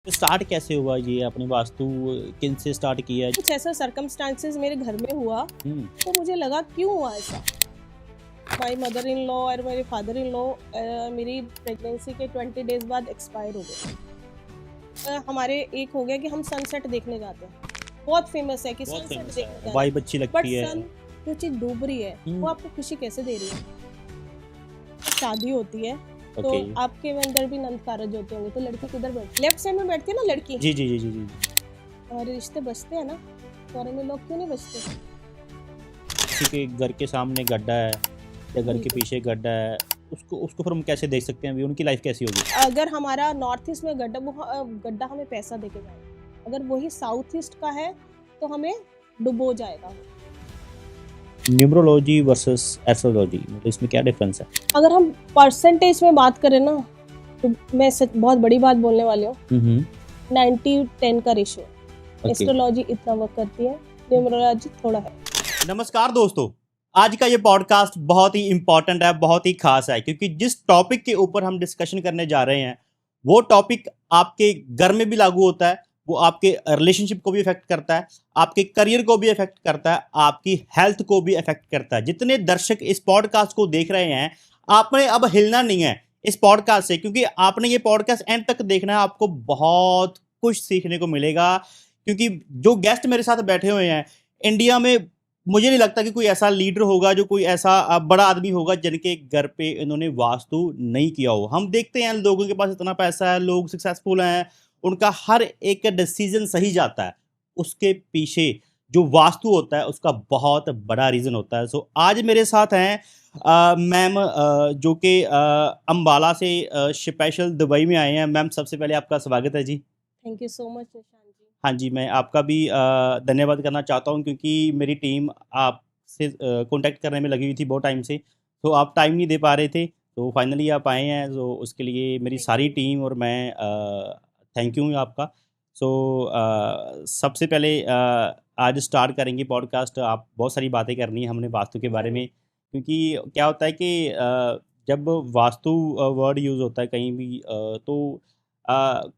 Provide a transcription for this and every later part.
तो स्टार्ट कैसे हुआ ये आपने वास्तु किन से स्टार्ट किया? कुछ ऐसा सर्कमस्टांसेस मेरे घर में हुआ हुँ, तो मुझे लगा क्यों हुआ ऐसा। माई मदर इन लॉ और मेरे फादर इन लॉ मेरी प्रेगनेंसी के 20 डेज बाद एक्सपायर हो गए। हमारे एक हो गया कि हम सनसेट देखने जाते हैं, बहुत फेमस है कि बहुत सनसेट फेमस देखने है, जाना वाइब अच्छी बट लगती है। सन जो चीज़ डूब रही है वो हुँ, आपको खुशी कैसे दे रही है। शादी होती है तो ओके। आपके अंदर भी नंद कारज होते होंगे, तो लड़की किधर बैठती, लेफ्ट साइड में बैठती है ना लड़की। जी, जी, जी, जी, जी। हमारे रिश्ते बचते हैं ना, फॉरेन में लोग क्यों नहीं बचते। किसी के घर के सामने गड्ढा है या घर के बिल्कुल, पीछे गड्ढा है, उसको उसको फिर हम कैसे देख सकते हैं अभी उनकी लाइफ़ कैसी होगी? अगर हमारा नॉर्थ ईस्ट में गड्ढा गड्ढा हमें पैसा देके जाएगा, अगर वही साउथ ईस्ट का है तो हमें डुबो जाएगा। न्यूमरोलॉजी वर्सेस एस्ट्रोलॉजी मतलब इसमें क्या डिफरेंस है? अगर हम परसेंटेज में बात करें ना, तो मैं सच बहुत बड़ी बात बोलने वाली हूँ। हुँ, हुँ, 90-10 का रेशियो, ओके। एस्ट्रोलॉजी इतना वर्क करती है, न्यूमरोलॉजी थोड़ा है। नमस्कार दोस्तों, आज का ये पॉडकास्ट बहुत ही इम्पोर्टेंट है, बहुत ही ख़ास है क्योंकि जिस टॉपिक के ऊपर हम डिस्कशन करने जा रहे हैं, वो टॉपिक आपके घर में भी लागू होता है, वो आपके रिलेशनशिप को भी इफ़ेक्ट करता है, आपके करियर को भी इफ़ेक्ट करता है, आपकी हेल्थ को भी इफ़ेक्ट करता है। जितने दर्शक इस पॉडकास्ट को देख रहे हैं, आपने अब हिलना नहीं है इस पॉडकास्ट से क्योंकि आपने ये पॉडकास्ट एंड तक देखना है, आपको बहुत कुछ सीखने को मिलेगा क्योंकि जो गेस्ट मेरे साथ बैठे हुए हैं, इंडिया में मुझे नहीं लगता कि कोई ऐसा लीडर होगा जो कोई ऐसा बड़ा आदमी होगा जिनके घर पे इन्होंने वास्तु नहीं किया हो। हम देखते हैं लोगों के पास इतना पैसा है, लोग सक्सेसफुल हैं, उनका हर एक डिसीजन सही जाता है। उसके पीछे जो वास्तु होता है उसका बहुत बड़ा रीज़न होता है। सो आज मेरे साथ हैं मैम जो कि अम्बाला से स्पेशल दुबई में आए हैं। मैम सबसे पहले आपका स्वागत है जी। थैंक यू सो मच निशान जी। हाँ जी, मैं आपका भी धन्यवाद करना चाहता हूँ क्योंकि मेरी टीम आपसे कॉन्टैक्ट करने में लगी हुई थी बहुत टाइम से, तो आप टाइम नहीं दे पा रहे थे, तो फाइनली आप आए हैं, तो उसके लिए मेरी थैंक सारी यू। टीम और मैं थैंक यू आपका। सो सबसे पहले आज स्टार्ट करेंगे पॉडकास्ट, आप बहुत सारी बातें करनी है हमने वास्तु के बारे ज़रूर। में, क्योंकि क्या होता है कि जब वास्तु वर्ड यूज़ होता है कहीं भी तो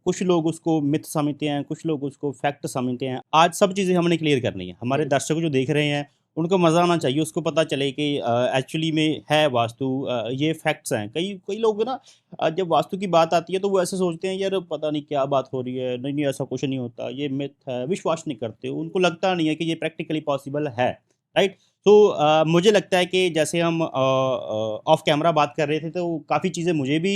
कुछ लोग उसको मिथ समझते हैं, कुछ लोग उसको फैक्ट समझते हैं। आज सब चीज़ें हमने क्लियर करनी है। हमारे बिल्कुल। दर्शक जो देख रहे हैं, उनको मज़ा आना चाहिए, उसको पता चले कि एक्चुअली में है वास्तु ये फैक्ट्स हैं। कई कई लोग ना जब वास्तु की बात आती है तो वो ऐसे सोचते हैं यार पता नहीं क्या बात हो रही है, नहीं, नहीं ऐसा कुछ नहीं होता, ये मिथ है, विश्वास नहीं करते। उनको लगता नहीं है कि ये प्रैक्टिकली पॉसिबल है, राइट? तो मुझे लगता है कि जैसे हम ऑफ कैमरा बात कर रहे थे तो काफ़ी चीज़ें मुझे भी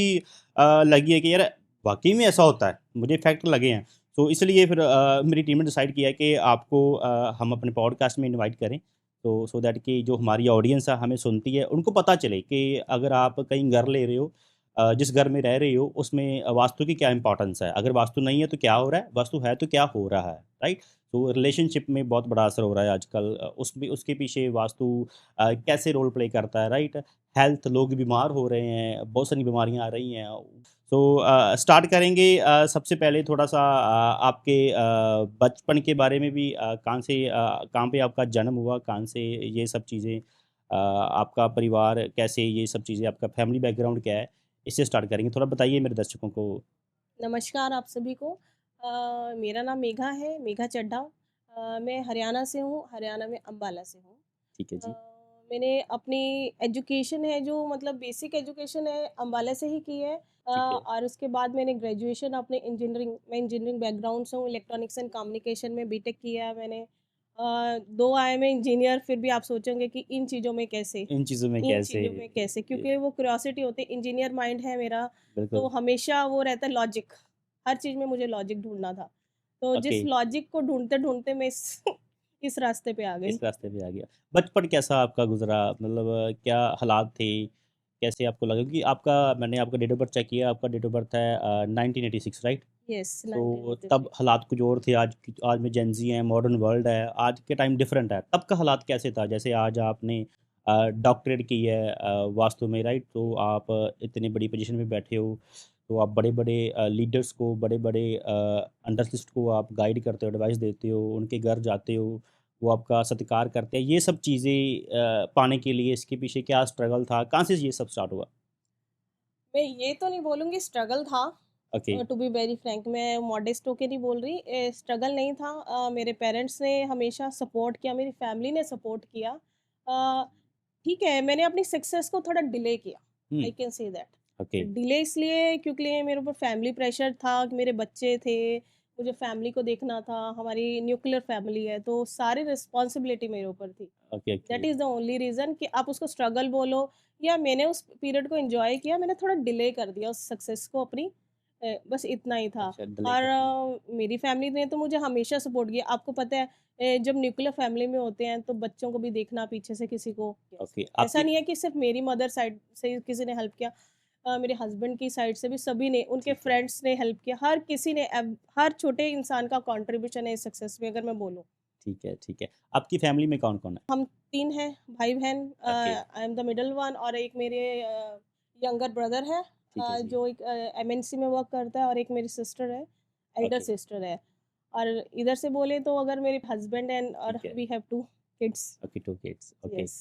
लगी है कि यार वाक़ई में ऐसा होता है, मुझे फैक्ट लगे हैं। तो इसलिए फिर मेरी टीम ने डिसाइड किया कि आपको हम अपने पॉडकास्ट में इनवाइट करें, तो सो दैट कि जो हमारी ऑडियंस है हमें सुनती है, उनको पता चले कि अगर आप कहीं घर ले रहे हो जिस घर में रह रहे हो उसमें वास्तु की क्या इम्पोर्टेंस है, अगर वास्तु नहीं है तो क्या हो रहा है, वास्तु है तो क्या हो रहा है, राइट? तो रिलेशनशिप में बहुत बड़ा असर हो रहा है आजकल उसमें उसके पीछे वास्तु कैसे रोल प्ले करता है, राइट? हेल्थ लोग बीमार हो रहे हैं, बहुत सारी बीमारियाँ आ रही हैं। तो स्टार्ट करेंगे सबसे पहले थोड़ा-सा आपके बचपन के बारे में भी कहाँ से कहाँ पे आपका जन्म हुआ, कहाँ से ये सब चीज़ें आपका परिवार कैसे ये सब चीज़ें आपका फैमिली बैकग्राउंड क्या है? इससे स्टार्ट करेंगे। थोड़ा बताइए मेरे दर्शकों को। नमस्कार आप सभी को। मेरा नाम मेघा है, मेघा चड्ढा। मैं हरियाणा से हूँ, हरियाणा में अम्बाला से हूँ। ठीक है अ, जी, मैंने अपनी एजुकेशन है जो मतलब बेसिक एजुकेशन है अम्बाला से ही की है। ठीक है। और उसके बाद मैंने ग्रेजुएशन अपने इंजीनियरिंग मैं इंजीनियरिंग बैकग्राउंड से हूँ, इलेक्ट्रॉनिक्स एंड कम्युनिकेशन में बीटेक किया है मैंने। 2 आए मैं इंजीनियर, फिर भी आप सोचेंगे कि इन चीज़ों में इन कैसे चीज़ों में कैसे? ये क्योंकि वो क्यूरियोसिटी होती है, इंजीनियर माइंड है मेरा, तो बिल्कुल, हमेशा वो रहता है लॉजिक, हर चीज़ में मुझे लॉजिक ढूँढना था। तो ओके, जिस लॉजिक को ढूँढते-ढूँढते मैं इस इस रास्ते पे आ इस गई। रास्ते पे आ गया। बचपन कैसा आपका गुज़रा? मतलब क्या हालात थे? कैसे आपको लगा कि आपका मैंने आपका डेट ऑफ बर्थ चेक किया, आपका डेट ऑफ बर्थ है 1986 राइट? यस, तो 1986। तब हालात कुछ और थे, आज में जेन ज़ी है, मॉडर्न वर्ल्ड है, आज के टाइम डिफरेंट है। तब का हालात कैसे था? जैसे आज आपने डॉक्टरेट की है वास्तु में राइट? तो आप इतनी बड़ी पोज़ीशन में बैठे हो, तो आप बड़े-बड़े लीडर्स को, बड़े-बड़े अंडरसिस्ट को आप गाइड करते हो, एडवाइस देते हो, उनके घर जाते हो, वो आपका सत्कार करते हैं। ये सब चीज़ें पाने के लिए इसके पीछे क्या स्ट्रगल था? कहाँ से ये सब स्टार्ट हुआ? मैं ये तो नहीं बोलूँगी स्ट्रगल था, okay, to be very frank, मैं मॉडेस्ट होके नहीं बोल रही, स्ट्रगल नहीं था। मेरे पेरेंट्स ने हमेशा सपोर्ट किया, मेरी फैमिली ने सपोर्ट किया। ठीक है, मैंने अपनी सक्सेस को थोड़ा डिले किया, hmm, I can say that. Okay, delay इसलिए क्योंकि मेरे ऊपर फैमिली प्रेशर था कि मेरे बच्चे थे, मुझे फैमिली को देखना था, हमारी न्यूक्लियर फैमिली है, तो सारी रिस्पॉन्सिबिलिटी मेरे ऊपर थी। Okay, that okay. Is the only reason कि आप उसको स्ट्रगल बोलो या मैंने उस पीरियड को एन्जॉय किया, मैंने थोड़ा डिले कर दिया उस सक्सेस को अपनी, बस इतना ही था। अच्छा, डिले और कर दिया। मेरी फैमिली ने तो मुझे हमेशा सपोर्ट किया। आपको पता है, जब न्यूक्लियर फैमिली में होते हैं तो बच्चों को भी देखना पीछे से किसी को, ओके, ऐसा आपकी नहीं है कि सिर्फ मेरी मदर साइड से ही किसी ने हेल्प किया, मेरे हस्बैंड की साइड से भी सभी ने, उनके ठीक है, फ्रेंड्स ने हेल्प किया, हर किसी ने, हर छोटे इंसान का कंट्रीब्यूशन है इस सक्सेस में, अगर मैं बोलूँ। ठीक है, ठीक है। आपकी फैमिली में कौन-कौन है? हम 3 हैं भाई-बहन, okay, I am the middle one, और एक मेरे यंगर ब्रदर है, ठीक है जी, जो एक एमएनसी में वर्क करता है, और एक मेरी सिस्टर है, एल्डर ओके, सिस्टर है। और इधर से बोले तो अगर मेरे हस्बैंड एंड और ठीक है। We have 2 kids. Okay, 2 kids, okay. Yes.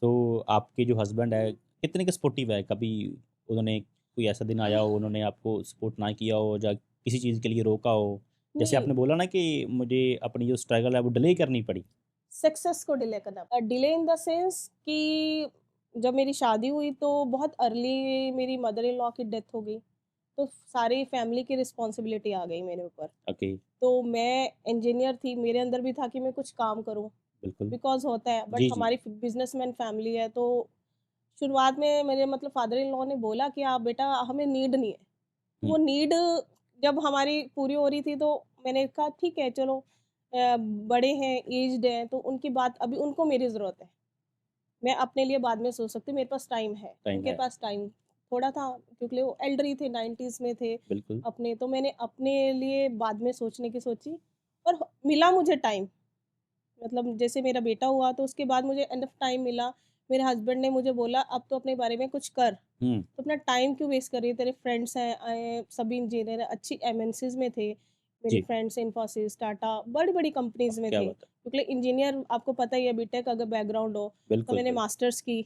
So आपके जो हस्बैंड है, कितने के सपोर्टिव है? कभी उन्होंने कोई ऐसा दिन आया हो, उन्होंने आपको सपोर्ट ना किया हो या किसी चीज़ के लिए रोका हो? जैसे नहीं, आपने बोला ना कि मुझे अपनी जो स्ट्रगल है, वो डिले करनी पड़ी। सक्सेस को डिले करना, डिले इन द सेंस कि जब मेरी शादी हुई तो बहुत अर्ली मेरी मदर इन लॉ की डेथ हो गई, तो सारी फैमिली की रिस्पॉन्सिबिलिटी आ गई मेरे ऊपर। ओके, तो मैं इंजीनियर थी, मेरे अंदर भी था कि मैं कुछ काम करूँ, बिल्कुल। बिकॉज़ होता है, बट जी, जी। हमारी बिज़नेसमैन फैमिली है, तो शुरुआत में मेरे मतलब फादर इन लॉ ने बोला कि आप बेटा, हमें नीड नहीं है। हुँ, वो नीड जब हमारी पूरी हो रही थी तो मैंने कहा ठीक है चलो, बड़े हैं, एज्ड हैं, तो उनकी बात अभी उनको मेरी ज़रूरत है। मैं अपने लिए बाद में सोच सकती हूँ, मेरे पास टाइम है, टाइम उनके है, पास टाइम थोड़ा था क्योंकि वो एल्डरी थे, 90s में थे बिल्कुल। अपने, तो मैंने अपने लिए बाद में सोचने की सोची, और मिला मुझे टाइम। मतलब जैसे मेरा बेटा हुआ तो उसके बाद मुझे इनफ टाइम मिला। मेरे हस्बैंड ने मुझे बोला अब तो अपने बारे में कुछ कर, हुँ, तो अपना टाइम क्यों वेस्ट कर रही है, तेरे फ्रेंड्स हैं, सभी इंजीनियर हैं, अच्छी एमएनसीज़ में थे। मेरे जी, फ्रेंड्स इन्फोसिस, टाटा, बड़ी-बड़ी कंपनीज़ में क्या थे। बात है। क्योंकि इंजीनियर आपको पता ही है, बीटेक अगर बैकग्राउंड हो, तो बिल्कुल, मैंने बिल्कुल। मास्टर्स की।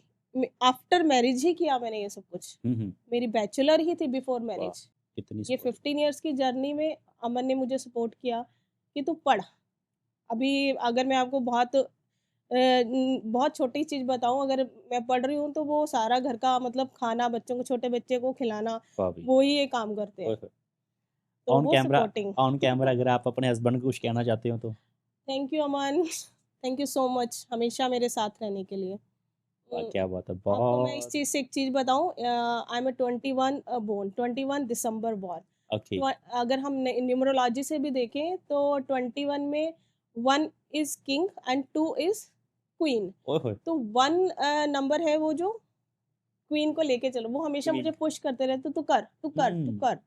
आफ्टर मैरिज ही किया मैंने ये सब कुछ। हुँ, हुँ। मेरी बैचलर ही थी बिफोर वाह! मैरिज। कितनी ये सपोर्टिव। 15 इयर्स की जर्नी में अमन ने मुझे सपोर्ट किया कि तू पढ़। अभी अगर मैं आपको बहुत छोटी चीज़ बताऊँ, अगर मैं पढ़ रही हूँ तो वो सारा घर का मतलब खाना, बच्चों को, छोटे बच्चे को खिलाना, वाह भई! वो ही ये काम करते ओए हैं। होए! तो ऑन वो कैमरा सपोर्टिंग। ऑन कैमरा अगर आप अपने हस्बैंड को कुछ कहना चाहते हो तो? Thank you Aman, thank you so much हमेशा मेरे साथ रहने के लिए। वाह! उम, क्या बात है। आपको मैं इस बहुत चीज़ से एक चीज़ बताऊँ, I am 21 born, 21 December born. Okay. तो अगर हम न्यूमरोलॉजी से भी देखें तो 21 में 1 is king and 2 is queen. ओए होए! तो 1 नंबर है वो जो क्वीन को लेके चलो, वो हमेशा मुझे क्वीन पुश करते रहते, "तू कर, तू कर, तू हुँ। कर।"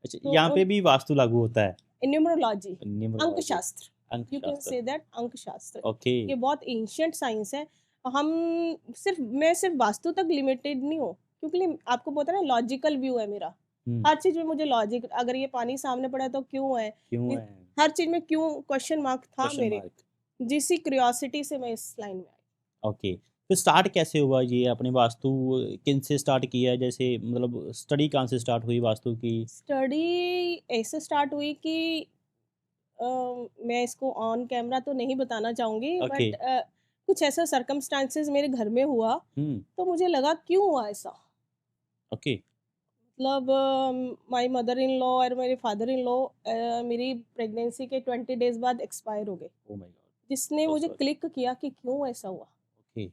अच्छा, तो यहाँ पे उन भी वास्तु लागू होता है, न्यूमरोलॉजी, न्यूमरोलॉजी, अंकशास्त्र, यू कैन अंकशास्त्र। Say that अंकशास्त्र। ओके। ये बहुत एंशिएंट साइंस है। हम मैं सिर्फ वास्तु तक लिमिटेड नहीं हूँ, क्योंकि आपको पता है ना, लॉजिकल व्यू है मेरा। हुँ, हर चीज़ में मुझे लॉजिक, अगर ये पानी सामने पड़ा है तो क्यों है? क्यों इ है? हर चीज़ में क्यों क्वेश्चन मार्क था क्वेश्चन मेरे, मार्क। जिसी क्यूरियोसिटी से मैं इस लाइन में आई। ओके। फिर स्टार्ट कैसे हुआ ये आपने वास्तु किन से स्टार्ट किया? जैसे मतलब स्टडी कहाँ से स्टार्ट हुई वास्तु की? स्टडी ऐसे स्टार्ट हुई कि अ, मैं इसको ऑन कैमरा तो नहीं बताना चाहूँगी, ओके। बट कुछ ऐसा सर्कमस्टांसेस मेरे घर में हुआ, हुँ, तो मुझे लगा क्यों हुआ ऐसा? ओके। मतलब माय मदर इन लॉ और मेरे फादर इन लॉ मेरी प्रेगनेंसी के 20 डेज़ बाद एक्सपायर हो गए, ओह माय गॉड! जिसने सो मुझे सॉरी। क्लिक किया कि क्यों ऐसा हुआ? ओके।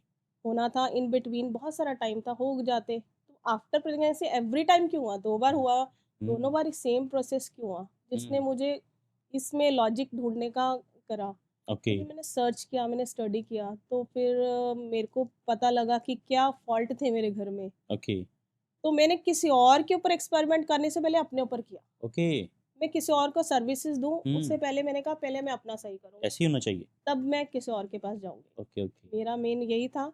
होना था इन बिटवीन, बहुत सारा टाइम था, हो जाते। तो आफ्टर प्रेगनेंसी एवरी टाइम क्यों हुआ? 2 बार हुँ, हुआ, दोनों हुँ, बार सेम प्रोसेस क्यों हुआ? जिसने हुँ। मुझे इसमें लॉजिक ढूँढने का करा। ओके, तो फिर मैंने सर्च किया, मैंने स्टडी किया, तो फिर मेरे को पता लगा कि क्या फ़ॉल्ट थे मेरे घर में। ओके, तो मैंने किसी और के ऊपर एक्सपेरिमेंट करने से पहले अपने ऊपर किया। ओके। मैं किसी और को सर्विसेज़ दूँ, हुँ, उससे पहले मैंने कहा पहले मैं अपना सही करूँगी, ऐसे ही होना चाहिए। तब मैं किसी और के पास जाऊँगी। ओके, ओके, मेरा मेन यही था,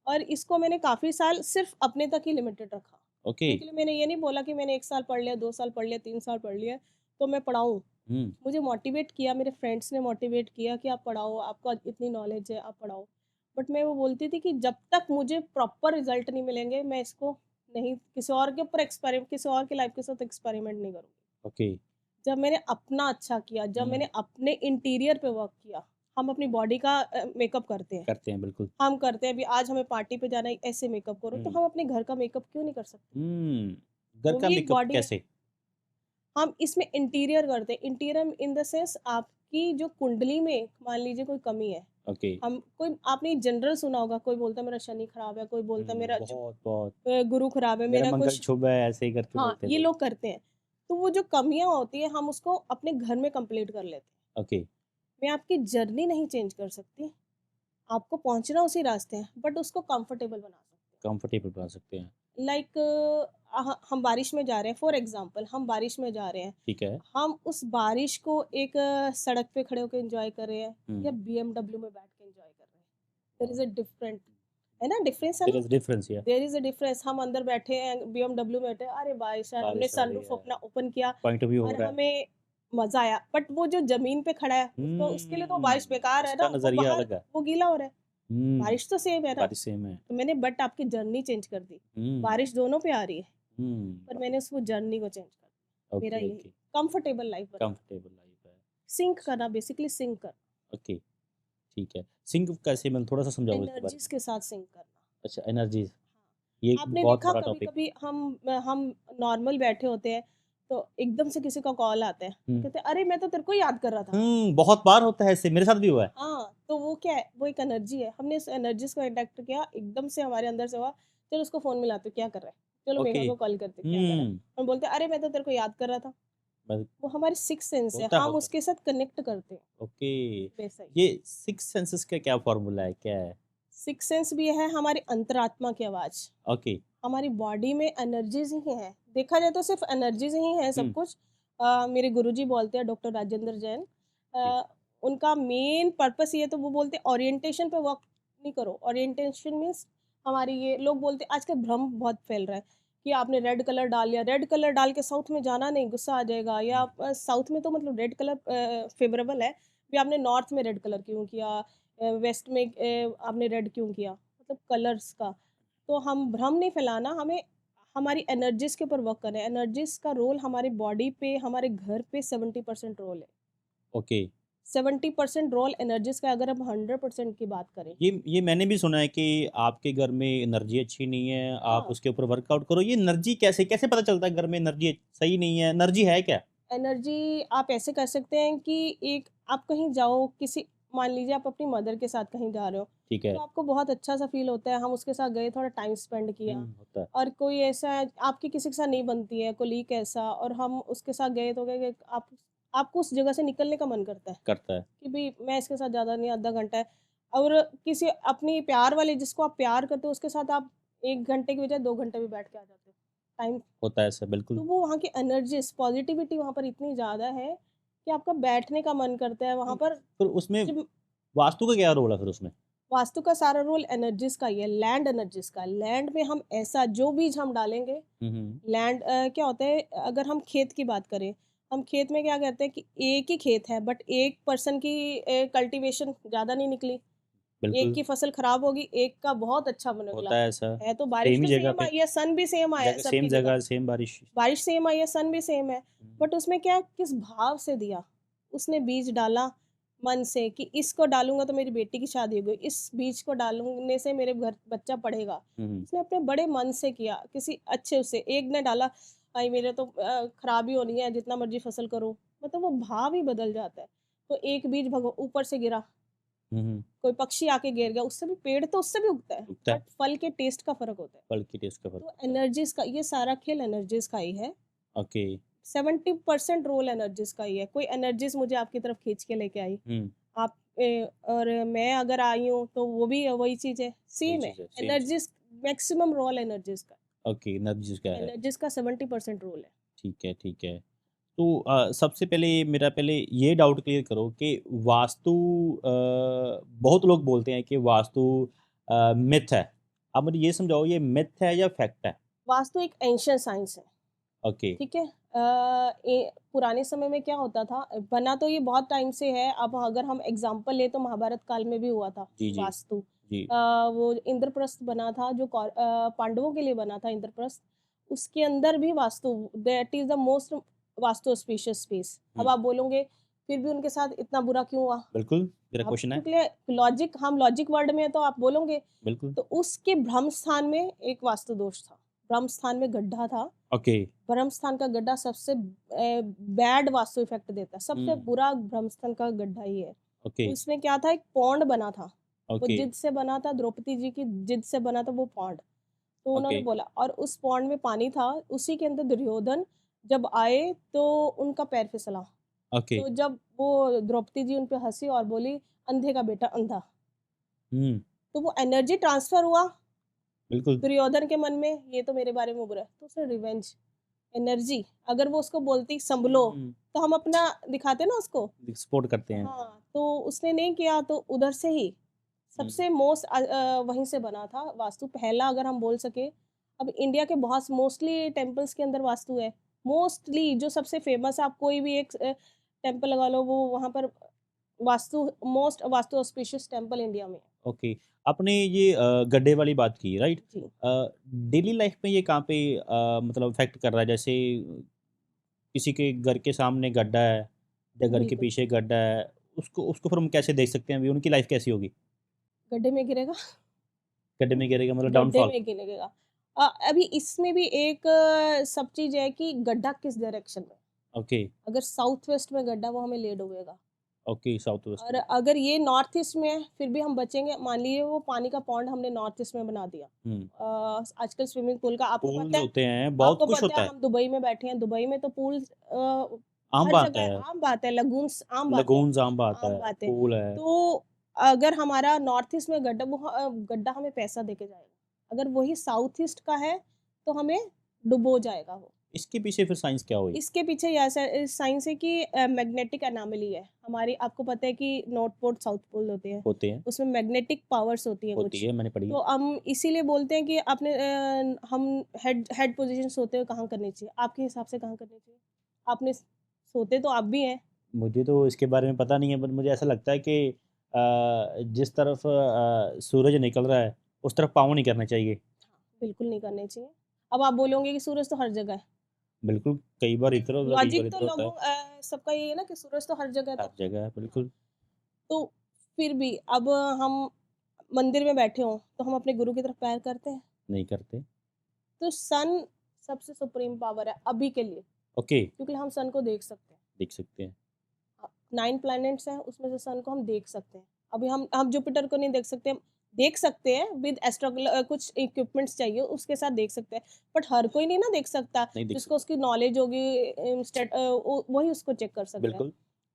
और इसको मैंने काफ़ी साल सिर्फ़ अपने तक ही लिमिटेड रखा। ओके। क्योंकि मैंने ये नहीं बोला कि मैंने 1 साल पढ़ लिया, 2 साल पढ़ लिया, 3 साल पढ़ लिया, तो मैं पढ़ाऊँ। हुँ, मुझे मोटिवेट किया, मेरे फ्रेंड्स ने मोटिवेट किया कि आप पढ़ाओ, आपको इतनी नॉलेज है, आप पढ़ाओ। बट मैं वो बोलती थी कि जब तक मुझे प्रॉपर रिज़ल्ट नहीं मिलेंगे, मैं इसको नहीं, किसी और के ऊपर किसी और की लाइफ़ के साथ एक्सपेरिमेंट नहीं करूँगी। ओके। जब मैंने अपना अच्छा किया, जब हम्म, मैंने अपने इंटीरियर पे वर्क किया, हम अपनी बॉडी का मेकअप करते हैं। करते हैं बिल्कुल। हम करते हैं, अभी आज हमें पार्टी पे जाना है, ऐसे मेकअप करो, तो हम्म। हम अपने घर का मेकअप क्यों नहीं कर सकते? घर वो का भी एक मेकअप बॉडी, कैसे? हम इसमें इंटीरियर करते हैं। इंटीरियर इन द सेंस आपकी जो कुंडली में मान लीजिए कोई कमी है, ओके। हम कोई आपने जनरल सुना होगा, कोई बोलता है मेरा शनि खराब है, कोई बोलता है मेरा बहुत बहुत। गुरु खराब है, मेरा मेरा मंगल कुछ, शुभ है, ऐसे ही करके हाँ, बोलते हैं ये लोग। लोग करते हैं। तो वो जो कमियाँ होती है हम उसको अपने घर में कंप्लीट कर लेते हैं। ओके। मैं आपकी जर्नी नहीं चेंज कर सकती, आपको पहुँचना उसी रास्ते है, बट उसको कंफर्टेबल बना सकते कंफर्टेबल बना सकते हैं। हैं। लाइक हम बारिश में जा रहे हैं, फॉर एग्जांपल हम बारिश में जा रहे हैं, ठीक है। हम उस बारिश को एक सड़क पे खड़े होकर एंजॉय कर रहे हैं या हम्म। बीएमडब्ल्यू में बैठ के एंजॉय कर रहे हैं। देयर इज अ डिफरेंट, है ना, डिफरेंस है देयर ना, इज डिफरेंस या। There is a difference. हम अंदर बैठे हैं बीएमडब्ल्यू में बैठे हैं, अरे भाई सर हमने बारिश आ रही सनरूफ है, अपना ओपन किया पॉइंट ऑफ व्यू हो और रहा है। हमें मजा आया, बट वो जो जमीन पे खड़ा है उसको, उसके लिए तो बारिश बेकार है ना, उसका वो नजरिया बाहर अलग है। वो गीला हो रहा है, हम्म। बारिश तो सेम है ना। बारिश सेम है। तो मैंने बट आपकी जर्नी चेंज कर दी, हम्म। बारिश दोनों पे आ रही है, पर हम्म। मैंने उसको जर्नी को चेंज कर दिया। मेरा ओके यही ओके। कंफर्टेबल लाइफ बना, कंफर्टेबल लाइफ है। सिंक करना, बेसिकली सिंक करना, ओके। ठीक है। सिंक कैसे, मतलब थोड़ा सा समझाओ इसके बारे एनर्जीज में। के साथ सिंक करना। अच्छा, एनर्जी। ये एक आपने बहुत देखा बड़ा कभी टॉपिक। कभी हम नॉर्मल बैठे होते हैं, तो एकदम से किसी का कॉल आता है, तो हम्म। कहते हैं अरे मैं तो तेरे को याद कर रहा था। बहुत बार होता है, इससे मेरे साथ भी हुआ है। हाँ, तो वो क्या है, वो एक एनर्जी है, हमने उस एनर्जीज को अट्रैक्ट किया, एकदम से हमारे अंदर से हुआ, चलो उसको फोन मिलाते क्या कर रहा है, चलो ओके। मेघा को कॉल करते क्या कर रहा है, हम्म। हम बोलते हैं, अरे मैं तो तेरे को याद कर रहा था। बस। वो हमारी सिक्स सेंस है, होता हम होता। उसके साथ कनेक्ट करते हैं, ओके। वैसा ही। ये सिक्स सेंसेस का क्या फॉर्मूला है, क्या है? सिक्स सेंस भी है हमारी अंतरात्मा की आवाज, ओके। हमारी बॉडी में एनर्जीज ही हैं, देखा जाए तो सिर्फ एनर्जीज ही हैं सब हम्म। कुछ। मेरे गुरुजी बोलते हैं, डॉक्टर राजेंद्र जैन, जी। उनका मेन पर्पस ये है, तो वो बोलते हैं ओरिएंटेशन पे वर्क नहीं करो। ओरिएंटेशन मीन्स हमारी, ये लोग बोलते हैं आजकल भ्रम बहुत फैल रहा है कि आपने रेड कलर डाल लिया, रेड कलर डाल के साउथ में जाना नहीं, गुस्सा आ जाएगा, या आप साउथ में तो मतलब रेड कलर फेवरेबल है, भी आपने नॉर्थ में रेड कलर क्यों किया, वेस्ट में आपने रेड क्यों किया, मतलब कलर्स का। तो हम भ्रम नहीं फैलाना, हमें हमारी एनर्जीज के ऊपर वर्क करना है। एनर्जीज का रोल हमारी बॉडी पे, हमारे घर पे 70% रोल है। ओके। 70% रोल एनर्जीज का, अगर हम 100% की बात करें। ये मैंने भी सुना है कि आपके घर में एनर्जी अच्छी नहीं है, आप हाँ, उसके ऊपर वर्कआउट करो। ये एनर्जी कैसे कैसे पता चलता है घर में एनर्जी सही नहीं है? एनर्जी है क्या? एनर्जी आप ऐसे कर सकते हैं कि एक आप कहीं जाओ, किसी, मान लीजिए आप अपनी मदर के साथ कहीं जा रहे हो, ठीक तो है। आपको बहुत अच्छा सा फील होता है, हम उसके साथ गए, थोड़ा टाइम स्पेंड किया। होता है। और कोई ऐसा आपकी किसी के साथ नहीं बनती है कोलीग ऐसा, और हम उसके साथ गए, तो गए आप, आपको उस जगह से निकलने का मन करता है करता है। कि भाई मैं इसके साथ ज़्यादा नहीं, आधा घंटा है। और किसी अपनी प्यार वाले, जिसको आप प्यार करते हो, उसके साथ आप 1 घंटे की बजाय 2 घंटे भी बैठ के आ जाते हो, टाइम। होता है ऐसा, तो बिल्कुल। वो वहाँ की एनर्जीज़, पॉज़िटिविटी वहाँ पर इतनी ज़्यादा है कि आपका बैठने का मन करता है वहाँ पर। फिर उसमें जब वास्तु का क्या रोल है फिर उसमें? वास्तु का सारा रोल एनर्जीज़ का ही है, लैंड एनर्जीज़ का। लैंड में हम ऐसा जो बीज हम डालेंगे, हम्म। लैंड क्या होता है, अगर हम खेत की बात करें, हम खेत में क्या करते हैं कि एक ही खेत है, बट एक पर्सन की कल्टीवेशन ज़्यादा नहीं निकली, एक बिल्कुल। की फसल खराब होगी, एक का बहुत अच्छा निकला। होता है ऐसा। है तो बारिश सेम ही तो जगह सेम पे, आई है, सन भी सेम आया है जगह सेम सबकी जगह, जगह सेम बारिश। बारिश सेम आई है, सन भी सेम है, हम्म। बट उसमें क्या किस भाव से दिया, उसने बीज डाला मन से कि इसको डालूंगा तो मेरी बेटी की शादी होगी, इस बीज को डालने से मेरे घर बच्चा पढ़ेगा। हम्म। उसने अपने बड़े मन से किया, किसी अच्छे उससे, एक ने डाला भाई मेरे तो खराबी होनी है, जितना मर्जी फसल करो, मतलब वो भाव ही बदल जाता है। तो एक बीज ऊपर से गिरा, हम्म। कोई पक्षी आके गिर गया, उससे भी पेड़ तो उससे भी उगता है, उगता है। बट फल के टेस्ट का फर्क होता है। फल की टेस्ट का फर्क तो होता है। एनर्जीज का ये सारा खेल एनर्जीज का ही है। ओके। 70% रोल एनर्जीज का ही है। कोई एनर्जीज मुझे आपकी तरफ खींच के लेके आई, हम्म। आप और मैं अगर आई हूँ तो वो भी वही चीज़ है, वही सेम है। चीज़ है, सेम चीज़। एनर्जीज, मैक्सिमम रोल एनर्जीज का, ओके, एनर्जी क्या है? एनर्जीज का 70% रोल है। ठीक है, ठीक है। तो सबसे पहले मेरा पहले ये डाउट क्लियर करो कि वास्तु, बहुत लोग बोलते हैं कि वास्तु मिथ है। आप मुझे ये समझाओ, ये मिथ है या फैक्ट है? वास्तु एक एंशियंट साइंस है, ओके। ठीक है। पुराने समय में क्या होता था, बना तो ये बहुत टाइम से है, अब अगर हम एग्जाम्पल ले तो महाभारत काल में भी हुआ था जी जी। वास्तु। जी। वो इंद्रप्रस्थ बना था, जो पांडवों के लिए बना था इंद्रप्रस्थ, उसके अंदर भी vastu, that is the most vastu auspicious space. अब हम्म, आप बोलोगे फिर भी उनके साथ इतना बुरा क्यों हुआ? बिल्कुल मेरा आप क्वेश्चन है। क्योंकि लॉजिक, हम लॉजिक वर्ड में हैं तो आप बोलोगे। बिल्कुल। तो उसके ब्रह्म स्थान में एक वास्तु दोष था। ब्रह्म स्थान में गड्ढा था। ओके। ब्रह्म स्थान का गड्ढा सबसे बैड वास्तु इफेक्ट देता है। सबसे हम्म। बुरा ब्रह्म स्थान का गड्ढा ही है। ओके। उसमें क्या था, एक पौंड बना था। वो ओके। जिद से बना था, द्रौपदी जी की जिद से बना था वो पौंड। तो ओके। उन्होंने बोला, और उस पौंड में पानी था, उसी के अंदर दुर्योधन जब आए तो उनका पैर फिसला। ओके। तो जब वो द्रौपदी जी उन पे हंसी और बोली, अंधे का बेटा अंधा, हम्म। तो वो एनर्जी ट्रांसफर हुआ बिल्कुल। दुर्योधन के मन में, ये तो मेरे बारे में बुरा है, तो उसने रिवेंज एनर्जी, अगर वो उसको बोलती संभलो हम्म। तो हम अपना दिखाते ना उसको। सपोर्ट करते हैं। हाँ, तो उसने नहीं किया, तो उधर से ही हम्म। सबसे मोस्ट वहीं से बना था वास्तु पहला, अगर हम बोल सके। अब इंडिया के बहुत मोस्टली टेम्पल्स के अंदर वास्तु है। मोस्टली जो सबसे फेमस, आप कोई भी एक टेम्पल लगा लो, वो वहाँ पर vastu, most vastu auspicious temple India में है। ओके। आपने ये गड्ढे वाली बात की, राइट? जी। डेली लाइफ में ये कहाँ पे मतलब इफेक्ट कर रहा है? जैसे किसी के घर के सामने गड्ढा है या घर के बिल्कुल, पीछे गड्ढा है, उसको उसको फिर हम कैसे देख सकते हैं? अभी उनकी लाइफ कैसी होगी? गड्ढे में गिरेगा। गड्ढे में गिरेगा मतलब गड्ढे डाउनफॉल। में गिरेगा। अभी इसमें भी एक सब चीज है कि गड्ढा किस डायरेक्शन में। ओके। अगर साउथ वेस्ट में गड्ढा, वो हमें ले डुबेगा। ओके, साउथ वेस्ट और में। अगर ये नॉर्थ ईस्ट में है, फिर भी हम बचेंगे। मान लीजिए वो पानी का पॉन्ड हमने नॉर्थ ईस्ट में बना दिया। आजकल स्विमिंग पूल का आपको पूल्स पता है। होते हैं, बहुत आपको कुछ पता होता है, है। हम दुबई में बैठे हैं, दुबई में तो पूल आम हर बात जगह है, है। आम बात है। लगून्स आम बात है। लगून्स आम बात आम है। बात है। पूल है। तो अगर हमारा नॉर्थ ईस्ट में गड्ढा, वो गड्ढा हमें पैसा देके जाएगा। अगर वही साउथ ईस्ट का है तो हमें डुबो जाएगा वो। इसके पीछे फिर साइंस क्या हुई? इसके पीछे यह साइंस है कि मैग्नेटिक एनोमली है हमारी। आपको पता है कि नॉर्थ पोल साउथ पोल होते हैं, होते हैं। उसमें मैग्नेटिक पावर्स होती हैं होती कुछ। है, मैंने पढ़ी है। तो हम इसीलिए बोलते हैं कि अपने हम हेड पोजीशन होते हुए कहाँ करनी चाहिए, आपके हिसाब से कहाँ करनी चाहिए? आपने सोते तो आप भी हैं। मुझे तो इसके बारे में पता नहीं है, बट मुझे ऐसा लगता है कि जिस तरफ सूरज निकल रहा है उस तरफ पाँव नहीं करना चाहिए। बिल्कुल नहीं करने चाहिए। अब आप बोलोगे कि सूरज तो हर जगह है। बिल्कुल, कई बार इधर होता है, कई बार लॉजिक तो इधर होता है। लोगों सबका ये है ना कि सूरज तो हर जगह है, हर तो जगह है, बिल्कुल। तो फिर भी अब हम मंदिर में बैठे हों तो हम अपने गुरु की तरफ पैर करते हैं। नहीं करते। तो सन सबसे सुप्रीम पावर है अभी के लिए, ओके। क्योंकि हम सन को देख सकते हैं। देख सकते हैं। 9 प्लैनेट्स हैं, उसमें से सन को हम देख सकते हैं। अभी हम जुपिटर को नहीं देख सकते। हम देख सकते हैं विद कुछ इक्विपमेंट्स चाहिए, उसके साथ देख सकते हैं। बट हर कोई नहीं ना देख सकता। नहीं देख जिसको सकते। उसकी नॉलेज होगी, वही उसको चेक कर सकता है। बिल्कुल।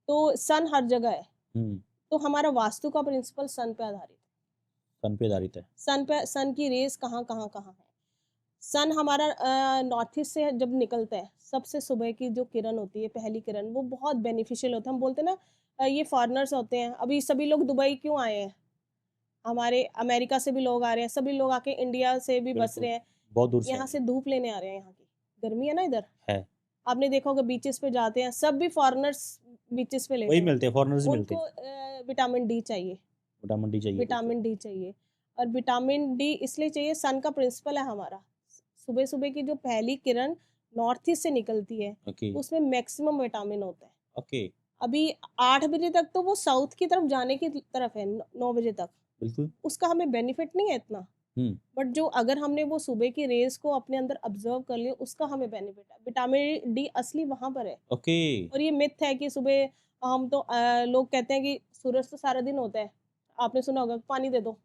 तो सन हर जगह है। हम्म। तो हमारा वास्तु का प्रिंसिपल सन पे आधारित है। सन पे आधारित है। सन की रेस कहाँ कहाँ कहाँ है। सन हमारा नॉर्थ ईस्ट से जब निकलता है, सबसे सुबह की जो किरण होती है, पहली किरण, वो बहुत बेनिफिशियल होता है। हम बोलते हैं ना, ये फॉरेनर्स होते हैं। अभी सभी लोग दुबई क्यों आए हैं? हमारे अमेरिका से भी लोग आ रहे हैं, सभी लोग आके इंडिया से भी बस बिल्कुल, रहे हैं। बहुत दूर से यहाँ आए से धूप लेने आ रहे हैं। यहाँ की गर्मी है ना इधर। है। आपने देखा होगा बीचेस पे जाते हैं, सब भी फॉरेनर्स बीचेस पे लेटे वही हैं। मिलते हैं, फॉरेनर्स ही मिलते उनको हैं। विटामिन डी चाहिए। विटामिन डी चाहिए, बिल्कुल। विटामिन डी चाहिए। और विटामिन डी इसलिए चाहिए, सन का प्रिंसिपल है हमारा। सुबह सुबह की जो पहली किरण नॉर्थ ईस्ट से निकलती है, ओके। उसमें मैक्सिमम विटामिन होता है। ओके। अभी 8 बजे तक तो वो साउथ की तरफ जाने की तरफ है, 9 बजे तक। बिल्कुल। उसका हमें बेनिफिट नहीं है इतना। हम्म। बट जो अगर हमने वो सुबह की रेस को अपने अंदर ऑब्जर्व कर लिया, उसका हमें बेनिफिट है। विटामिन डी असली वहां पर है। ओके। और ये मिथ है कि सुबह हम तो लोग कहते हैं कि सूरज तो सारा दिन होता है। आपने सुना होगा पानी दे दो।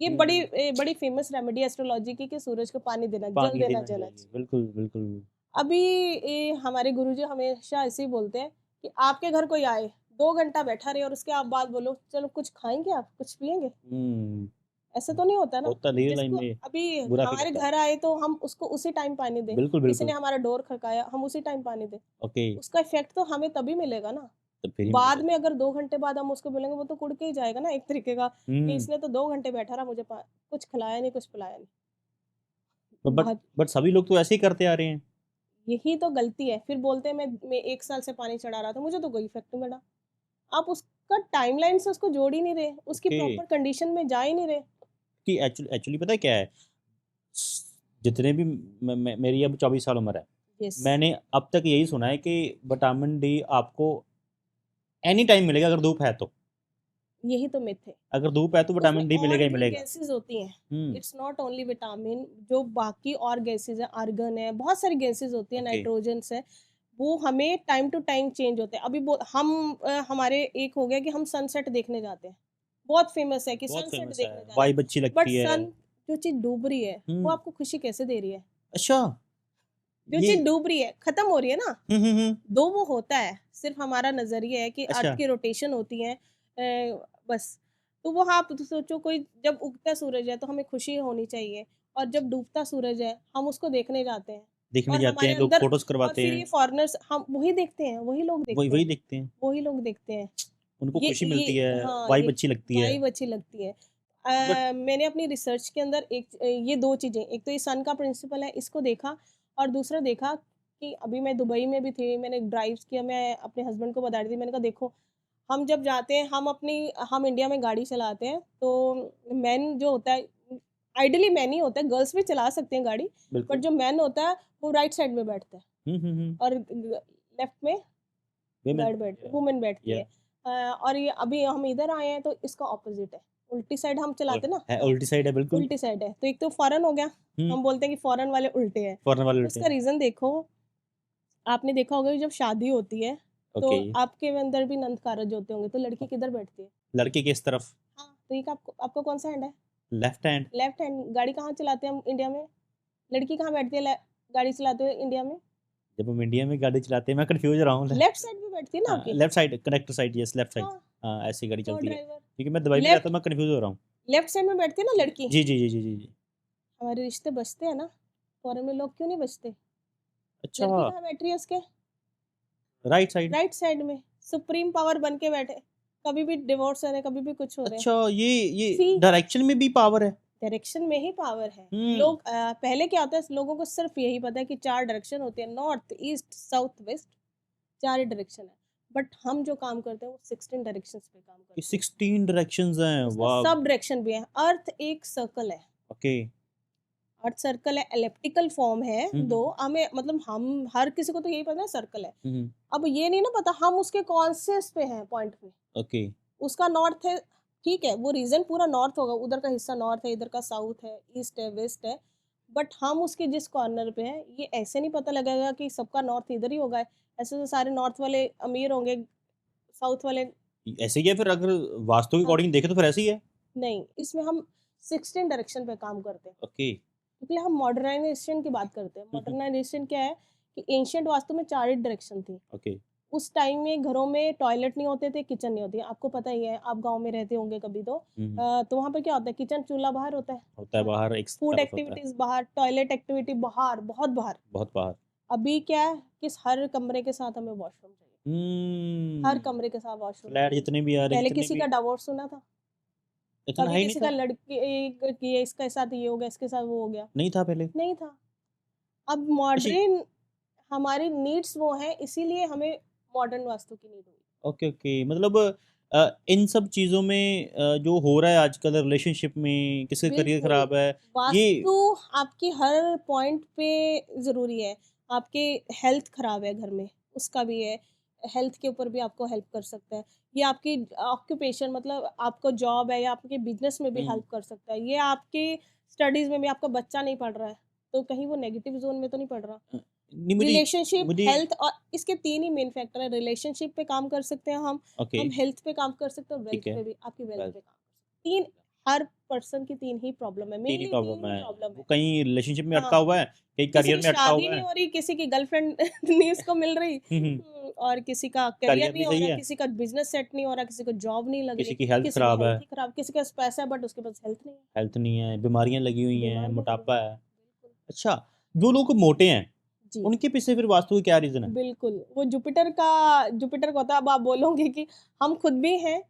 ये बड़ी फेमस रेमेडी एस्ट्रोलॉजी की कि सूरज को पानी देना, जल पानी देना देना चाहिए। चाहिए, बिल्कुल बिल्कुल। अभी हमारे गुरुजी हमेशा ऐसे ही बोलते हैं कि आपके घर कोई आए, 2 घंटा बैठा रहे और उसके आप बाद बोलो चलो कुछ खाएंगे, आप कुछ पिएंगे, हम्म। ऐसे तो नहीं होता ना। होता रियल लाइन जिसको में अभी बुरा इफेक्ट हमारे होता है। घर आए तो हम उसको उसी टाइम पानी दें। बिल्कुल किसी ने बिल्कुल। हमारा डोर खड़काया, हम उसी टाइम पानी दें। ओके। उसका इफेक्ट तो हमें तभी मिलेगा ना। तो फिर ही बाद मिलेगा। में अगर 2 घंटे बाद हम उसको बोलेंगे, वो तो कुड़ के ही जाएगा ना एक तरीके का, कि हम्म। इसने तो 2 घंटे बैठा रहा, मुझे कुछ खिलाया नहीं, कुछ पिलाया नहीं। बट बहुत बट सभी लोग तो ऐसे ही करते आ रहे हैं। यही तो गलती है। फिर बोलते हैं मैं 1 साल से पानी चढ़ा रहा था, मुझे तो कोई इफेक्ट नहीं मिला। आप उसका टाइमलाइन से उसको जोड़ ही नहीं रहे, उसकी ओके। प्रॉपर कंडीशन में जा ही नहीं रहे। कि एक्चुअली एक्चुअली पता है क्या है? जितने भी मेरी अब 24 साल उम्र है, यस, मैंने अब तक यही सुना है कि विटामिन डी आपको एनी टाइम मिलेगा अगर धूप है तो। यही तो मिथ है। अगर धूप है तो उसमें विटामिन डी और मिलेगा ही भी मिलेगा। गैसेस होती हैं। हुँ, इट्स नॉट ओनली विटामिन, जो बाकी और गैसेस हैं, आर्गन है, बहुत सारी गैसेस होती हैं, ओके। नाइट्रोजन्स है, वो हमें टाइम टू टाइम चेंज होते हैं। अभी हमारे एक हो गया कि हम सनसेट देखने जाते हैं, बहुत फेमस है कि बहुत सनसेट फ़ेमस है, देखने जाना है, वाइब अच्छी बट लगती है। सन जो चीज़ डूब रही है वो हुँ, आपको खुशी कैसे दे रही है? अच्छा, जो ये चीज़ डूब रही है, खत्म हो रही है ना, हुँ, हुँ, हुँ, दो वो होता है, सिर्फ हमारा नज़रिया है कि अर्थ अच्छा, की रोटेशन होती है, बस। तो वो आप तो सोचो, कोई जब उगता सूरज है तो हमें खुशी होनी चाहिए, और जब डूबता सूरज है हम उसको देखने जाते हैं, देखने और जाते हमारे हैं, लोग अंदर, फ़ोटोज़ और करवाते फिर हैं, ये फॉरेनर्स हम वही देखते हैं, वही लोग वही देखते वही हैं, देखते हैं, वही लोग देखते हैं। उनको खुशी मिलती ये है, हाँ, वाइब ये अच्छी लगती है। वाइब अच्छी लगती है। बट मैंने अपनी रिसर्च के अंदर ये 2 चीज़ें, एक तो ये सन का प्रिंसिपल है, इसको देखा, और दूसरा देखा कि अभी मैं दुबई में भी थी, मैंने ड्राइव्स किया, मैं अपने हस्बैंड को बता रही थी, मैंने कहा देखो, हम जब जाते हैं, हम इंडिया में गाड़ी चलाते हैं, तो मैन जो होता है, आइडियली मैन ही होता है, गर्ल्स भी चला सकते हैं गाड़ी, बट बिल्कुल। जो मैन होता है, वो राइट साइड में बैठता है, हुँ, हुँ, हुँ, और लेफ्ट में वुमेन या वुमेन बैठती या है। और ये अभी हम इधर आए हैं तो इसका ऑपोज़िट है। उल्टी साइड हम और चलाते हैं ना, है हाँ, उल्टी साइड है बिल्कुल। उल्टी साइड है। तो एक तो फ़ॉरेन हो गया, हुँ, हम बोलते हैं कि फ़ॉरेन वाले उल्टे हैं। फॉरेन वाले तो उल्टे इसका हैं। रीज़न देखो, आपने देखा होगा कि जब शादी होती है, तो ओके, आपके अंदर भी नंद कारज होते होंगे, तो लड़की किधर बैठती है? लड़के किस तरफ? हाँ, तो ये आपको आपका कौन-सा हैंड है? Left hand. Left hand. गाड़ी कहाँ चलाते हैं हम इंडिया में? लड़की कहाँ बैठती है गाड़ी चलाते हुए इंडिया में? जब हम इंडिया में गाड़ी चलाते हैं मैं कन्फ्यूज़ हो रहा हूँ। लेफ्ट साइड में बैठती है ना हाँ, आपकी। Left side connector side yes left side. हाँ, हाँ, ऐसी गाड़ी चलती है। को-ड्राइवर। क्योंकि मैं दुबई में रहता लेफ्ट हूँ मैं कन्फ्यूज़ हो रहा हूँ। लेफ्ट साइड में बैठती है ना लड़की। जी, जी, जी, जी, जी, जी। हमारे रिश्ते बचते हैं ना, फॉरेन में लोग क्यों नहीं बचते? अच्छा, लड़की कहाँ बैठ रही है उसके? Right side. राइट साइड में, सुप्रीम पावर बन के बैठे। कभी भी डिवोर्स हो रहे हैं, कभी भी कुछ हो रहे हैं। अच्छा, ये सी डायरेक्शन में भी पावर है? डायरेक्शन में ही पावर है। हुँ, पहले क्या होता है, लोगों को सिर्फ यही पता है कि 4 डायरेक्शन होती है, नॉर्थ, ईस्ट, साउथ, वेस्ट, 4 ही डायरेक्शन है। बट हम जो काम करते हैं वो 16 डायरेक्शंस पे काम ये करते हैं। 16 डायरेक्शंस हैं, उसका वाह! सब डायरेक्शन भी है। अर्थ एक सर्कल है। ओके। अर्थ सर्कल है, एलिप्टिकल फॉर्म है, हुँ, हुँ, दो हुँ, हमें मतलब हम हर किसी को तो यही पता है सर्कल है। हुँ, हुँ, अब ये नहीं ना पता हम उसके कौन से इस पे हैं पॉइंट पे। ओके। उसका नॉर्थ है, ठीक है, वो रीजन पूरा नॉर्थ होगा, उधर का हिस्सा नॉर्थ है, इधर का साउथ है, ईस्ट है, वेस्ट है, बट हम उसके जिस कॉर्नर पे हैं, ये ऐसे नहीं पता लगेगा कि सबका नॉर्थ इधर ही होगा। ऐसे तो सारे नॉर्थ वाले अमीर होंगे, साउथ वाले। ऐसे ही है फिर अगर वास्तु के हाँ, अकॉर्डिंग देखें तो फिर ऐसे ही है? नहीं, इसमें हम 16 डायरेक्शन पे काम करते हैं, ओके। क्योंकि हम मॉडर्नाइजेशन की बात करते हैं। हुँ, हुँ, मॉडर्नाइजेशन क्या है कि एंशिएंट वास्तु में 4 ही डायरेक्शन थी। ओके। उस टाइम में घरों में टॉयलेट नहीं होते थे, किचन नहीं होती है। आपको पता ही है, आप गाँव में रहते होंगे कभी तो। हुँ, हुँ, तो वहाँ पे क्या होता है, किचन चूल्हा बाहर होता है। होता है हाँ, बाहर एक फूड तरफ होता है, एक्टिविटीज़ बाहर, टॉयलेट एक्टिविटी बाहर, बहुत बाहर। बहुत बाहर। अभी क्या है कि हर कमरे के साथ हमें वॉशरूम चाहिए। हर हुँ, कमरे के साथ वॉशरूम फ्लैट चाहिए। जितने भी आ रहे हैं पहले जितने किसी भी का डिवोर्स सुना था? इतना कभी हाई नहीं किसी का था? लड़की कि इसके साथ ये हो गया, इसके साथ वो हो गया, नहीं था पहले? नहीं था। अब अच्छा मॉडर्न हमारी नीड्स वो हैं, इसीलिए हमें मॉडर्न वास्तु की नीड हुई। ओके, ओके मतलब इन सब चीज़ों में जो हो रहा है आजकल रिलेशनशिप में किसी का करियर बिल्कुल, खराब है, ये वास्तु आपकी हर पॉइंट पे ज़रूरी है। आपके हेल्थ ख़राब है घर में, उसका भी है। हेल्थ के ऊपर भी आपको हेल्प कर सकता है। ये आपकी ऑक्यूपेशन, मतलब आपको जॉब है या आपके बिज़नेस में भी हुँ, हेल्प कर सकता है। ये आपकी स्टडीज़ में भी, आपका बच्चा नहीं पढ़ रहा है, तो कहीं वो नेगेटिव ज़ोन में तो नहीं पढ़ रहा। नहीं रिलेशनशिप, मुझे हेल्थ, और इसके 3 ही मेन फैक्टर हैं। रिलेशनशिप पे काम कर सकते हैं ओके, हम हेल्थ पे काम कर सकते हैं, वेल्थ ठीक है, पे भी, आपकी वेल्थ वेल पे काम कर सकते हैं। 3, हर पर्सन की 3 ही प्रॉब्लम है, 3 ही मेनली 3 प्रॉब्लम ही है, प्रॉब्लम वो है। कहीं रिलेशनशिप में अटका हाँ, हुआ है, कहीं किसी करियर की में अटका शादी हुआ नहीं है। हो रही, किसी की गर्लफ्रेंड नहीं उसको मिल रही, हुँ, हुँ, और किसी का करियर करियर नहीं नहीं हो सही रहा, है, किसी का बिज़नेस सेट नहीं हो रहा, किसी को जॉब नहीं लग रही, किसी की हेल्थ किसी की खराब है, हेल्थ ही खराब, किसी के पास पैसा है बट उसके पास हेल्थ नहीं है, हेल्थ नहीं है, बीमारियाँ लगी हुई हैं, बीमारियाँ लगी हैं। मोटापा है। बिल्कुल। अच्छा, जो लोग मोटे हैं, जी। उनके पीछे फिर वास्तु का क्या रीज़न है? बिल्कुल, वो जुपिटर का होता है। अब आप बोलोगे कि हम खुद भी हैं,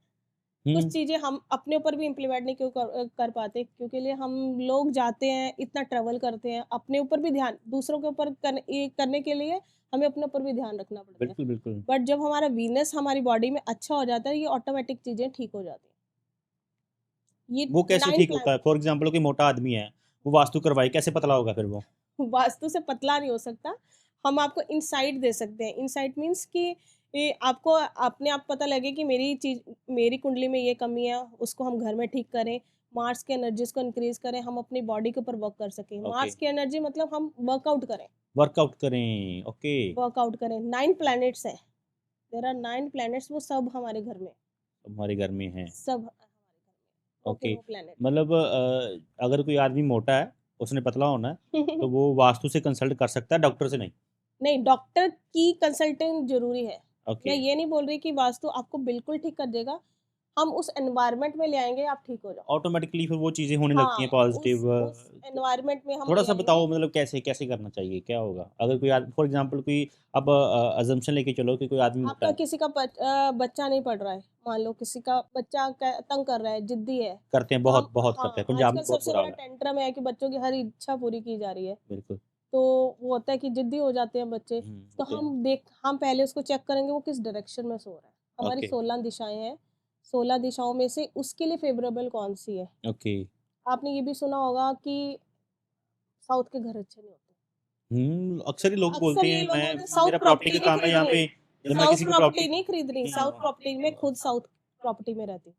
कुछ हुँ, चीज़ें हम अपने ऊपर भी इम्प्लीमेंट नहीं कर पाते, क्योंकि लिए हम लोग जाते हैं, इतना ट्रैवल करते हैं, अपने ऊपर भी ध्यान, दूसरों के ऊपर ये करने के लिए हमें अपने ऊपर भी ध्यान रखना पड़ता है। बिल्कुल, बिल्कुल। बट जब हमारा वीनस हमारी बॉडी में अच्छा हो जाता है, ये ऑटोमेटिक चीज़ें ठीक हो जाती हैं। ये वो कैसे 9 ठीक होता है? फॉर एग्ज़ाम्पल कोई मोटा आदमी है, वो वास्तु करवाए, कैसे पतला होगा फिर वो? वास्तु से पतला नहीं हो सकता, हम आपको इंसाइट दे सकते हैं। इंसाइट मीन्स कि ये आपको अपने आप पता लगे कि मेरी कुंडली में ये कमी है, उसको हम घर में ठीक करें। मार्स की एनर्जीज़ को इंक्रीज़ करें, हम अपनी बॉडी के ऊपर वर्क कर सकें। ओके, मार्स की एनर्जी मतलब हम वर्कआउट करें, वर्कआउट करें, ओके, वर्कआउट करें। 9 प्लैनेट्स हैं, देयर आर 9 प्लैनेट्स, वो सब हमारे घर में, हमारे घर में है, सब हमारे घर में, वर्किंग ओके। वो प्लैनेट। मतलब अगर कोई आदमी मोटा है, उसने पतला होना है, तो वो वास्तु से कंसल्ट कर सकता है, डॉक्टर से नहीं? नहीं, डॉक्टर की कंसल्टेंट ज़रूरी है। ओके, मैं ये नहीं बोल रही कि वास्तु आपको बिल्कुल ठीक कर देगा, हम उस एनवायरनमेंट में ले आएँगे, आप ठीक हो जाओ। ऑटोमेटिकली फिर वो चीज़ें होने लगती हाँ, हैं पॉज़िटिव। उस एनवायरनमेंट में हम ले थोड़ा-सा आएँगे। बताओ मतलब कैसे कैसे करना चाहिए? क्या होगा? अगर कोई फॉर एग्ज़ाम्पल कोई अब अज़म्पशन लेके चलो कि कोई आदमी मोटा आपका है, किसी का बच्चा नहीं पढ़ रहा है, मान लो किसी का बच्चा तंग कर रहा है, जिद्दी है, करते हैं, तो हम बहुत करते हाँ, हैं, पंजाब आजकल में बहुत सबसे बुरा बड़ा हाल है। टेंट्रम है कि बच्चों की हर इच्छा पूरी की जा रही है। बिल्कुल। तो वो होता है कि जिद्दी हो जाते हैं बच्चे, तो होते हैं। हम पहले उसको चेक करेंगे वो किस डायरेक्शन में सो रहा है। हमारी ओके, 16 दिशाएँ हैं, 16 दिशाओं में से उसके लिए फ़ेवरेबल कौन-सी है। ओके। आपने ये भी सुना होगा कि साउथ के घर अच्छे नहीं होते। अक्सर ही लोग अक्सर बोलते ये हैं लोगों ने मैं साउथ मेरा प्रॉपर्टी प्रॉपर्टी का नहीं काम है यहाँ खरीदनी, पे, जब मैं साउथ किसी को प्रॉपर्टी प्रॉपर्टी नहीं खरीदनी, साउथ हुँ, प्रॉपर्टी मैं खुद साउथ प्रॉपर्टी में रहती हूँ।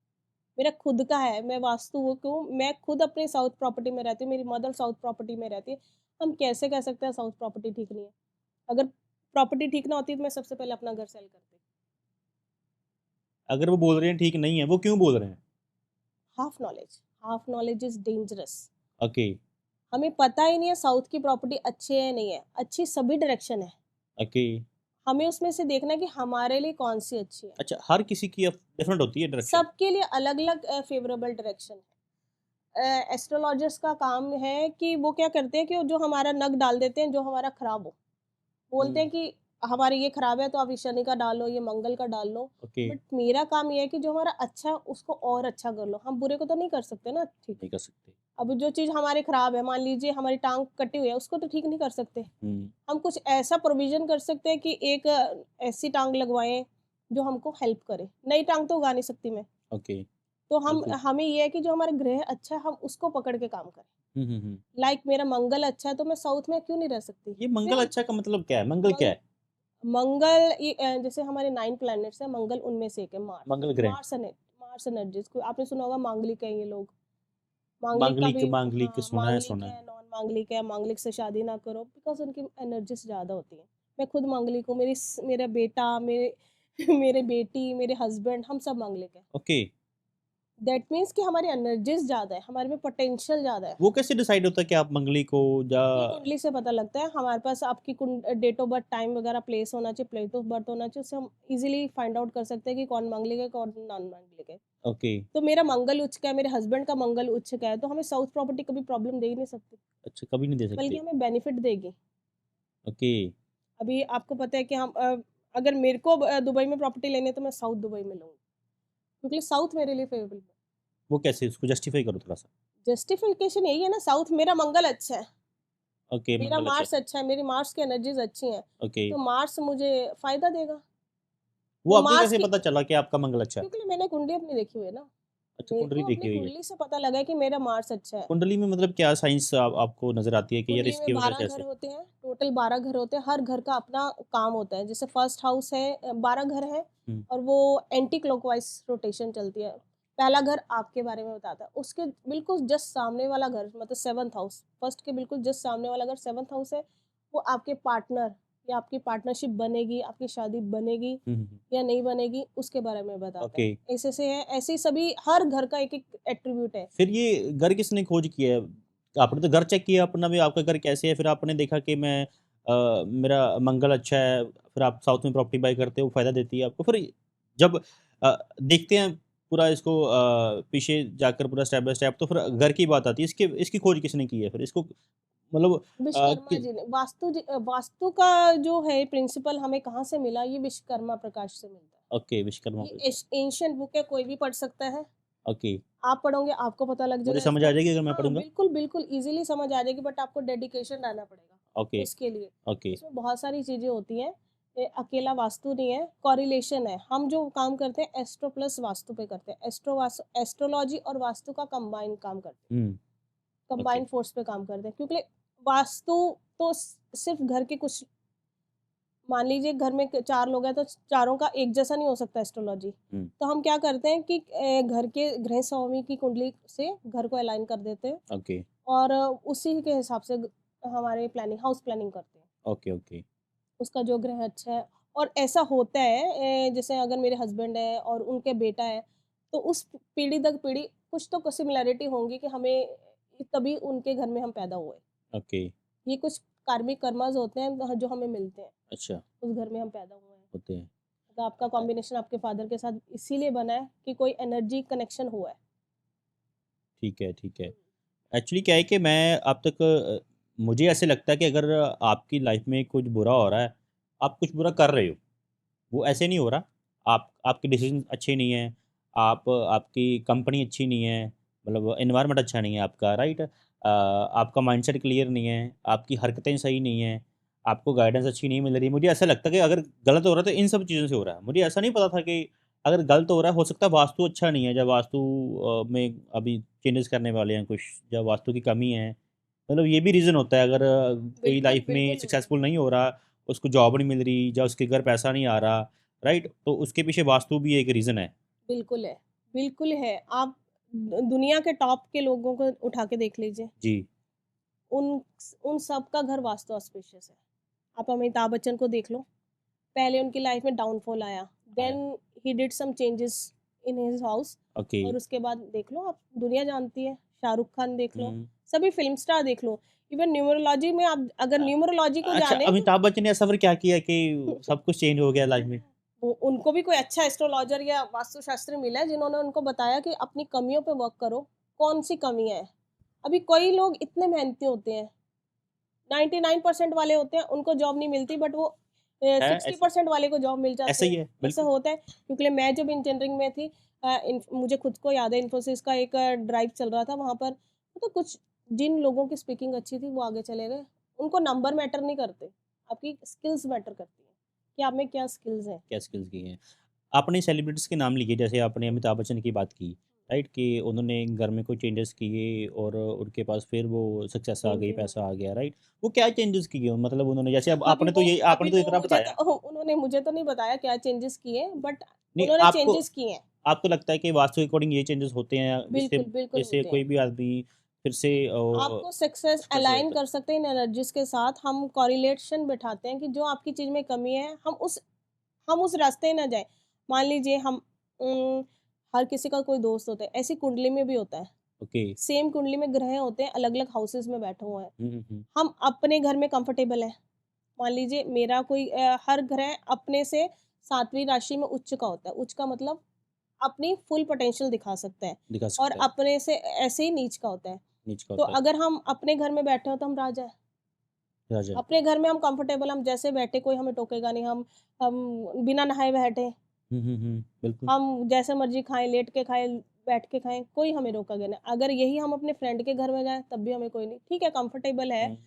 मेरा खुद का है, मैं वास्तु वो क्यों मैं खुद अपनी साउथ प्रॉपर्टी में रहती हूँ, मेरी मदर साउथ प्रॉपर्टी में रहती है। हम कैसे कह सकते हैं साउथ प्रॉपर्टी ठीक नहीं है? अगर प्रॉपर्टी ठीक ना होती तो मैं सबसे पहले अपना घर सेल करती। अगर वो बोल रहे हैं ठीक नहीं है, वो क्यों बोल रहे हैं? Half knowledge is dangerous. Okay, हमें पता ही नहीं है साउथ की प्रॉपर्टी अच्छी है या नहीं है, अच्छी सभी डायरेक्शन है। ओके। हमें उसमें से देखना है कि हमारे लिए कौन-सी अच्छी है। अच्छा, हर किसी की डिफरेंट होती है डायरेक्शन। सबके लिए अलग-अलग फ़ेवरेबल डायरेक्शन है। एस्ट्रोलॉजर्स का काम है कि वो क्या करते हैं कि वो जो हमारा नग डाल देते हैं जो हमारा खराब हो। बोलते हुँ, हैं कि हमारे ये खराब है तो आप ये शनि का डाल लो, ये मंगल का डाल लो। ओके, बट मेरा काम ये है कि जो हमारा अच्छा है उसको और अच्छा कर लो। हम बुरे को तो नहीं कर सकते ना ठीक। नहीं कर सकते। अब जो चीज़ हमारी खराब है, मान लीजिए हमारी टाँग कटी हुई है, उसको तो ठीक नहीं कर सकते। हुँ, हम कुछ ऐसा प्रोविज़न कर सकते हैं कि एक ऐसी टाँग लगवाएँ जो हमको हेल्प करे। नई टाँग तो उगा नहीं सकती मैं। ओके, तो बिल्कुल। हमें ये है कि जो हमारा ग्रह अच्छा है हम उसको पकड़ के काम करें। हुँ। लाइक मेरा मंगल अच्छा है तो मैं साउथ में क्यों नहीं रह सकती? ये मंगल मैं अच्छा का मतलब क्या है? मंगल क्या मंग है? मंगल जैसे हमारे 9 प्लैनेट्स हैं, मंगल उनमें से एक है मार्स। मंगल ग्रह, मार्स एनर्जीज़ को आपने सुना होगा मांगलिक हैं ये लोग। मांगलिक का मांगलिक भी मांगलिक हाँ, सुना है, मांगलिक सुना है। है, नॉन मांगलिक है, मांगलिक से शादी ना करो बिकॉज़ उनकी एनर्जीज़ ज़्यादा होती हैं। मैं खुद मांगलिक हूँ, मेरा बेटा, मेरे मेरे बेटी, मेरे हस्बैंड हम सब मांगलिक हैं। ओके, दैट मीन्स कि हमारी एनर्जीज़ ज़्यादा है, हमारे में पोटेंशियल ज़्यादा है। वो कैसे डिसाइड होता है कि आप मंगली को या ये कुंडली से पता लगता है, हमारे पास आपकी डेट ऑफ बर्थ, टाइम वगैरह प्लेस होना चाहिए, प्लेस ऑफ बर्थ होना चाहिए, उससे हम ईज़िली फाइंड आउट कर सकते हैं कि कौन मांगलिक है, कौन नॉन मांगलिक है। ओके, तो मेरा मंगल उच्च का है, मेरे हस्बैंड का मंगल उच्च का है, तो हमें साउथ प्रॉपर्टी कभी प्रॉब्लम दे ही नहीं सकती, अच्छा कभी नहीं दे बल्कि सकते। हमें बेनिफिट देगी। ओके, अभी आपको पता है कि अगर मेरे को दुबई में प्रॉपर्टी लेनी है तो मैं साउथ दुबई में लूँगी, क्योंकि साउथ मेरे लिए फेवरेबल है। वो कैसे उसको जस्टिफ़ाई करो थोड़ा-सा? जस्टिफिकेशन यही है ना, साउथ मेरा मंगल अच्छा है, ओके, मेरा मंगल अच्छा है। मार्स अच्छा है, मेरी मार्स की एनर्जीज़ अच्छी हैं, ओके, तो मार्स मुझे फ़ायदा देगा। वो तो आपको मार्स कैसे की पता चला कि आपका मंगल अच्छा है? क्योंकि मैंने कुंडली अपनी देखी हुई है ना, अच्छा मेरे कुंडली को देखी अपनी हुई है। कुंडली से पता लगा है कि मेरा मार्स अच्छा है। कुंडली में मतलब क्या साइंस आपको नज़र आती है कि यार कुंडली में इसकी वज़ह 12 से घर ऐसे? होते हैं, टोटल 12 घर होते हैं, हर घर का अपना काम होता है। जैसे फर्स्ट हाउस है 12 घर हैं हुँ, और वो एंटी क्लॉकवाइज़ रोटेशन चलती है। पहला घर आपके बारे में बताता है, उसके बिल्कुल जस्ट सामने वाला घर मतलब 7th हाउस, फर्स्ट के बिल्कुल जस्ट सामने वाला घर 7th हाउस है, वो आपके पार्टनर या आपकी पार्टनरशिप बनेगी, आपकी शादी बनेगी हुँ। या नहीं बनेगी, उसके बारे में बताता ओके, है। ऐसे-ऐसे है, ऐसे ही सभी हर घर का एक-एक एट्रिब्यूट है। फिर ये घर किसने खोज किया है? आपने तो घर चेक किया अपना भी आपका घर कैसे है, फिर आपने देखा कि मेरा मंगल अच्छा है, फिर आप साउथ में प्रॉपर्टी बाय करते हो, फ़ायदा देती है आपको। फिर जब देखते हैं पूरा इसको पीछे जाकर पूरा स्टेप बाय स्टेप तो फिर घर की बात आती है, इसकी खोज किसने की है फिर? इसको मतलब विश्वकर्मा कि जी ने वास्तु का जो है प्रिंसिपल हमें कहाँ से मिला, ये विश्वकर्मा प्रकाश से मिलता ओके, विश्वकर्मा है। ये पूजा। एंशिएंट बुक है, कोई भी पढ़ सकता है। ओके, आप पढ़ोगे आपको पता लग मुझे जाएगा समझ आ इसका। जाएगी अगर मैं हाँ, पढ़ूँगा? बिल्कुल, बिल्कुल ईज़िली समझ आ जाएगी बट आपको डेडिकेशन रहना पड़ेगा ओके, उसके लिए। ओके, इसमें बहुत सारी चीज़ें होती हैं, ये अकेला वास्तु नहीं है, कोरिलेशन है। हम जो काम करते हैं एस्ट्रो प्लस वास्तु पे करते हैं। एस्ट्रोलॉजी और वास्तु का कंबाइन काम करते हैं, हुँ, ओके, कंबाइन फोर्स पे काम करते हैं क्योंकि वास्तु तो सिर्फ़ घर के कुछ मान लीजिए घर में 4 लोग हैं तो चारों का एक जैसा नहीं हो सकता एस्ट्रोलॉजी। तो हम क्या करते हैं कि घर के गृह स्वामी की कुंडली से घर को अलाइन कर देते हैं ओके, और उसी के हिसाब से हमारे प्लानिंग हाउस प्लानिंग करते हैं। Okay, okay. उसका जो ग्रह अच्छा है और ऐसा होता है जैसे अगर मेरे हस्बैंड है और उनके बेटा है, तो उस पीढ़ी दर पीढ़ी कुछ तो सिमिलैरिटी होंगी कि हमें तभी उनके घर में हम पैदा हुए। ओके, ये कुछ कार्मिक कर्मास होते हैं जो हमें मिलते हैं, अच्छा, उस घर में हम पैदा हुए हैं। होते हैं। तो आपका कॉम्बिनेशन आपके फादर के साथ इसीलिए बना है कि कोई एनर्जी कनेक्शन हुआ है। ठीक है, ठीक है। एक्चुअली क्या है कि मैं अब तक मुझे ऐसे लगता है कि अगर आपकी लाइफ में कुछ बुरा हो रहा है, आप कुछ बुरा कर रहे हो। वो ऐसे नहीं हो रहा। आप आपके डिसीजन अच्छे नहीं हैं, आपकी कंपनी अच्छी नहीं है, मतलब एनवायरनमेंट अच्छा नहीं है आपका, राइट? आपका माइंडसेट क्लियर नहीं है, आपकी हरकतें सही नहीं हैं, आपको गाइडेंस अच्छी नहीं मिल रही। मुझे ऐसा लगता है कि अगर गलत हो रहा है तो इन सब चीज़ों से हो रहा है। मुझे ऐसा नहीं पता था कि अगर गलत हो रहा है, हो सकता है वास्तु अच्छा नहीं है, या वास्तु में अभी चेंजेस करने वाले हैं कुछ, या वास्तु की कमी है। मतलब ये भी रीज़न होता है, अगर कोई बिल्कुल, लाइफ में बिल्कुल होगा। सक्सेसफुल नहीं हो रहा, उसको जॉब नहीं मिल रही, या उसके घर पैसा नहीं आ रहा, राइट? तो उसके पीछे वास्तु भी एक रीज़न है। बिल्कुल है, बिल्कुल है। आप दुनिया के टॉप के लोगों को उठा के देख लीजिए। जी, उन उन सब का घर वास्तु ऑस्पिशियस है। आप अमिताभ बच्चन को देख लो, पहले उनकी लाइफ में डाउनफॉल आया, आया। Then he did some changes in his house okay. और उसके बाद देख लो आप, दुनिया जानती है। शाहरुख खान देख लो, हुँ। सभी फ़िल्म स्टार देख लो। इवन न्यूमरोलॉजी में आप अगर न्यूमरोलॉजी को अच्छा, जाने अमिताभ बच्चन ने ऐसा फिर क्या किया कि सब कुछ चेंज हो गया लाइफ में? वो उनको भी कोई अच्छा एस्ट्रोलॉजर या वास्तुशास्त्री मिला है जिन्होंने उनको बताया कि अपनी कमियों पे वर्क करो, कौन-सी कमियाँ हैं। अभी कई लोग इतने मेहनती होते हैं, 99% वाले होते हैं, उनको जॉब नहीं मिलती बट वो है ऐसे 60% वाले को जॉब मिल जाते ऐसा ही हैं। है, ऐसा बिल्कुल। होता है क्योंकि मैं जब इंजीनियरिंग में थी मुझे खुद को याद है इन्फोसिस का एक ड्राइव चल रहा था वहाँ पर तो कुछ जिन लोगों की स्पीकिंग अच्छी थी वो आगे चले गए। उनको नंबर मैटर नहीं करते, आपकी स्किल्स मैटर करती हैं, कि आप में क्या स्किल्स हैं। क्या स्किल्स की हैं? आपने सेलिब्रिटीज़ के नाम लिए, जैसे आपने अमिताभ बच्चन की बात की, राइट? कि उन्होंने घर में कोई चेंजेस किए और उनके पास फिर वो सक्सेस आ जी, गई, जी। पैसा आ गया, राइट? वो क्या चेंजेस किए? मतलब उन्होंने, जैसे अब आपने तो अभी वो इतना मुझे बताया। तो उन्होंने मुझे तो नहीं बताया क्या चेंजेस किए बट नहीं, उन्होंने आपको चेंजेस किए हैं। आपको लगता है कि वास्तु के अकॉर्डिंग ये चेंजेस होते हैं, जिससे बिल्कुल, बिल्कुल जिससे होते कोई हैं। भी आदमी फिर से आपको सक्सेस सक्सेस हो अलाइन जाता है? कर सकते हैं इन एनर्जीज़ के साथ। हम कोरिलेशन बिठाते हैं कि जो आपकी चीज़ में कमी है, हम उस रास्ते ना जाएँ। मान लीजिए हर किसी का कोई दोस्त होता है, ऐसी कुंडली में भी होता है। ओके। सेम कुंडली में ग्रह होते हैं, अलग-अलग हाउसेज़ में बैठे हुए हैं। हुँ, हुँ, हुँ। हम अपने घर में कंफर्टेबल हैं। मान लीजिए मेरा कोई हर ग्रह अपने से 7वीं राशि में उच्च का होता है। उच्च का मतलब अपनी फुल पोटेंशियल दिखा सकता है दिखा और सकता है, अपने से ऐसे ही नीच का होता है। नीच का तो होता है। अगर हम अपने घर में बैठे हो तो हम राजा हैं। राजा। अपने घर में हम कंफर्टेबल हम जैसे बैठे कोई हमें टोकेगा नहीं, हम बिना नहाए बैठे, हुँ, हुँ, हुँ। बिल्कुल। हम जैसे मर्ज़ी खाएँ, लेट के खाएँ, बैठ के खाएँ, कोई हमें रोकेगा नहीं। अगर यही हम अपने फ्रेंड के घर में जाएँ तब भी हमें कोई नहीं ठीक है कंफर्टेबल है, हुँ।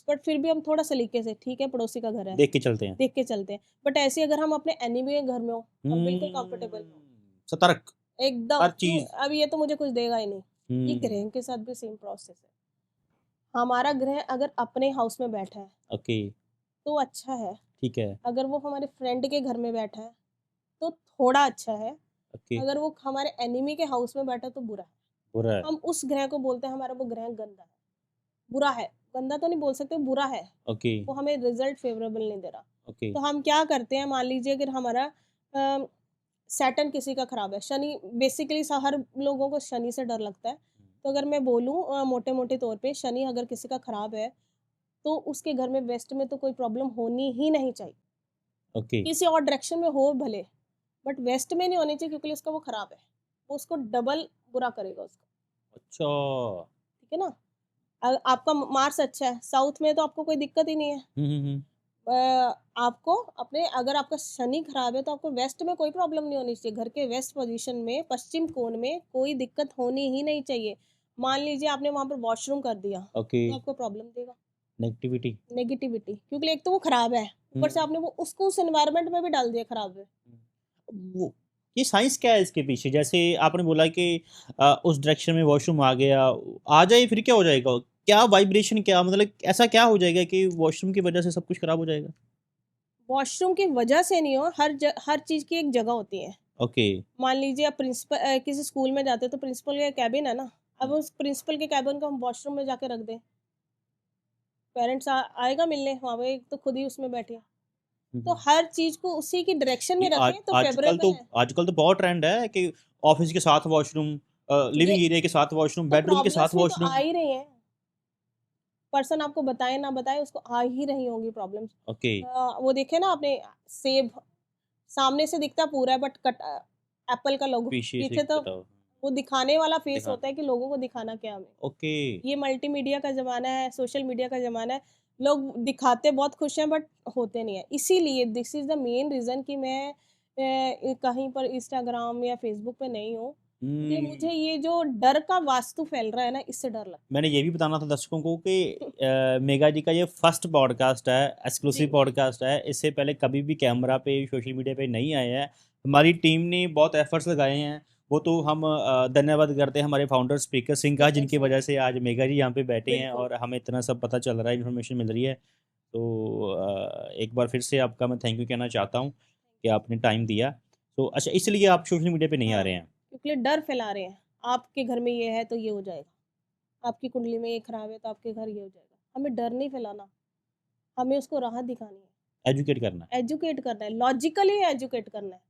बट फिर भी हम थोड़ा सलीके से ठीक है पड़ोसी का घर है, देख के चलते हैं। देख के चलते हैं। बट ऐसे ही अगर हम अपने एनिमी के घर में हो, हम बिल्कुल कंफर्टेबल हुँ। हो, सतर्क, एकदम हर चीज़। अब ये तो मुझे कुछ देगा ही नहीं। ये हुँ। ग्रह के साथ भी सेम प्रोसेस है। हमारा ग्रह अगर अपने हाउस में बैठा है, ओके, तो अच्छा है। ठीक है। अगर वो हमारे फ्रेंड के घर में बैठा है, तो थोड़ा अच्छा है। ओके, अगर वो हमारे एनिमी के हाउस में बैठा है, तो बुरा है। बुरा है। हम उस ग्रह को बोलते हैं हमारा वो ग्रह गंदा है, बुरा है। गंदा तो नहीं बोल सकते, बुरा है। ओके, वो हमें रिज़ल्ट फ़ेवरेबल नहीं दे रहा। ओके। तो हम क्या करते हैं मान लीजिए अगर हमारा अ, सैटर्न किसी का खराब है, शनि बेसिकली हर लोगों को शनि से डर लगता है। तो अगर मैं बोलूँ मोटे-मोटे तौर पे शनि अगर किसी का खराब है, तो उसके घर में वेस्ट में तो कोई प्रॉब्लम होनी ही नहीं चाहिए। ओके, किसी और डायरेक्शन में हो भले, बट वेस्ट में नहीं होनी चाहिए क्योंकि उसका वो खराब है। वो उसको डबल बुरा करेगा उसको, अच्छा। ठीक है ना? आपका मार्स अच्छा है, साउथ में तो आपको कोई दिक्कत ही नहीं है। हुँ, हुँ, हुँ। आपको अपने अगर आपका शनि खराब है तो आपको वेस्ट में कोई प्रॉब्लम नहीं होनी चाहिए। घर के वेस्ट पोज़ीशन में, पश्चिम कोण में कोई दिक्कत होनी ही नहीं चाहिए। मान लीजिए आपने वहाँ पर वॉशरूम कर दिया, ओके, तो आपको प्रॉब्लम देगा, नेगेटिविटी। नेगेटिविटी क्योंकि एक तो वो खराब है, ऊपर से हुँ। आपने वो उसको उस एनवायरनमेंट में भी डाल दिया खराब है। वो ये साइंस क्या है इसके पीछे? जैसे आपने बोला कि उस डायरेक्शन में वॉशरूम आ गया, आ जाए फिर क्या हो जाएगा? क्या वाइब्रेशन, क्या मतलब ऐसा क्या हो जाएगा कि वॉशरूम की वज़ह से सब कुछ खराब हो जाएगा? वॉशरूम की वजह से नहीं हो, हर चीज़ की एक जगह होती है। ओके। मान लीजिए आप किसी स्कूल में जाते हो तो प्रिंसिपल का कैबिन है ना, अब उस प्रिंसिपल के कैबिन को हम वॉशरूम में जाके रख दें, पेरेंट्स आएगा मिलने, वहाँ पे तो खुद ही उसमें बैठे हैं। तो हर चीज़ को उसी की डायरेक्शन में नहीं, रखें तो आजकल तो फेवरेबल है। आजकल तो बहुत ट्रेंड है कि ऑफिस के साथ वॉशरूम, ये लिविंग एरिया के साथ वॉशरूम, तो बेडरूम के साथ प्रॉब्लम्स भी तो आ वॉशरूम। ही रही हैं। पर्सन आपको बताए ना बताए, उसको आ ही रही होंगी प्रॉब्लम्स। ओके। वो देखे ना आपने, सेब सामने से दिखता पूरा है बट कट एप्पल का लोगो पीछे से पीछे तो बताओ। वो दिखाने वाला फेस दिखा। होता है कि लोगों को दिखाना क्या है हमें। ओके। ये मल्टीमीडिया का ज़माना है, सोशल मीडिया का ज़माना है। लोग दिखाते बहुत खुश हैं बट होते नहीं हैं। इसीलिए this is the main reason कि मैं कहीं पर इंस्टाग्राम या फ़ेसबुक पे नहीं हूँ। क्योंकि मुझे ये जो डर का वास्तु फैल रहा है ना, इससे डर लगता मैंने ये भी बताना था दर्शकों को कि मेगा जी का ये फर्स्ट पॉडकास्ट है, है। एक्सक्लूसिव जी। पॉडकास्ट है। इससे पहले कभी भी कैमरा पे, सोशल मीडिया पे नहीं आए हैं। हमारी टीम ने बहुत एफर्ट्स लगाए हैं। वो तो हम धन्यवाद करते हैं हमारे फाउंडर स्पीकर सिंह का, स्पीकर जिनकी सिंह, वजह से आज मेगा जी यहाँ पे बैठे हैं बिल्कुल। और हमें इतना सब पता चल रहा है, इन्फॉर्मेशन मिल रही है। तो एक बार फिर से आपका मैं थैंक यू कहना चाहता हूँ कि आपने टाइम दिया। तो अच्छा, इसलिए आप सोशल मीडिया पे नहीं आ हाँ, रहे हैं? क्योंकि डर फैला रहे हैं। आपके घर में ये है तो ये हो जाएगा, आपकी कुंडली में ये खराब है तो आपके घर ये हो जाएगा। हमें डर नहीं फैलाना, हमें उसको राहत दिखानी है, एजुकेट करना है। एजुकेट करना है, लॉजिकली एजुकेट करना है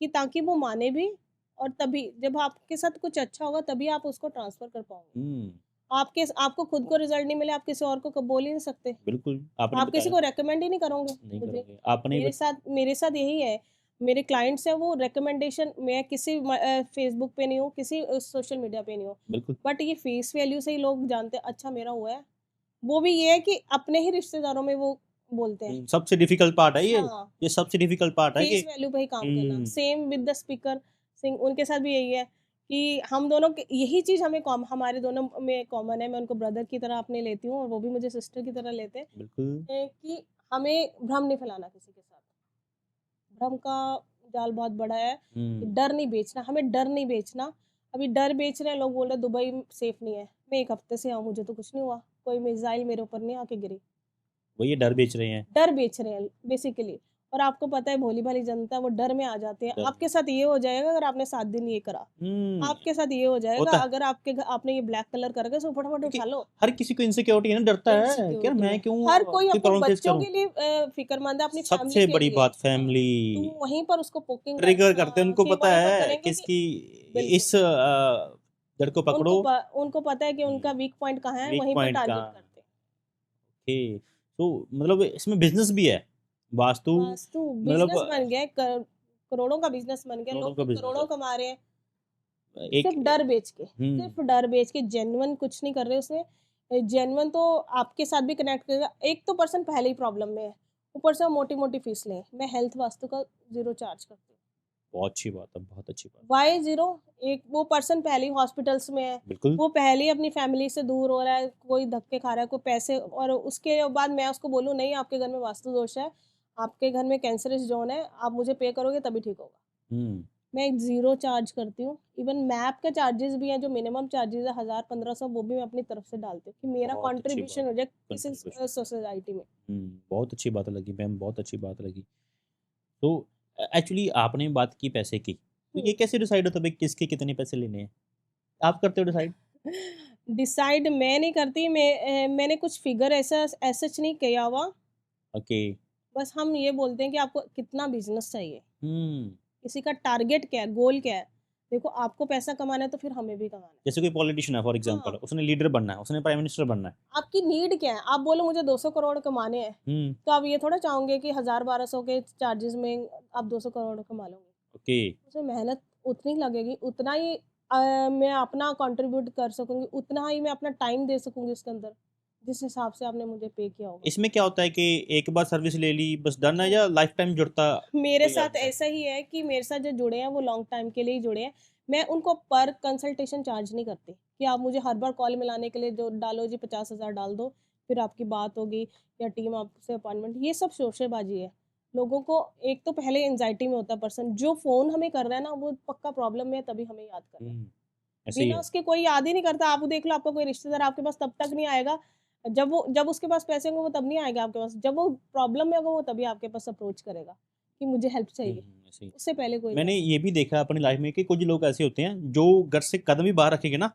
कि ताकि वो माने भी। और तभी जब आपके साथ कुछ अच्छा होगा तभी आप उसको ट्रांसफ़र कर पाओगे। हुँ, आपको खुद को रिज़ल्ट नहीं मिले, आप किसी और को कब बोल ही नहीं सकते। बिल्कुल, आपने आप किसी बताया। को रेकमेंड ही नहीं करोगे नहीं मुझे। करोगे, आपने ही मेरे साथ यही है, मेरे क्लाइंट्स हैं वो रिकमेंडेशन, मैं किसी फ़ेसबुक पे नहीं हूँ, किसी सोशल मीडिया पे नहीं हूँ। बिल्कुल। बट ये फेस वैल्यू से ही लोग जानते हैं, अच्छा मेरा हुआ है। वो भी ये है कि अपने ही रिश्तेदारों में वो बोलते हैं। सबसे डिफ़िकल्ट पार्ट है ये। हाँ, ये सबसे डिफ़िकल्ट पार्ट है कि फेस वैल्यू पे ही काम करना। Hmm, same with the speaker Singh, उनके साथ भी यही है कि हम दोनों के यही चीज़ हमारे दोनों में कॉमन है। मैं उनको ब्रदर की तरह अपने लेती हूँ और वो भी मुझे सिस्टर की तरह लेते हैं। बिल्कुल। कि हमें भ्रम नहीं फैलाना किसी के साथ। भ्रम का जाल बहुत बड़ा है। कि हुँ, डर नहीं बेचना, हमें डर नहीं बेचना। अभी डर बेच रहे हैं लोग, बोल रहे हैं दुबई सेफ नहीं है। मैं 1 हफ्ते से यहाँ हूँ, मुझे तो कुछ नहीं हुआ। कोई मिसाइल मेरे ऊपर नहीं आके गिरी। वही डर बेच रहे हैं। डर बेच रहे हैं बेसिकली। और आपको पता है भोली-भाली जनता वो डर में आ जाते हैं। डर आपके साथ ये हो जाएगा अगर आपने 7 दिन ये करा। हुँ, आपके साथ ये हो जाएगा होता है। अगर आपने ये ब्लैक कलर कर रखा है, इसको फटाफट क्योंकि उठा लो। हर किसी को इनसिक्योरिटी है ना, डरता है कि यार इनसिक्योरिटी मैं है। क्यों हर कोई कोई अपने प्रॉब्लम फेस बच्चों करूँ? के लिए फ़िक्रमंद है, अपनी फैमिली सबसे के बड़ी लिए। बात हाँ, फैमिली तो वहीं पर उसको पोकिंग कर ट्रिगर करते हैं, हाँ, उनको कि पता वहीं पर है करेंगे कि किसकी बिल्कुल। इस जड़ को पकड़ो। उनको पता है कि उनका वीक पॉइंट कहाँ है, वीक वहीं पर पॉइंट का। टारगेट करते हैं। ओके, तो मतलब इसमें बिज़नेस भी है। वास्तु वास्तु मतलब बिज़नेस बन गया है, करोड़ों का बिज़नेस बन गया। करोड़ों लोग का तो बिज़नेस करोड़ों है। कमा रहे हैं। एक सिर्फ डर बेच के, हुँ, सिर्फ डर बेच के, जेन्युइन कुछ नहीं कर रहे उसमें। जेन्युइन तो आपके साथ भी कनेक्ट करेगा। एक तो पर्सन पहले ही प्रॉब्लम में है, ऊपर से वो मोटी-मोटी फीस लें। मैं हेल्थ वास्तु का 0 चार्ज करती हूँ। बहुत अच्छी बात है, बहुत अच्छी बात। व्हाई 0? एक वो पर्सन पहले ही हॉस्पिटल्स में है, बिल्कुल। वो पहले ही अपनी फैमिली से दूर हो रहा है, कोई धक्के खा रहा है, कोई पैसे, और उसके बाद मैं उसको बोलूँ नहीं आपके घर में वास्तु दोष है, आपके घर में कैंसरस ज़ोन है, आप मुझे पे करोगे तभी ठीक होगा। हुँ, मैं 0 चार्ज करती हूँ। इवन मैप के चार्जेज़ भी हैं, जो मिनिमम चार्जेज़ है 1000-1500, वो भी मैं अपनी तरफ से डालती हूँ कि मेरा बहुत अच्छी कंट्रीब्यूशन बात, हो जाए किसी कंट्रीब्यूशन। सोसाइटी में। बहुत अच्छी बात लगी मैम, बहुत अच्छी बात लगी। तो एक्चुअली आपने बात की पैसे की, तो हुँ। ये कैसे डिसाइड होता है भाई किसके कितने पैसे लेने हैं? आप करते हो डिसाइड? डिसाइड मैं नहीं करती, मैंने कुछ फिगर ऐसा एज़ सच नहीं किया हुआ। ओके। बस हम ये बोलते हैं कि आपको कितना बिज़नेस चाहिए, हुँ, किसी का टारगेट क्या है, गोल क्या है। देखो आपको पैसा कमाना है तो फिर हमें भी कमाना है। जैसे कोई पॉलिटिशियन है फॉर एग्ज़ाम्पल, हाँ, उसने लीडर बनना है, उसने प्राइम मिनिस्टर बनना है। आपकी नीड क्या है? आप बोलो मुझे 200 करोड़ कमाने हैं, हुँ, तो आप ये थोड़ा चाहोगे कि 1000-1200 के चार्जेज़ में आप 200 करोड़ कमा लोगे। ओके। उसमें मेहनत उतनी लगेगी, उतना ही मैं अपना कंट्रीब्यूट कर सकूँगी, उतना ही मैं अपना टाइम दे सकूँगी उसके अंदर, जिस हिसाब से आपने मुझे पे किया होगा। इसमें क्या होता है कि एक बार सर्विस ले ली बस डन है, हुँ। या लाइफ टाइम जुड़ता मेरे कोई साथ आदमी है? ऐसा ही है कि मेरे साथ जो जुड़े हैं वो लॉन्ग टाइम के लिए ही जुड़े हैं। मैं उनको पर कंसल्टेशन चार्ज नहीं करती कि आप मुझे हर बार कॉल मिलाने के लिए जो डालो जी 50,000 डाल दो, फिर आपकी बात होगी या टीम आपसे अपॉइंटमेंट, ये सब शोशेबाज़ी है। लोगों को एक तो पहले एंग्ज़ायटी में होता है पर्सन, जो फ़ोन हमें कर रहा है ना वो पक्का प्रॉब्लम में है तभी हमें याद कर रहा है। हुँ, ऐसे ही बिना है। उसके कोई याद ही नहीं करता। आप देख लो आपका कोई रिश्तेदार आपके पास तब तक नहीं आएगा जब उसके पास पैसे होंगे वो तब नहीं आएगा आपके पास, जब वो प्रॉब्लम में होगा वो तभी आपके पास अप्रोच करेगा कि मुझे हेल्प चाहिए, सही। उससे पहले कोई नहीं मैंने आएगा। ये भी देखा अपनी लाइफ में कि कुछ लोग ऐसे होते हैं जो घर से कदम भी बाहर रखेंगे ना,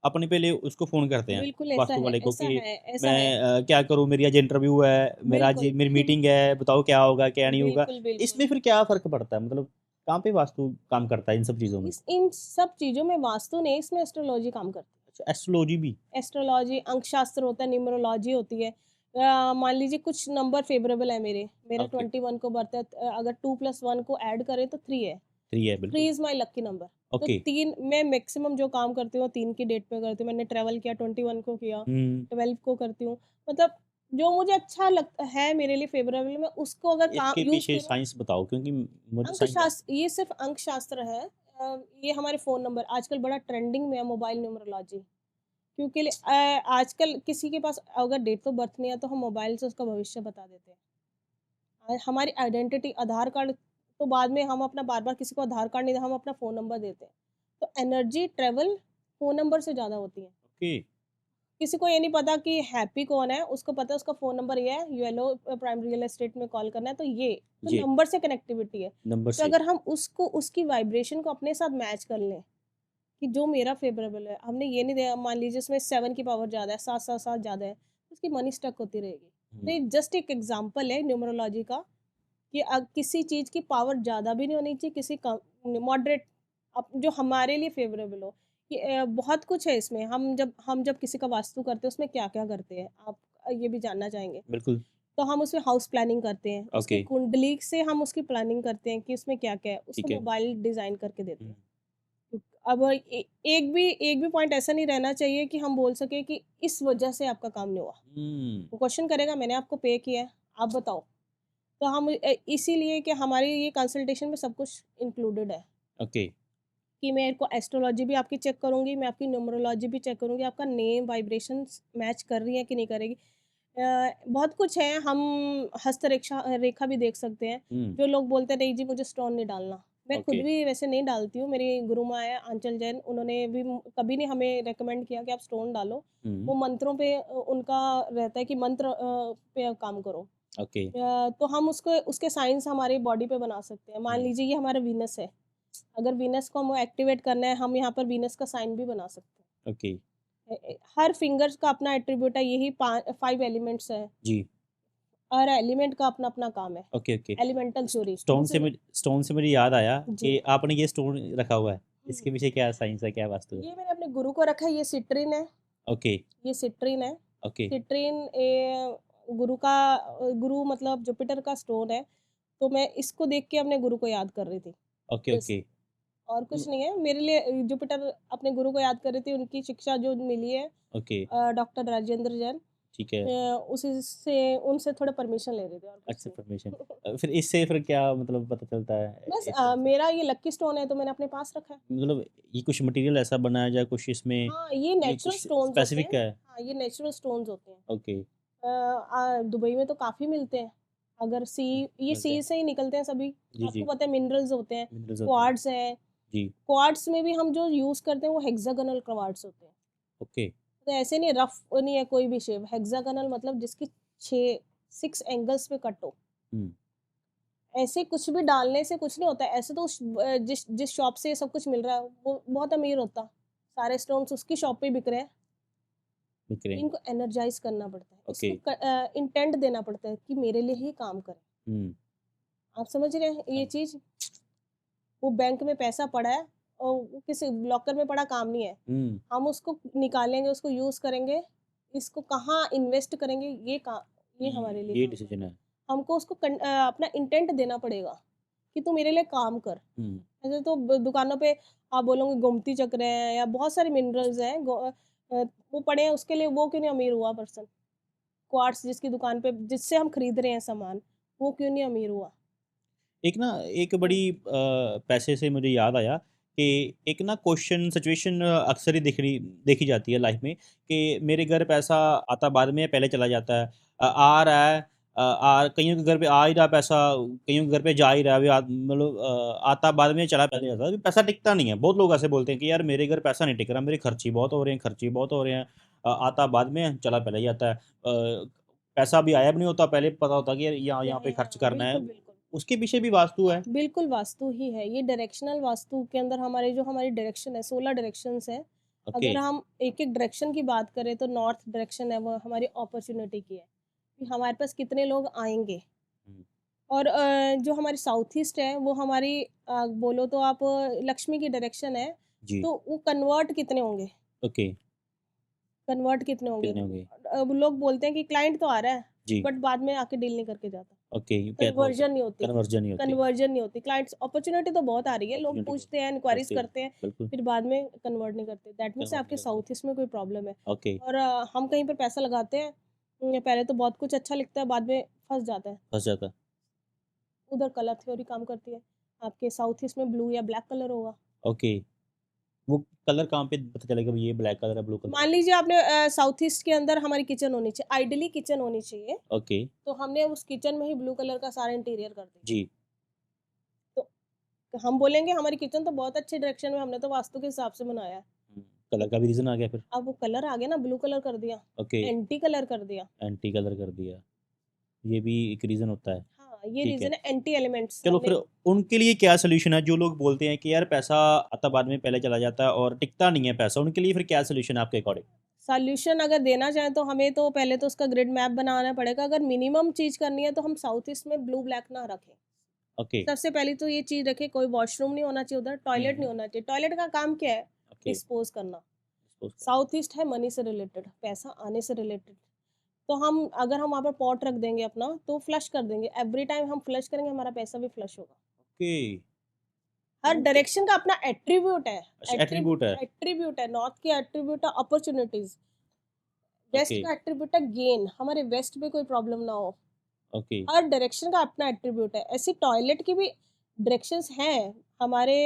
अपने पहले उसको फ़ोन करते हैं बिल्कुल वास्तु वाले को ऐसा कि है, ऐसा है। मैं क्या करूँ, मेरी आज इंटरव्यू है, मेरा आज बिल्कुल, मेरी मीटिंग है, बताओ क्या होगा, क्या नहीं होगा? बिल्कुल, बिल्कुल। इसमें फिर क्या फ़र्क पड़ता है? मतलब कहाँ पे वास्तु काम करता है इन सब चीज़ों में? इस इन सब चीज़ों में वास्तु नहीं, इसमें एस्ट्रोलॉजी काम करती अच्छा, एस्ट्रोलॉजी भी? है। एस्ट्रोलॉजी, अंकशास्त्र होता है, न्यूमरोलॉजी होती है। मान लीजिए कुछ नंबर फ़ेवरेबल है मेरे ओके, 21 को बर्थ है, अगर 2 + 1 को ऐड करें तो 3 है। 3 है 3 बिल्कुल। Is my lucky number. तो ओके। 3 मैं मैक्सिमम जो काम करती हूँ 3 की डेट पे करती हूँ। मैंने ट्रैवल किया 21 को किया, हुँ, 12 को करती हूँ। मतलब जो मुझे अच्छा लगता है मेरे लिए फ़ेवरेबल, मैं उसको अगर काम इसके यूज़ पीछे करूँ। साइंस बताओ क्योंकि मुझे अंक साइंस जान शास्त्र, ये सिर्फ़ अंक शास्त्र है। ये हमारे फ़ोन नंबर आजकल बड़ा ट्रेंडिंग में है, मोबाइल न्यूमरोलॉजी। क्योंकि आजकल किसी के पास अगर डेट ऑफ बर्थ नहीं है तो हम मोबाइल से उसका भविष्य बता देते हैं। हमारी आइडेंटिटी आधार कार्ड तो बाद में, हम अपना बार-बार किसी को आधार कार्ड नहीं हम अपना फ़ोन नंबर देते हैं। तो एनर्जी ट्रैवल फ़ोन नंबर से ज़्यादा होती है। ओके, किसी को ये नहीं पता कि हैप्पी कौन है, उसको पता है उसका फ़ोन नंबर ये है, येलो प्राइम रियल एस्टेट में कॉल करना है तो ये, तो ये नंबर से कनेक्टिविटी है। नंबर तो से अगर हम उसको उसकी वाइब्रेशन को अपने साथ मैच कर लें कि जो मेरा फ़ेवरेबल है, हमने ये नहीं दिया, मान लीजिए उसमें 7 की पावर ज़्यादा है, 7 ज़्यादा है, तो उसकी मनी स्टक होती रहेगी। तो हुँ, ये जस्ट एक एग्ज़ाम्पल है न्यूमरोलॉजी का कि किसी चीज़ की पावर ज़्यादा भी नहीं होनी चाहिए, किसी कम मॉडरेट, जो हमारे लिए फ़ेवरेबल हो। कि बहुत कुछ है इसमें, हम जब किसी का वास्तु करते हैं उसमें क्या-क्या करते हैं? आप ये भी जानना चाहेंगे? बिल्कुल, तो हम उसमें हाउस प्लानिंग करते हैं, उसकी ओके, कुंडली से हम उसकी प्लानिंग करते हैं कि उसमें क्या-क्या है, उसको ठीक है। मोबाइल डिज़ाइन करके देते हुँ, हैं। अब एक भी पॉइंट ऐसा नहीं रहना चाहिए कि हम बोल सकें कि इस वजह से आपका काम नहीं हुआ। हुँ, वो क्वेश्चन करेगा मैंने आपको पे किया है, आप बताओ। तो हम इसीलिए कि हमारी ये कंसल्टेशन में सब कुछ इंक्लूडेड है ओके, कि मेरे को एस्ट्रोलॉजी भी आपकी चेक करूँगी, मैं आपकी न्यूमरोलॉजी भी चेक करूँगी, आपका नेम वाइब्रेशंस मैच कर रही है कि नहीं करेगी। बहुत कुछ है, हम हस्तरेखा रेखा भी देख सकते हैं। हुँ, जो लोग बोलते हैं नहीं जी मुझे स्टोन नहीं डालना, मैं खुद ओके, भी वैसे नहीं डालती हूँ। मेरी गुरु माँ है आंचल जैन, उन्होंने भी कभी नहीं हमें रेकमेंड किया कि आप स्टोन डालो। हुँ, वो मंत्रों पे उनका रहता है कि मंत्र पे काम करो। ओके, तो हम उसको उसके साइंस हमारी बॉडी पे बना सकते हैं। मान हुँ, लीजिए ये हमारा वीनस है, अगर वीनस को हमें एक्टिवेट करना है, हम यहाँ पर वीनस का साइन भी बना सकते हैं। ओके, हर फिंगर्स का अपना एट्रीब्यूट है, यही 5 एलिमेंट्स हैं, जी, हर एलिमेंट का अपना-अपना काम है। Okay, okay. एलिमेंटल थ्योरी दूसरे स्टोन से मुझे याद आया जी। कि आपने ये स्टोन रखा हुआ है, हुँ। इसके पीछे क्या साइंस है, क्या वास्तु है? ये मैंने अपने गुरु को रखा है, ये सिट्रिन है, ओके, ये सिट्रिन है। ओके, सिट्रिन गुरु मतलब जुपिटर का स्टोन है, तो मैं इसको देख के अपने गुरु को याद कर रही थी। ओके, यस, ओके, और उम, कुछ नहीं है मेरे लिए। जुपिटर अपने गुरु को याद कर रही थी, उनकी शिक्षा जो मिली है ओके, डॉक्टर राजेंद्र जैन, ठीक है। उसी से उनसे थोड़ा परमिशन ले रही थी और कुछ अच्छा परमिशन नहीं। फिर इससे फिर क्या मतलब पता चलता है बस इस स्टोन से? मेरा ये लकी स्टोन है तो मैंने अपने पास रखा है। मतलब ये कुछ मटेरियल ऐसा बना है या कुछ इसमें हाँ, ये ये नेचुरल कुछ स्टोन्स होते हैं। स्पेसिफिक है? हाँ, ये नेचुरल स्टोन्स होते हैं। ओके, दुबई में तो काफ़ी मिलते हैं। अगर ये मिलते सी हैं। से ही निकलते हैं सभी। जी, आपको जी, पता है मिनरल्स होते हैं, मिनरल्स होते हैं। क्वार्ट्ज है। जी, क्वार्ट्ज में भी हम जो यूज़ करते हैं वो हेक्सागोनल क्वार्ट्ज होते हैं। ओके। तो ऐसे नहीं रफ नहीं है कोई भी शेप। हेक्सागोनल मतलब जिसकी 6 एंगल्स पे कट हो। हुँ, ऐसे कुछ भी डालने से कुछ नहीं होता है। ऐसे तो जिस जिस शॉप से ये सब कुछ मिल रहा है वो बहुत अमीर होता। सारे स्टोन्स उसकी शॉप पे ही बिक रहे हैं। बिक रहे हैं। इनको एनर्जाइज़ करना पड़ता है। ओके, इसको इंटेंट देना पड़ता है कि मेरे लिए ही काम करे। हुँ, आप समझ रहे हैं ये सम चीज़? वो बैंक में पैसा पड़ा है और वो किसी लॉकर में पड़ा काम नहीं है। हुँ, हम उसको निकालेंगे, उसको यूज़ करेंगे, इसको कहाँ इन्वेस्ट करेंगे ये हमारे लिए ये काम डिसीजन करेगा। है। हमको उसको अपना इंटेंट देना पड़ेगा कि तू मेरे लिए काम कर। हुँ, ऐसे तो दुकानों पे आप बोलोगे गोमती चक्र है या बहुत सारे मिनरल्स हैं, वो पड़े हैं, उसके लिए वो क्यों नहीं अमीर हुआ पर्सन? क्वार्ट्ज जिसकी दुकान पे जिससे हम खरीद रहे हैं सामान, वो क्यों नहीं अमीर हुआ? एक ना एक हुँ, बड़ी पैसे से मुझे याद आया कि एक ना क्वेश्चन सिचुएशन अक्सर ही देखी जाती है लाइफ में कि मेरे घर पैसा आता बाद में है, पहले चला जाता है। आ रहा है कईयों के घर पे आ ही रहा पैसा, कईयों के घर पे जा ही रहा है, मतलब आता बाद में चला पहले जाता है, अभी पैसा टिकता नहीं है। बहुत लोग ऐसे बोलते हैं कि यार मेरे घर पैसा नहीं टिक रहा, मेरे खर्चे बहुत हो रहे हैं, खर्चे बहुत हो रहे हैं। आता बाद में चला पहले जाता है। पैसा अभी आया भी नहीं होता, पहले पता होता कि यार यहाँ यहाँ यहाँ पे खर्च यहाँ करना है। बिल्कुल बिल्कुल उसके पीछे भी वास्तु है। बिल्कुल वास्तु ही है ये। डायरेक्शनल वास्तु के अंदर हमारे जो हमारी डायरेक्शन है 16 डायरेक्शंस है। ओके। अगर हम एक एक डायरेक्शन की बात करें तो नॉर्थ डायरेक्शन है वो हमारी अपॉर्चुनिटी की है कि हमारे पास कितने लोग आएंगे। हम्म, और जो हमारी साउथ ईस्ट है वो हमारी बोलो तो आप लक्ष्मी की डायरेक्शन है। जी। तो वो कन्वर्ट कितने होंगे, ओके। कन्वर्ट कितने होंगे। कितने होंगे? अब लोग बोलते हैं कि क्लाइंट तो आ रहा है जी। बट बाद में आके डील नहीं करके जाता। ओके, क्या बोलते कन्वर्जन नहीं होती, कन्वर्जन नहीं होती। कन्वर्जन नहीं होती। क्लाइंट्स अपॉर्चुनिटी तो बहुत आ रही है, लोग अपॉर्चुनिटी को पूछते हैं, इंक्वायरीज करते हैं, करते हैं, बिल्कुल। फिर बाद में कन्वर्ट नहीं करते। दैट मीन्स कन्वर्ट आपके नहीं करते। साउथ ईस्ट में कोई प्रॉब्लम है। ओके। और हम कहीं पर पैसा लगाते हैं, पहले तो बहुत कुछ अच्छा लिखता है, बाद में फंस जाता है। फंस जाता है। उधर कलर थ्योरी काम करती है। आपके साउथ ईस्ट में ब्लू या ब्लैक कलर होगा। ओके। वो कलर कहाँ पे पता चलेगा भी ये ब्लैक कलर है, ब्लू कलर मान है? लीजिए आपने साउथ ईस्ट के अंदर हमारी किचन होनी चाहिए, आइडियली किचन होनी चाहिए। ओके। तो हमने उस किचन में ही ब्लू कलर का सारा इंटीरियर कर दिया। जी। तो हम बोलेंगे हमारी किचन तो बहुत अच्छी डायरेक्शन में, हमने तो वास्तु के हिसाब से बनाया है। कलर का भी रीज़न आ गया फिर। अब वो कलर आ गया ना, ब्लू कलर कर दिया, ओके। एंटी कलर कर दिया। एंटी कलर कर दिया। ये भी एक रीज़न होता है। हाँ, ये ठीक है। रीजन है, एंटी एलिमेंट्स चलो हमने। फिर उनके लिए क्या सॉल्यूशन है जो लोग बोलते हैं कि यार पैसा आता बाद में पहले चला जाता है और टिकता नहीं है पैसा, उनके लिए फिर क्या सॉल्यूशन है आपके अकॉर्डिंग? सॉल्यूशन अगर देना चाहें तो हमें तो पहले तो उसका ग्रिड मैप बनाना पड़ेगा। अगर मिनिमम चीज करनी है तो हम साउथ ईस्ट में ब्लू ब्लैक ना रखें। ओके। सबसे पहले तो ये चीज रखें, कोई वॉशरूम नहीं होना चाहिए उधर, टॉयलेट नहीं होना चाहिए। टॉयलेट का काम क्या है? ओके। डिस्पोज करना। suppose करो। साउथ ईस्ट है मनी से रिलेटेड, पैसा आने से रिलेटेड। तो हम अगर हम वहाँ पर पॉट रख देंगे अपना तो फ्लश कर देंगे, एवरी टाइम हम फ्लश करेंगे हमारा पैसा भी फ्लश होगा। ओके। हर डायरेक्शन का अपना एट्रीब्यूट है। अच्छा, एट्रीब्यूट है। एट्रीब्यूट है, नॉर्थ की एट्रीब्यूट है अपॉर्चुनिटीज, वेस्ट ओके। का एट्रीब्यूट है गेन, हमारे वेस्ट में कोई प्रॉब्लम ना हो। ओके। हर डायरेक्शन का अपना एट्रीब्यूट है। ऐसी टॉयलेट की भी डायरेक्शंस हैं हमारे।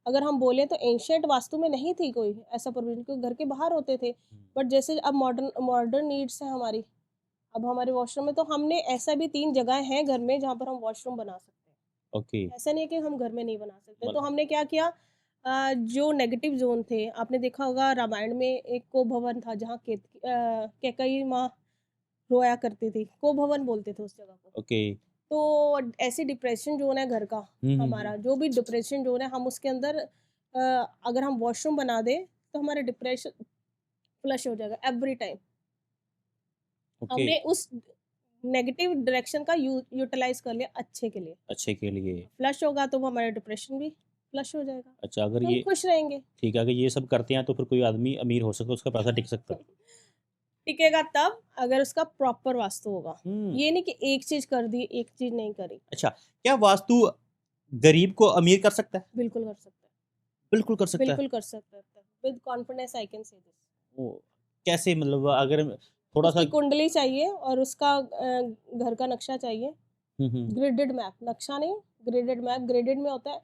अगर हम बोले तो एंशियंट वास्तु में नहीं थी कोई ऐसा प्रोविजन, क्योंकि घर के बाहर होते थे। बट जैसे अब मॉडर्न मॉडर्न नीड्स है हमारी, अब हमारे वॉशरूम में तो हमने ऐसा भी 3 जगह हैं घर में जहाँ पर हम वॉशरूम बना सकते हैं। ओके। ऐसा नहीं है कि हम घर में नहीं बना सकते। तो मतलब हमने क्या किया, जो नेगेटिव जोन थे, आपने देखा होगा रामायण में एक को भवन था जहाँ कैकई माँ रोया करती थी, को भवन बोलते थे उस जगह को। ओके। तो ऐसी डिप्रेशन जोन है घर का, हमारा जो भी डिप्रेशन जोन है, हम उसके अंदर अगर हम वॉशरूम बना दें तो हमारा डिप्रेशन फ्लश हो जाएगा एवरी टाइम। ओके। हमने उस नेगेटिव डायरेक्शन का यूटिलाइज कर लिया अच्छे के लिए। अच्छे के लिए। फ्लश होगा तो वो हमारा डिप्रेशन भी फ्लश हो जाएगा, अच्छा, अगर तो हम ये खुश रहेंगे। ठीक है, अगर ये सब करते हैं तो फिर कोई आदमी अमीर हो सकता है, उसका पैसा टिक सकता है। टिकेगा तब अगर उसका प्रॉपर वास्तु होगा। हम्म। ये नहीं कि एक चीज कर दी एक चीज नहीं करी। अच्छा, क्या वास्तु गरीब को अमीर कर सकता है? बिल्कुल कर सकता है, बिल्कुल कर सकता है। बिल्कुल कर सकता है। विद कॉन्फिडेंस आई कैन से दिस। वो कैसे, मतलब अगर थोड़ा सा उसकी कुंडली चाहिए और उसका घर का नक्शा चाहिए। हम्म। ग्रिडेड मैप, नक्शा नहीं, ग्रिडेड मैप। ग्रिडेड में होता है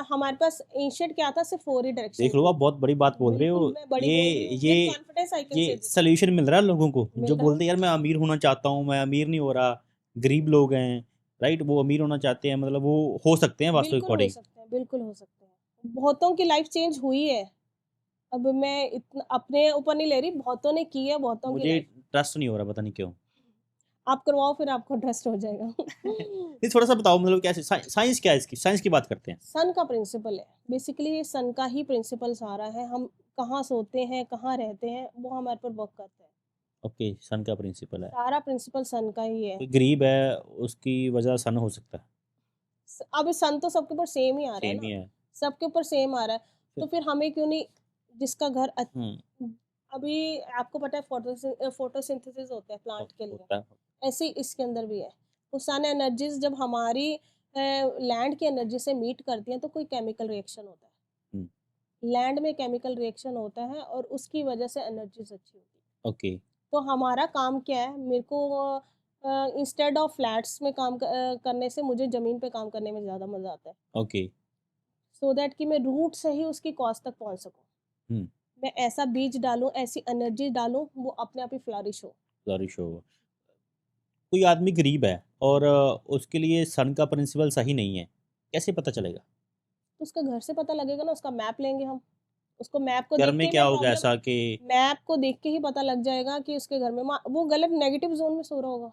हमारे पास एंशिएंट क्या था, सिर्फ 4 ही डायरेक्शन देख लो, थी। आप बहुत बड़ी बात बोल रहे हो। बिल्कुल मैं बड़ी ये बोल रही हूँ, ये विद कॉन्फिडेंस आई कैन से ये दिस। सोल्यूशन मिल रहा है लोगों को मिल जो रहा बोलते हैं यार मैं अमीर होना चाहता हूँ, मैं अमीर नहीं हो रहा। गरीब लोग हैं, राइट, वो अमीर होना चाहते हैं, मतलब वो हो सकते हैं वास्तु के बिल्कुल हो अकॉर्डिंग। सकते हैं, बिल्कुल हो सकते हैं। बहुतों की लाइफ चेंज हुई है। अब मैं इतना अपने ऊपर नहीं ले रही, बहुतों ने की है, बहुतों की मुझे लाइफ। ट्रस्ट नहीं हो रहा, पता नहीं क्यों। आप करवाओ फिर आपको ट्रस्ट हो जाएगा। ये थोड़ा सा बताओ, मतलब कैसे साइंस क्या है इसकी, साइंस की बात करते हैं। सन का प्रिंसिपल है बेसिकली, ये सन का ही प्रिंसिपल सारा है। हम कहाँ सोते हैं, कहाँ रहते हैं, वो हमारे पर वर्क करता है। ओके, सन का प्रिंसिपल है। सारा प्रिंसिपल सन का ही है। कोई गरीब है, उसकी वजह सन हो सकता है। अब सन तो सबके ऊपर सेम ही आ रहा है सेम ही ना, है। सबके ऊपर सेम आ रहा है। तो फिर हमें क्यों नहीं, जिसका घर हम्म। अभी आपको पता है फोटोसिंथेसिस होता है प्लांट के लिए, होता है। ऐसे ही इसके अंदर भी है। वो सन एनर्जीज जब हमारी लैंड की एनर्जी से मीट करती हैं तो कोई केमिकल रिएक्शन होता है। हम्म। लैंड में केमिकल रिएक्शन होता है और उसकी वजह से एनर्जीज अच्छी होती है। ओके। तो हमारा काम क्या है, मेरे को इंस्टेड ऑफ फ्लैट्स में काम करने से मुझे ज़मीन पे काम करने में ज़्यादा मज़ा आता है। ओके। सो दैट कि मैं रूट से ही उसकी कॉज तक पहुंच सकूं। हम्म। मैं ऐसा बीज डालूं, ऐसी एनर्जी डालूं, वो अपने आप ही फ्लरिश हो। फ्लरिश होगा। कोई आदमी गरीब है और उसके लिए सन का प्रिंसिपल सही नहीं है, कैसे पता चलेगा? तो उसका घर से पता लगेगा ना, उसका मैप लेंगे हम, उसको मैप को घर देख के में ही क्या मैं होगा प्रॉब्लम, ऐसा कि मैप को देख के ही पता लग जाएगा कि उसके घर में वो गलत नेगेटिव जोन में सो रहा होगा।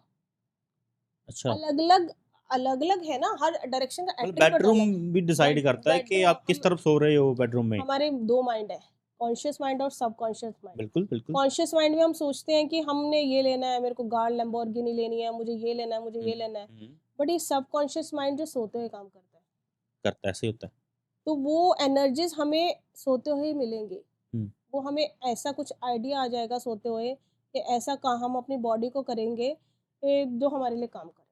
अच्छा, अलग अलग, अलग अलग है ना, हर डायरेक्शन का मतलब एट्रीब्यूट बेडरूम अलग है। भी डिसाइड करता है कि बेडरूम आप किस तरफ सो रहे हो बेडरूम में? हमारे दो माइंड है, कॉन्शियस माइंड और सबकॉन्शियस माइंड। बिल्कुल, बिल्कुल। कॉन्शियस माइंड में हम सोचते हैं कि हमने ये लेना है, मेरे को गार्ड लैम्बोर्गिनी लेनी है, मुझे ये लेना है, मुझे हुँ, ये लेना है। हुँ, बट ये सबकॉन्शियस माइंड जो सोते हुए काम करता है, करता है, ऐसे ही होता है। तो वो एनर्जीज हमें सोते हुए ही मिलेंगी। हुँ, वो हमें ऐसा कुछ आइडिया आ जाएगा सोते हुए कि ऐसा काम हम अपनी बॉडी को करेंगे जो हमारे लिए काम करे।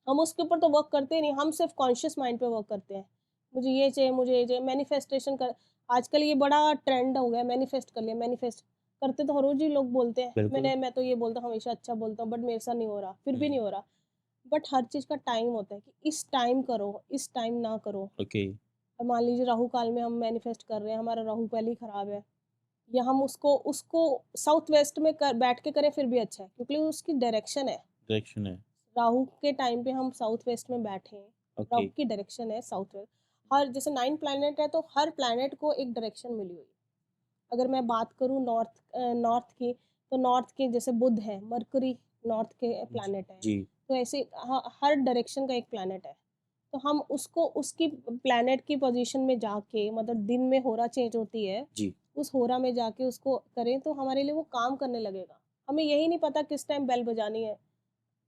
हम उसके ऊपर तो वर्क करते ही नहीं, हम सिर्फ कॉन्शियस माइंड पे वर्क करते हैं। मुझे ये चाहिए, मुझे ये चाहिए, मैनिफेस्टेशन कर, आजकल ये बड़ा ट्रेंड हो गया, मैनिफेस्ट कर लिया, मैनिफेस्ट करते तो हर रोज ही लोग बोलते हैं। बिल्कुल। मैं तो ये बोलता हूँ, हमेशा अच्छा बोलता हूँ, बट मेरे साथ नहीं हो रहा, फिर भी हुँ, नहीं हो रहा। बट हर चीज़ का टाइम होता है कि इस टाइम करो, इस टाइम ना करो। ओके। अब मान लीजिए राहु काल में हम मैनिफेस्ट कर रहे हैं, हमारा राहु पहले ही खराब है, या हम उसको उसको साउथ वेस्ट में बैठ के करें फिर भी अच्छा है, क्योंकि उसकी डायरेक्शन है। डायरेक्शन है। राहु के टाइम पे हम साउथ वेस्ट में बैठे हैं, ओके। राहु की डायरेक्शन है साउथ वेस्ट। हर जैसे 9 प्लैनेट है, तो हर प्लैनेट को एक डायरेक्शन मिली हुई है। अगर मैं बात करूँ नॉर्थ की, तो नॉर्थ के जैसे बुध है, मरकरी नॉर्थ के जी, प्लैनेट है। जी, तो ऐसे हर डायरेक्शन का एक प्लैनेट है। तो हम उसको उसकी प्लैनेट की पोजीशन में जाके, मतलब दिन में होरा चेंज होती है, जी। उस होरा में जाके उसको करें तो हमारे लिए वो काम करने लगेगा। हमें यही नहीं पता किस टाइम बेल बजानी है।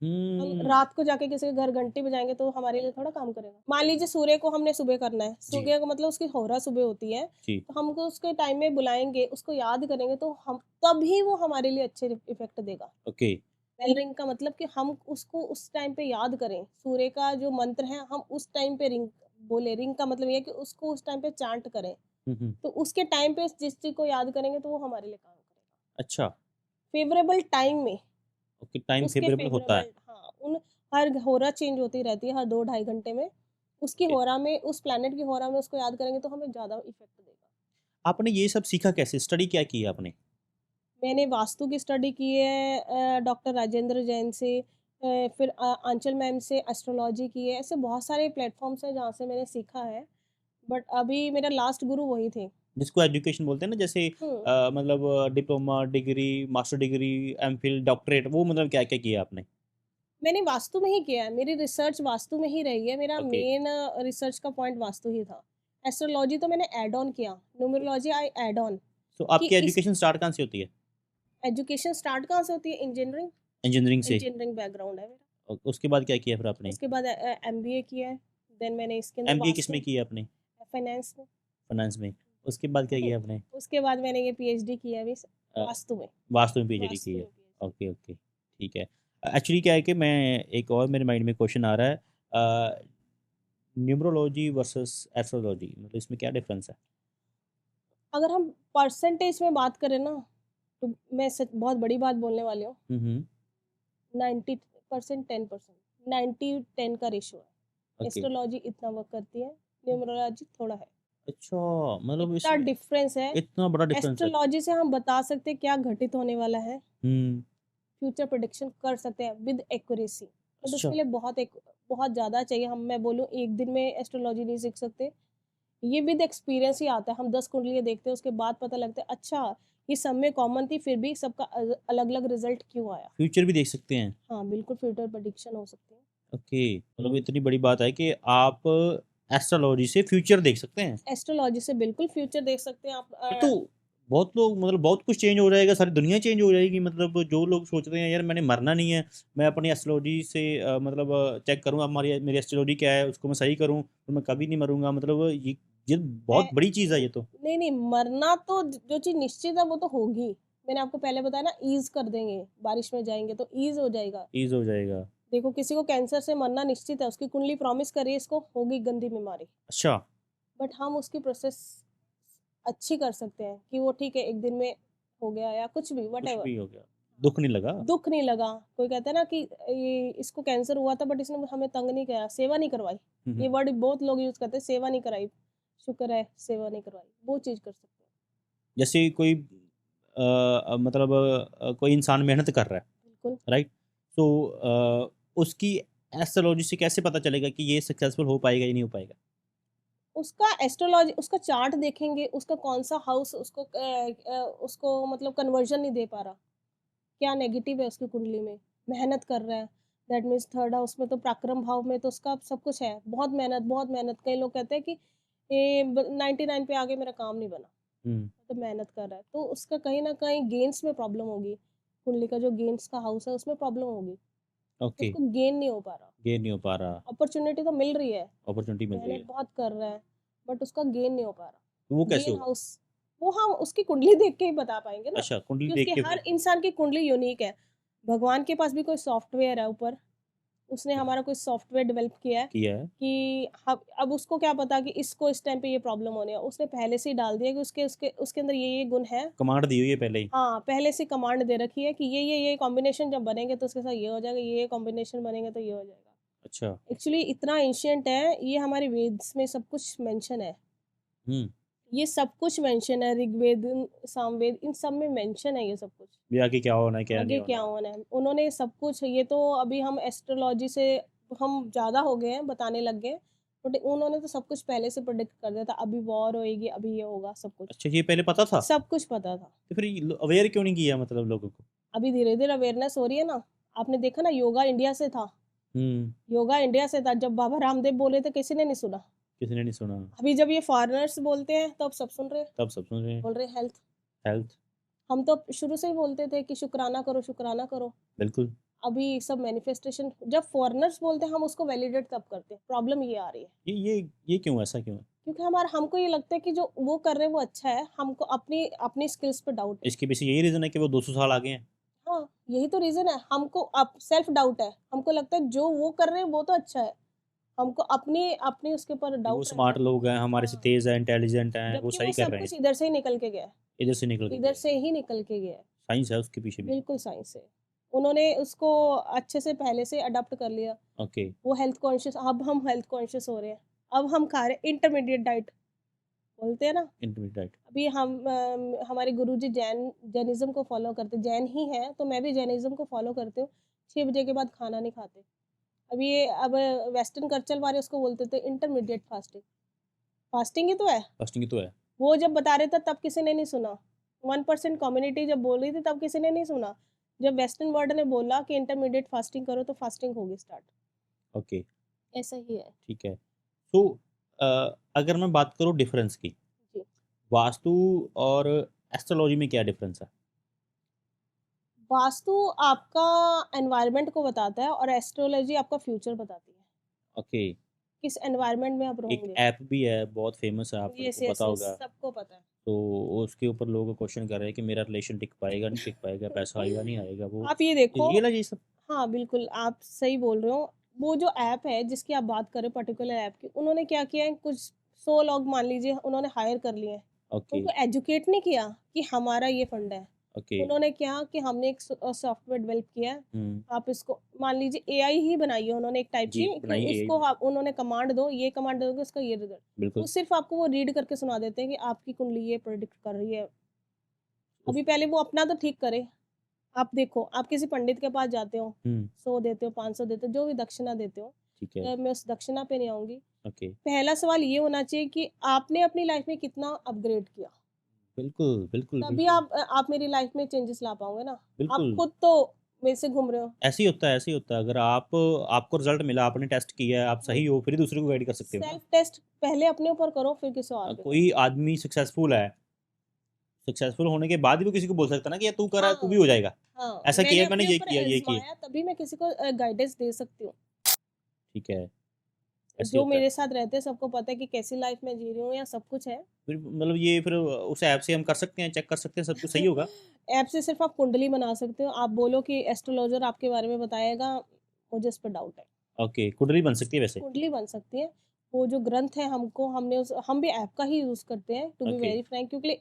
हम हुँ, रात को जाके किसी के घर घंटी बजाएँगे तो हमारे लिए थोड़ा काम करेगा। मान लीजिए सूर्य को हमने सुबह करना है, जी, सूर्य का मतलब उसकी होरा सुबह होती है, जी। तो हमको उसके टाइम में बुलाएँगे, उसको याद करेंगे तो हम तभी वो हमारे लिए अच्छे इफ़ेक्ट देगा। ओके, बेल रिंग का मतलब कि हम उसको उस टाइम पे याद करें, सूर्य का जो मंत्र है हम उस टाइम पे रिंग बोले, रिंग का मतलब ये है कि उसको उस टाइम पे चांट करें। हुँ, हुँ। तो उसके टाइम पे जिस चीज़ को याद करेंगे तो वो हमारे लिए काम करेगा। अच्छा, फ़ेवरेबल टाइम में, ओके, टाइम उसके फेवरेबल होता है। फ़ेवरेबल, हाँ, उन हर होरा चेंज होती रहती है हर 2 ढाई घंटे में। उसकी ओके। होरा में, उस प्लैनेट की होरा में उसको याद करेंगे तो हमें ज़्यादा इफ़ेक्ट देगा। आपने ये सब सीखा कैसे? स्टडी क्या की है आपने? मैंने वास्तु की स्टडी की है डॉक्टर राजेंद्र जैन से, फिर आंचल मैम से एस्ट्रोलॉजी की है। ऐसे बहुत सारे प्लेटफ़ॉर्म्स हैं जहाँ से मैंने सीखा है, बट अभी मेरा लास्ट गुरु वही थे। जिसको एजुकेशन बोलते हैं ना, जैसे हुँ। मतलब diploma, degree, master degree, MPhil, doctorate, वो मतलब क्या-क्या किया आपने? मैंने वास्तु में ही किया है, मेरी रिसर्च वास्तु में ही रही है, मेरा ओके, मेन रिसर्च का पॉइंट वास्तु ही था। एस्ट्रोलॉजी तो मैंने ऐड ऑन किया, न्यूमरोलॉजी आई ऐड ऑन तो कि आपकी इस एजुकेशन स्टार्ट कहाँ से होती है? एजुकेशन स्टार्ट कहाँ से होती है? इंजीनियरिंग, इंजीनियरिंग से। इंजीनियरिंग बैकग्राउंड है मेरा। उसके बाद क्या किया फिर आपने? उसके बाद एमबीए किया है, देन मैंने इसके अंदर एमबीए किसमें वास्तु, किया आपने? फाइनेंस में। फाइनेंस में। उसके बाद क्या किया आपने? उसके बाद मैंने ये पीएचडी किया अभी अ, वास्तु में, वास्तु में पीएचडी की वास्तु है। में पीएचडी। ओके, ओके, ठीक है। एक्चुअली क्या है कि मैं एक और मेरे माइंड में क्वेश्चन आ रहा है, न्यूमरोलॉजी वर्सेस एस्ट्रोलॉजी, मतलब इसमें क्या डिफरेंस है? अगर हम परसेंटेज में बात करें ना, तो मैं सच बहुत बड़ी बात बोलने वाली हूँ, हुँ, हुँ। 90% 10%, 90-10 का रेशियो है। ओके। एस्ट्रोलॉजी इतना वर्क करती है, न्यूमरोलॉजी थोड़ा है। अच्छा, मतलब इतना इसमें डिफरेंस है। इतना बड़ा डिफरेंस है। एस्ट्रोलॉजी से हम बता सकते हैं क्या घटित होने वाला है, हुँ, फ्यूचर प्रेडिक्शन कर सकते हैं विद एक्यूरेसी, बट अच्छा। उसके लिए बहुत ज़्यादा चाहिए। हम मैं बोलूँ एक दिन में एस्ट्रोलॉजी नहीं सीख सकते। ये विद एक्सपीरियंस ही आता है। हम 10 कुंडलियाँ देखते हैं, उसके बाद पता लगता है अच्छा ये सब में कॉमन थी, फिर भी सबका अलग-अलग रिजल्ट क्यों आया। फ्यूचर भी देख सकते हैं। हाँ, बिल्कुल फ्यूचर प्रेडिक्शन हो सकती है। ओके, मतलब इतनी बड़ी बात है कि आप एस्ट्रोलॉजी से फ्यूचर देख सकते हैं। एस्ट्रोलॉजी से बिल्कुल फ्यूचर देख सकते हैं आप। फिर तो बहुत लोग, मतलब बहुत कुछ चेंज हो जाएगा, सारी दुनिया चेंज हो जाएगी। मतलब जो लोग सोच रहे हैं यार मैंने मरना नहीं है, मैं अपनी एस्ट्रोलॉजी से मतलब चेक करूँ हमारी मेरी एस्ट्रोलॉजी क्या है, उसको मैं सही करूँ तो मैं कभी नहीं मरूँगा। मतलब ये ए, बहुत बड़ी चीज़ है ये तो। नहीं नहीं, मरना तो जो चीज़ निश्चित है वो तो होगी। मैंने आपको पहले बताया ना, ईज कर देंगे, बारिश में जाएंगे तो ईज हो जाएगा। ईज़ हो जाएगा। देखो किसी को कैंसर से मरना निश्चित है, उसकी कुंडली प्रॉमिस कर रही है इसको होगी गंदी बीमारी, अच्छा, बट हम उसकी प्रोसेस अच्छी कर सकते हैं कि वो ठीक है एक दिन में हो गया या कुछ भी कुछ वटेवर। भी हो गया, दुःख नहीं लगा। दुख नहीं लगा। कोई कहता है ना कि ये इसको कैंसर हुआ था बट इसने हमें तंग नहीं किया, सेवा नहीं करवाई। हुँ, ये हुँ। वर्ड बहुत लोग यूज करते हैं, सेवा नहीं कराई, शुक्र है सेवा नहीं करवाई, वो चीज कर सकते हैं। जैसे कोई मतलब कोई इंसान मेहनत कर रहा है, बिल्कुल। राइट? तो उसकी एस्ट्रोलॉजी से कैसे पता चलेगा कि ये सक्सेसफुल हो पाएगा या नहीं हो पाएगा? उसका एस्ट्रोलॉजी, उसका चार्ट देखेंगे, उसका कौन-सा हाउस उसको मतलब कन्वर्जन नहीं दे पा रहा। क्या नेगेटिव है उसकी कुंडली में, मेहनत कर रहा है, दैट मीन्स थर्ड हाउस में तो पराक्रम भाव में तो उसका सब कुछ है, बहुत मेहनत, बहुत मेहनत। कई लोग कहते हैं कि ये 99 पे आगे मेरा काम नहीं बना, हुँ, तो मेहनत कर रहा है, तो उसका कहीं ना कहीं गेन्स में प्रॉब्लम होगी। कुंडली का जो गेन्स का हाउस है उसमें प्रॉब्लम होगी, ओके, उसको गेन नहीं हो पा रहा। गेन नहीं हो पा रहा, अपॉर्चुनिटी तो मिल रही है, अपॉर्च्युनिटी मिल रही मेहनत है, बहुत कर रहा है, बट उसका गेन नहीं हो पा तो वो रहा। कैसे गेन होगा? हाउस, वो हम उसकी कुंडली देख के ही बता पाएंगे ना, अच्छा, कुंडली कि देख उसकी के हर फिर इंसान की कुंडली यूनिक है। भगवान के पास भी कोई सॉफ्टवेयर है ऊपर, उसने हमारा कोई सॉफ्टवेयर डेवलप किया है किया है, कि अब उसको क्या पता कि इसको इस टाइम पे ये प्रॉब्लम होनी है, उसने पहले से ही डाल दिया कि उसके उसके उसके अंदर ये गुण है। कमांड दी हुई है पहले ही। हाँ, पहले से कमांड दे रखी है कि ये कॉम्बिनेशन जब बनेंगे तो उसके साथ ये हो जाएगा, ये कॉम्बिनेशन बनेंगे तो ये हो जाएगा। अच्छा, एक्चुअली इतना एंशिएंट है, ये हमारे वेद्स में सब कुछ मेंशन है। हुँ, ये सब कुछ मेंशन है, ऋग्वेद, सामवेद, इन सब में मेंशन है ये सब कुछ। भी आगे क्या होना है, क्या नहीं आगे क्या होना। होना है, उन्होंने सब कुछ, ये तो अभी हम एस्ट्रोलॉजी से हम ज़्यादा हो गए हैं, बताने लग गए हैं, बट उन्होंने तो सब कुछ पहले से प्रेडिक्ट कर दिया था, अभी वॉर होएगी, अभी ये होगा, सब कुछ। अच्छा, ये पहले पता था? सब कुछ पता था। तो फिर ये लो अवेयर क्यों नहीं किया मतलब लोगों को? अभी धीरे-धीरे अवेयरनेस हो रही है ना। आपने देखा ना, योगा इंडिया से था। हुँ, योगा इंडिया से था, जब बाबा रामदेव बोले थे किसी ने नहीं सुना। किसी ने नहीं सुना, अभी जब ये फॉरेनर्स बोलते हैं तो अब सब सुन रहे हैं, तब सब सुन रहे हैं, बोल रहे हैं हेल्थ। हेल्थ, हम तो शुरू से ही बोलते थे कि शुक्राना करो, शुक्राना करो। बिल्कुल। अभी सब मैनिफेस्टेशन, जब फॉरेनर्स बोलते हैं हम उसको वैलिडेट तब करते हैं। प्रॉब्लम ये आ रही है, ये क्यों ऐसा क्यों है? क्योंकि हमको ये लगता है कि जो वो कर रहे हैं वो अच्छा है, हमको अपनी अपनी स्किल्स पे डाउट है। इसके पीछे यही रीज़न है कि वो 200 साल आगे हैं? हाँ, यही तो रीज़न है, हमको अप सेल्फ डाउट है। हमको लगता है जो वो कर रहे हैं वो तो अच्छा है, हमको अपनी अपनी उसके ऊपर कि वो डाउट रहता स्मार्ट है। लोग हैं, हमारे से हाँ, तेज़ हैं, इंटेलिजेंट हैं, वो जबकि सही वो कर सब रहे हैं। कुछ इधर से ही निकल के गया है, इधर से निकल के इधर गए हैं। से ही निकल के गया है। साइंस है उसके पीछे भी। बिल्कुल साइंस है। उन्होंने उसको अच्छे से पहले से अडॉप्ट कर लिया। ओके, वो हेल्थ कॉन्शियस, अब हम हेल्थ कॉन्शियस हो रहे हैं। अब हम खा रहे हैं इंटरमीडिएट डाइट, बोलते हैं ना। इंटरमीडिएट। अभी हम हमारे गुरुजी जैनिज़्म को फ़ॉलो करते, जैन ही हैं, तो मैं भी जैनिज़्म को फ़ॉलो करती हूँ। 6 बजे के बाद खाना नहीं खाते। अब वेस्टर्न कल्चर वाले उसको बोलते थे इंटरमीडिएट फास्टिंग। फास्टिंग ही तो है। फास्टिंग ही तो है। वो जब बता रहे थे तब किसी ने नहीं सुना। 1% कम्युनिटी जब बोल रही थी तब किसी ने नहीं सुना। जब वेस्टर्न वर्ल्ड ने बोला कि इंटरमीडिएट फास्टिंग करो तो फास्टिंग होगी स्टार्ट। ओके, ऐसा ही है। ठीक है। तो अगर मैं बात करूँ डिफरेंस की, जी। वास्तु और एस्ट्रोलॉजी में क्या डिफरेंस है? वास्तु आपका एनवायरनमेंट को बताता है और एस्ट्रोलॉजी आपका फ्यूचर बताती है। ओके, किस एनवायरनमेंट में आप एक रहोगे। ऐप भी है, बहुत फेमस है, आप यस, सबको यस, पता यस, होगा। सबको पता है। तो उसके ऊपर लोग क्वेश्चन कर रहे हैं कि मेरा रिलेशन टिक पाएगा, नहीं टिक पाएगा, पैसा आएगा, नहीं आएगा, वो आप ये देखो, रियल है ये सब? हाँ, बिल्कुल आप सही बोल रहे हो। वो जो ऐप है जिसकी आप बात कर रहे हो पर्टिकुलर ऐप की, उन्होंने क्या किया है, कुछ 100 लोग मान लीजिए उन्होंने हायर कर लिए हैं। ओके, उनको एजुकेट नहीं किया कि हमारा ये फंड है। ओके, उन्होंने क्या कि हमने एक सॉफ्टवेयर डेवलप किया है, हुँ, आप इसको मान लीजिए एआई ही बनाई है उन्होंने एक टाइप जी, की, कि बनाई एआई उसको बनाई, आप उन्होंने कमांड दो, ये कमांड दोगे उसका ये रिजल्ट। वो बिल्कुल। सिर्फ़ आपको वो रीड करके सुना देते हैं कि आपकी कुंडली ये प्रेडिक्ट कर रही है। उस अभी पहले वो अपना तो ठीक करे। आप देखो, आप किसी पंडित के पास जाते हो, हुँ, 100 देते हो, 500 देते हो, जो भी दक्षिणा देते हो, ठीक है, मैं उस दक्षिणा पे नहीं आऊँगी। ओके, पहला सवाल ये होना चाहिए कि आपने अपनी लाइफ़ में कितना अपग्रेड किया? बिल्कुल, बिल्कुल, तभी बिल्कुल, आप मेरी लाइफ़ में चेंजेस ला पाओगे ना। आप बिल्कुल। खुद तो मेरे से घूम रहे हो। ऐसे ही होता है, ऐसे ही होता है। अगर आपको रिज़ल्ट मिला, आपने टेस्ट किया है, आप हुँ। सही हो, फिर ही दूसरे को गाइड कर सकते हो ना। सेल्फ टेस्ट पहले अपने ऊपर करो, फिर किसी और पे करो। कोई आदमी सक्सेसफुल है, सक्सेसफुल होने के बाद भी वो किसी को बोल सकता है ना कि यार तू कर रहा है, तू भी हाँ, हो जाएगा। हाँ, ऐसा मैंने किया है, मैंने अपने ये ऊपर किया, ये किया। आज़माया तभी मैं किसी को गाइडेंस दे सकती हूँ। ठीक है, ऐसे ही जो होता है। मेरे साथ रहते हैं सबको पता है कि कैसी लाइफ़ मैं जी रही हूँ या सब कुछ है। फिर मतलब ये फिर उस ऐप से हम कर सकते हैं, चेक कर सकते हैं सब कुछ सही होगा? ऐप से सिर्फ़ आप कुंडली बना सकते हो। आप बोलो कि एस्ट्रोलॉज़र आपके बारे में बताएगा, मुझे इस पे डाउट है। ओके, कुंडली बन सकती है वैसे? कुंडली बन सकती है। वो जो ग्रंथ है हम भी ऐप का ही यूज़ करते हैं to be okay. Very frank, क्योंकि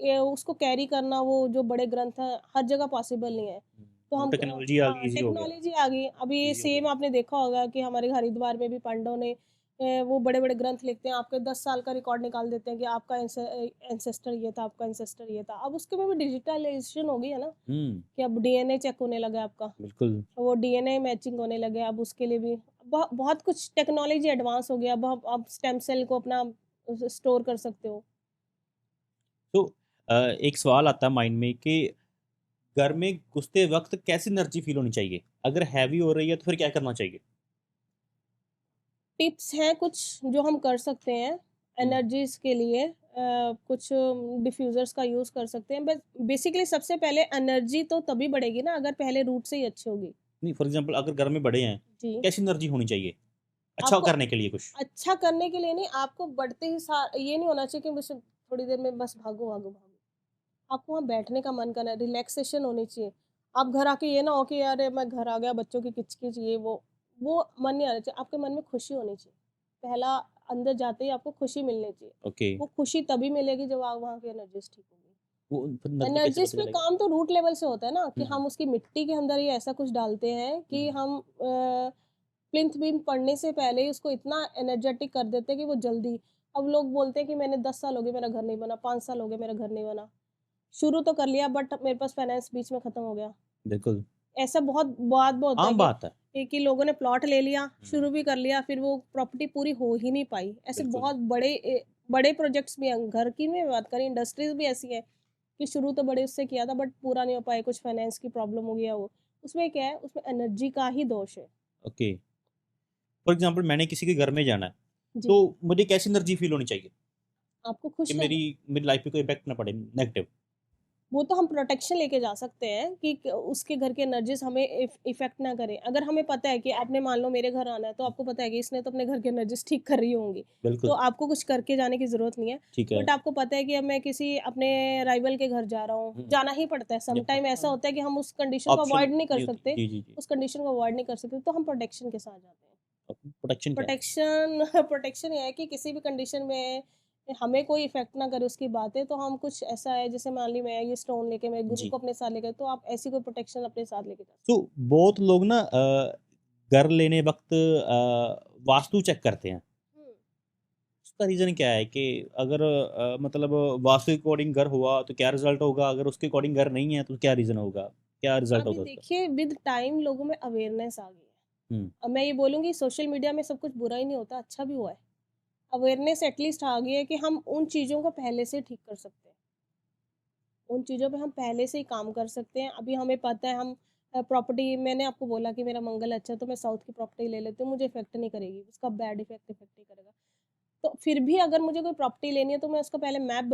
उसको कैरी करना, वो जो बड़े ग्रंथ हैं हर जगह पॉसिबल नहीं है। तो अब हम टेक्नोलॉजी आ गई, हाँ, ईज़ी हो गया, टेक्नोलॉजी आ गई। अभी ये ईज़ी हो सेम गया। आपने देखा होगा कि हमारे हरिद्वार में भी पंडों ने वो बड़े-बड़े ग्रंथ लिखते हैं, आपके 10 साल का रिकॉर्ड निकाल देते हैं कि आपका एंसेस्टर ये था, आपका एंसेस्टर ये था। अब उसके में भी डिजिटलाइज़ेशन हो गई है ना, कि अब डीएनए चेक होने लगा है आपका, बिल्कुल। वो डीएनए मैचिंग होने लगे, अब उसके लिए भी बहुत कुछ टेक्नोलॉजी एडवांस हो गया। अब स्टेम सेल को अपना स्टोर कर सकते हो। तो एक सवाल आता है माइंड में कि घर में घुसते वक़्त कैसी एनर्जी फ़ील होनी चाहिए? अगर हैवी हो रही है तो फिर क्या करना चाहिए? टिप्स हैं कुछ जो हम कर सकते हैं हुँ। एनर्जीज़ के लिए, कुछ डिफ्यूज़र्स का यूज़ कर सकते हैं, बट बेसिकली सबसे पहले एनर्जी तो तभी बढ़ेगी ना अगर पहले रूट से ही अच्छी होगी। नहीं, फॉर एग्ज़ाम्पल अगर घर में बड़े हैं, जी। कैसी एनर्जी होनी चाहिए? अच्छा आपको करने के लिए कुछ? अच्छा करने के लिए नहीं, आपको बढ़ते ही सा ये नहीं होना चाहिए कि मुझसे थोड़ी देर में बस भागो, भागो, भागो। आपको वहाँ बैठने का मन करना है, रिलैक्सेशन होनी चाहिए। आप घर आके ये ना हो कि अरे मैं घर आ गया, बच्चों की किच-किच ये वो मन नहीं आना चाहिए, आपके मन में खुशी होनी चाहिए। पहला अंदर जाते ही आपको खुशी मिलनी चाहिए। ओके। वो खुशी तभी मिलेगी जब आप वहाँ की एनर्जीज़ ठीक होगी। वो फिर एनर्जी कैसे एनर्जीज़ पता में चलेगा? काम तो रूट लेवल से होता है ना, कि हुँ, हुँ। हम उसकी मिट्टी के अंदर ही ऐसा कुछ डालते हैं कि हुँ। हम प्लिंथ बीम पड़ने से पहले ही उसको इतना एनर्जेटिक कर देते हैं कि वो जल्दी। अब लोग बोलते हैं कि मैंने 10 साल हो गए मेरा घर नहीं बना, 5 साल हो गए मेरा घर नहीं बना। शुरू तो कर लिया बट मेरे पास फाइनेंस बीच में खत्म हो गया। बिल्कुल, ऐसा बहुत बात बहुत होता है आम कि बात है। लोगों ने प्लॉट ले लिया, हुँ। शुरू भी कर लिया, फिर वो प्रॉपर्टी पूरी हो ही नहीं पाई। ऐसे बिल्कुल। बहुत बड़े प्रोजेक्ट्स भी हैं, घर की मैं बात करें, इंडस्ट्रीज़ भी ऐसी हैं कि शुरू तो बड़े उससे किया था बट पूरा नहीं हो पाए, कुछ फाइनेंस की प्रॉब्लम हो गया वो। उसमें क्या है, उसमें एनर्जी का ही दोष है। ओके। फॉर एग्ज़ाम्पल मैंने किसी के घर में जाना है, जी, तो मुझे कैसी एनर्जी फ़ील होनी चाहिए आपको कि खुश मेरी रहना। मेरी लाइफ़ पे कोई इम्पैक्ट ना पड़े नेगेटिव? वो तो हम प्रोटेक्शन लेके जा सकते हैं कि उसके घर की एनर्जीज हमें इफेक्ट ना करें। अगर हमें पता है कि आपने मान लो मेरे घर आना है तो आपको पता है कि इसने तो अपने घर की एनर्जीज ठीक कर रही होंगी, तो बिल्कुल, आपको कुछ करके जाने की ज़रूरत नहीं है। ठीक है। बट आपको पता है कि अब मैं किसी अपने राइवल के घर जा रहा हूँ, हुँ। जाना ही पड़ता है। सम जब टाइम हाँ, ऐसा होता है कि हम उस कंडीशन को ऑप्शन अवॉइड नहीं कर नहीं होती। सकते, जी, जी, जी। उस कंडीशन को अवॉइड नहीं कर सकते, तो हम प्रोटेक्शन के साथ जाते हैं। प्रोटेक्शन क्या है? प्रोटेक्शन प्रोटेक्शन ये है कि किसी भी कंडीशन में हमें कोई इफ़ेक्ट ना करे उसकी बातें, तो हम कुछ ऐसा है जैसे मान ली मैं ये स्टोन लेके मेरे गुरु जी। को अपने साथ लेके, तो आप ऐसी कोई प्रोटेक्शन अपने साथ लेके जा तो बहुत लोग ना घर लेने वक़्त वास्तु चेक करते हैं। हुँ। उसका रीज़न क्या है कि अगर मतलब वास्तु के अकॉर्डिंग घर हुआ तो क्या रिज़ल्ट होगा? अगर उसके अकॉर्डिंग घर नहीं है तो क्या रीज़न होगा? क्या रिज़ल्ट अभी होगा उसका? देखिए विद टाइम लोगों में अवेयरनेस आ गई है। हुँ। अब मैं ये बोलूँगी सोशल मीडिया में सब कुछ बुरा ही नहीं होता, अच्छा भी हुआ है। अवेयरनेस एटलीस्ट आ गई है कि हम उन चीज़ों को पहले से ठीक कर सकते हैं। उन चीज़ों पे हम पहले से ही काम कर सकते हैं। अभी हमें पता है हम प्रॉपर्टी, मैंने आपको बोला कि मेरा मंगल अच्छा है तो मैं साउथ की प्रॉपर्टी ले लेती हूँ, मुझे इफ़ेक्ट नहीं करेगी, उसका बैड इफ़ेक्ट नहीं करेगा। तो फिर भी अगर मुझे कोई प्रॉपर्टी लेनी है तो मैं उसका पहले मैप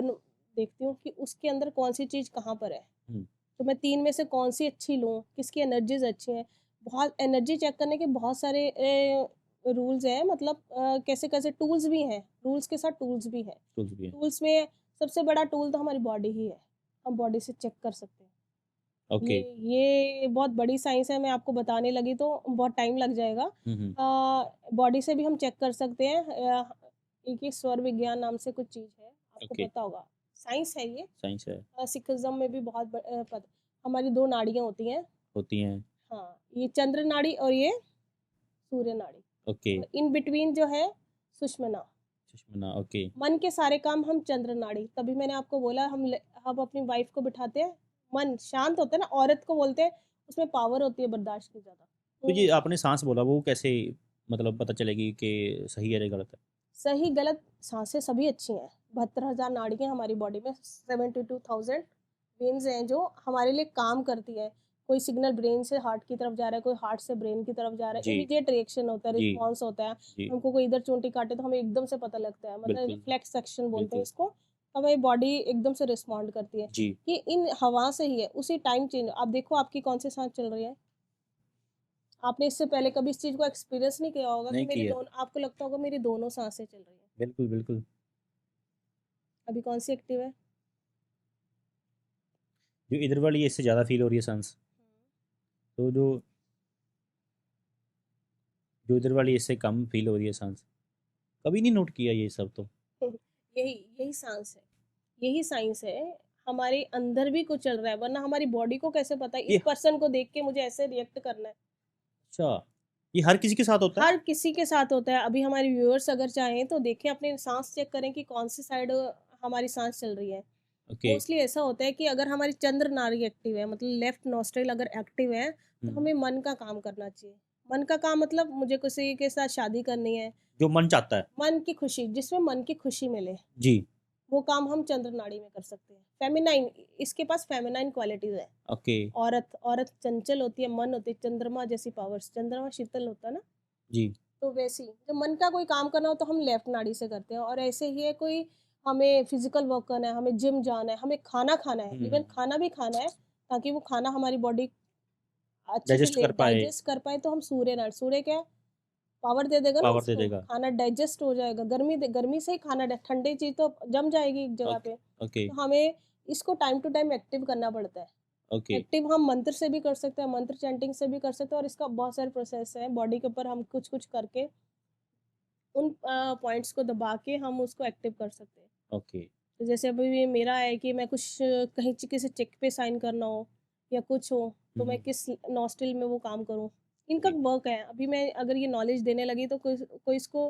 देखती हूँ कि उसके अंदर कौन-सी चीज़ कहाँ पर है। हुँ। तो मैं 3 में से कौन-सी अच्छी लूँ, किसकी एनर्जीज़ अच्छी हैं। बहुत एनर्जी चेक करने के बहुत सारे रूल्स हैं, मतलब कैसे-कैसे टूल्स भी हैं, रूल्स के साथ टूल्स भी हैं। टूल्स भी हैं। टूल्स में सबसे बड़ा टूल तो हमारी बॉडी ही है। हम बॉडी से चेक कर सकते हैं। ओके। ये बहुत बड़ी साइंस है, मैं आपको बताने लगी तो बहुत टाइम लग जाएगा। हुँ, हुँ। बॉडी से भी हम चेक कर सकते हैं। एक ये स्वर विज्ञान नाम से कुछ चीज़ है, आपको ओके, पता होगा। साइंस है ये। साइंस है, सिखिज़्म में भी बहुत हमारी 2 नाड़ियाँ होती हैं। होती हैं। हाँ, ये चंद्र नाड़ी और ये सूर्य नाड़ी। ओके, और इन बिटवीन जो है सुषुम्ना। सुषुम्ना ओके, मन के सारे काम हम चंद्र नाड़ी, तभी मैंने आपको बोला हम अपनी वाइफ़ को बिठाते हैं, मन शांत होता है ना, औरत को बोलते हैं उसमें पावर होती है बर्दाश्त की ज़्यादा। तो ये तो आपने साँस बोला वो कैसे मतलब पता चलेगी कि सही है या गलत है? सही गलत साँसें सभी अच्छी हैं। 72,000 नाड़ियाँ हमारी बॉडी में, 72,000 वेन्स हैं जो हमारे लिए काम करती हैं। कोई सिग्नल ब्रेन से हार्ट की तरफ जा रहा है, कोई हार्ट से ब्रेन की तरफ जा रहा है, जी, इमीडिएट रिएक्शन होता है, जी, रिस्पॉन्स होता है। जी, हमको कोई इधर चोटी काटे तो हमें एकदम से पता लगता है, मतलब बिल्कुल, रिफ्लेक्स एक्शन बोलते हैं बिल्कुल। इसको। हमारी बॉडी एकदम से रिस्पॉन्ड करती है। जी, ये इन हवा से ही है, उसी टाइम चेंज। आप देखो आपकी कौन-सी साँस चल रही है? आपने इससे पहले कभी इस चीज़ को एक्सपीरियंस नहीं किया होगा कि नहीं मेरी किया। दोनों, आपको लगता होगा मेरी दोनों साँसें चल रही हैं। बिल्कुल, बिल्कुल। अभी कौन-सी एक्टिव है? जो इधर वाली है इससे ज़्यादा फ़ील हो रही है साँस। तो जो जो इधर वाली है इससे कम फ़ील हो रही है साँस। कभी नहीं नोट किया ये सब तो। यही यही साइंस है, यही साइंस है। हमारे अंदर भी कुछ चल रहा है, वरना हमारी बॉडी को कैसे पता है ये इस पर्सन को देख के मुझे ऐसे रिएक्ट करना है। अच्छा, ये हर किसी के साथ होता है? हर किसी के साथ होता है। अभी हमारे व्यूअर्स अगर चाहें तो देखें, अपनी साँस चेक करें कि कौन-सी साइड हमारी साँस चल रही है। ओके। मोस्टली ऐसा होता है कि अगर हमारी चंद्र नाड़ी एक्टिव है, मतलब लेफ्ट नॉस्ट्रिल अगर एक्टिव है, तो हुँ। हमें मन का काम करना चाहिए। मन का काम मतलब मुझे किसी के साथ शादी करनी है, जो मन चाहता है। मन की खुशी, जिसमें मन की खुशी मिले, जी। वो काम हम चंद्र नाड़ी में कर सकते हैं। फेमिनाइन, इसके पास फेमिनाइन क्वालिटीज़ है। ओके। औरत औरत चंचल होती है, मन होती है, चंद्रमा जैसी पावर्स, चंद्रमा शीतल होता है ना, जी। तो वैसी जब मन का कोई काम करना हो तो हम लेफ्ट नाड़ी से करते हैं। और ऐसे ही है, कोई हमें फिजिकल वर्क करना है, हमें जिम जाना है, हमें खाना खाना है, इवन हुँ। खाना भी खाना है, ताकि वो खाना हमारी बॉडी अच्छे से डाइजेस्ट ले कर पाए, डाइजेस्ट कर पाए, तो हम सूर्य नाड़ी, सूर्य क्या है, पावर दे देगा ना पावर दे उसको, देगा। खाना डाइजेस्ट हो जाएगा। गर्मी से ही खाना ठंडी चीज़ तो जम जाएगी एक जगह ओके, पे। ओके, तो हमें इसको टाइम टू टाइम एक्टिव करना पड़ता है। ओके। एक्टिव हम मंत्र से भी कर सकते हैं, मंत्र चैंटिंग से भी कर सकते हैं, और इसका बहुत सारे प्रोसेस है बॉडी के ऊपर, हम कुछ-कुछ करके उन पॉइंट्स को दबा के हम उसको एक्टिव कर सकते हैं। ओके। तो जैसे अभी भी मेरा है कि मैं कुछ कहीं किसी चेक पे साइन करना हो या कुछ हो, हुँ, तो मैं हुँ। किस नॉस्ट्रिल में वो काम करूँ। इनका जी। वर्क है। अभी मैं अगर ये नॉलेज देने लगी तो कोई कोई इसको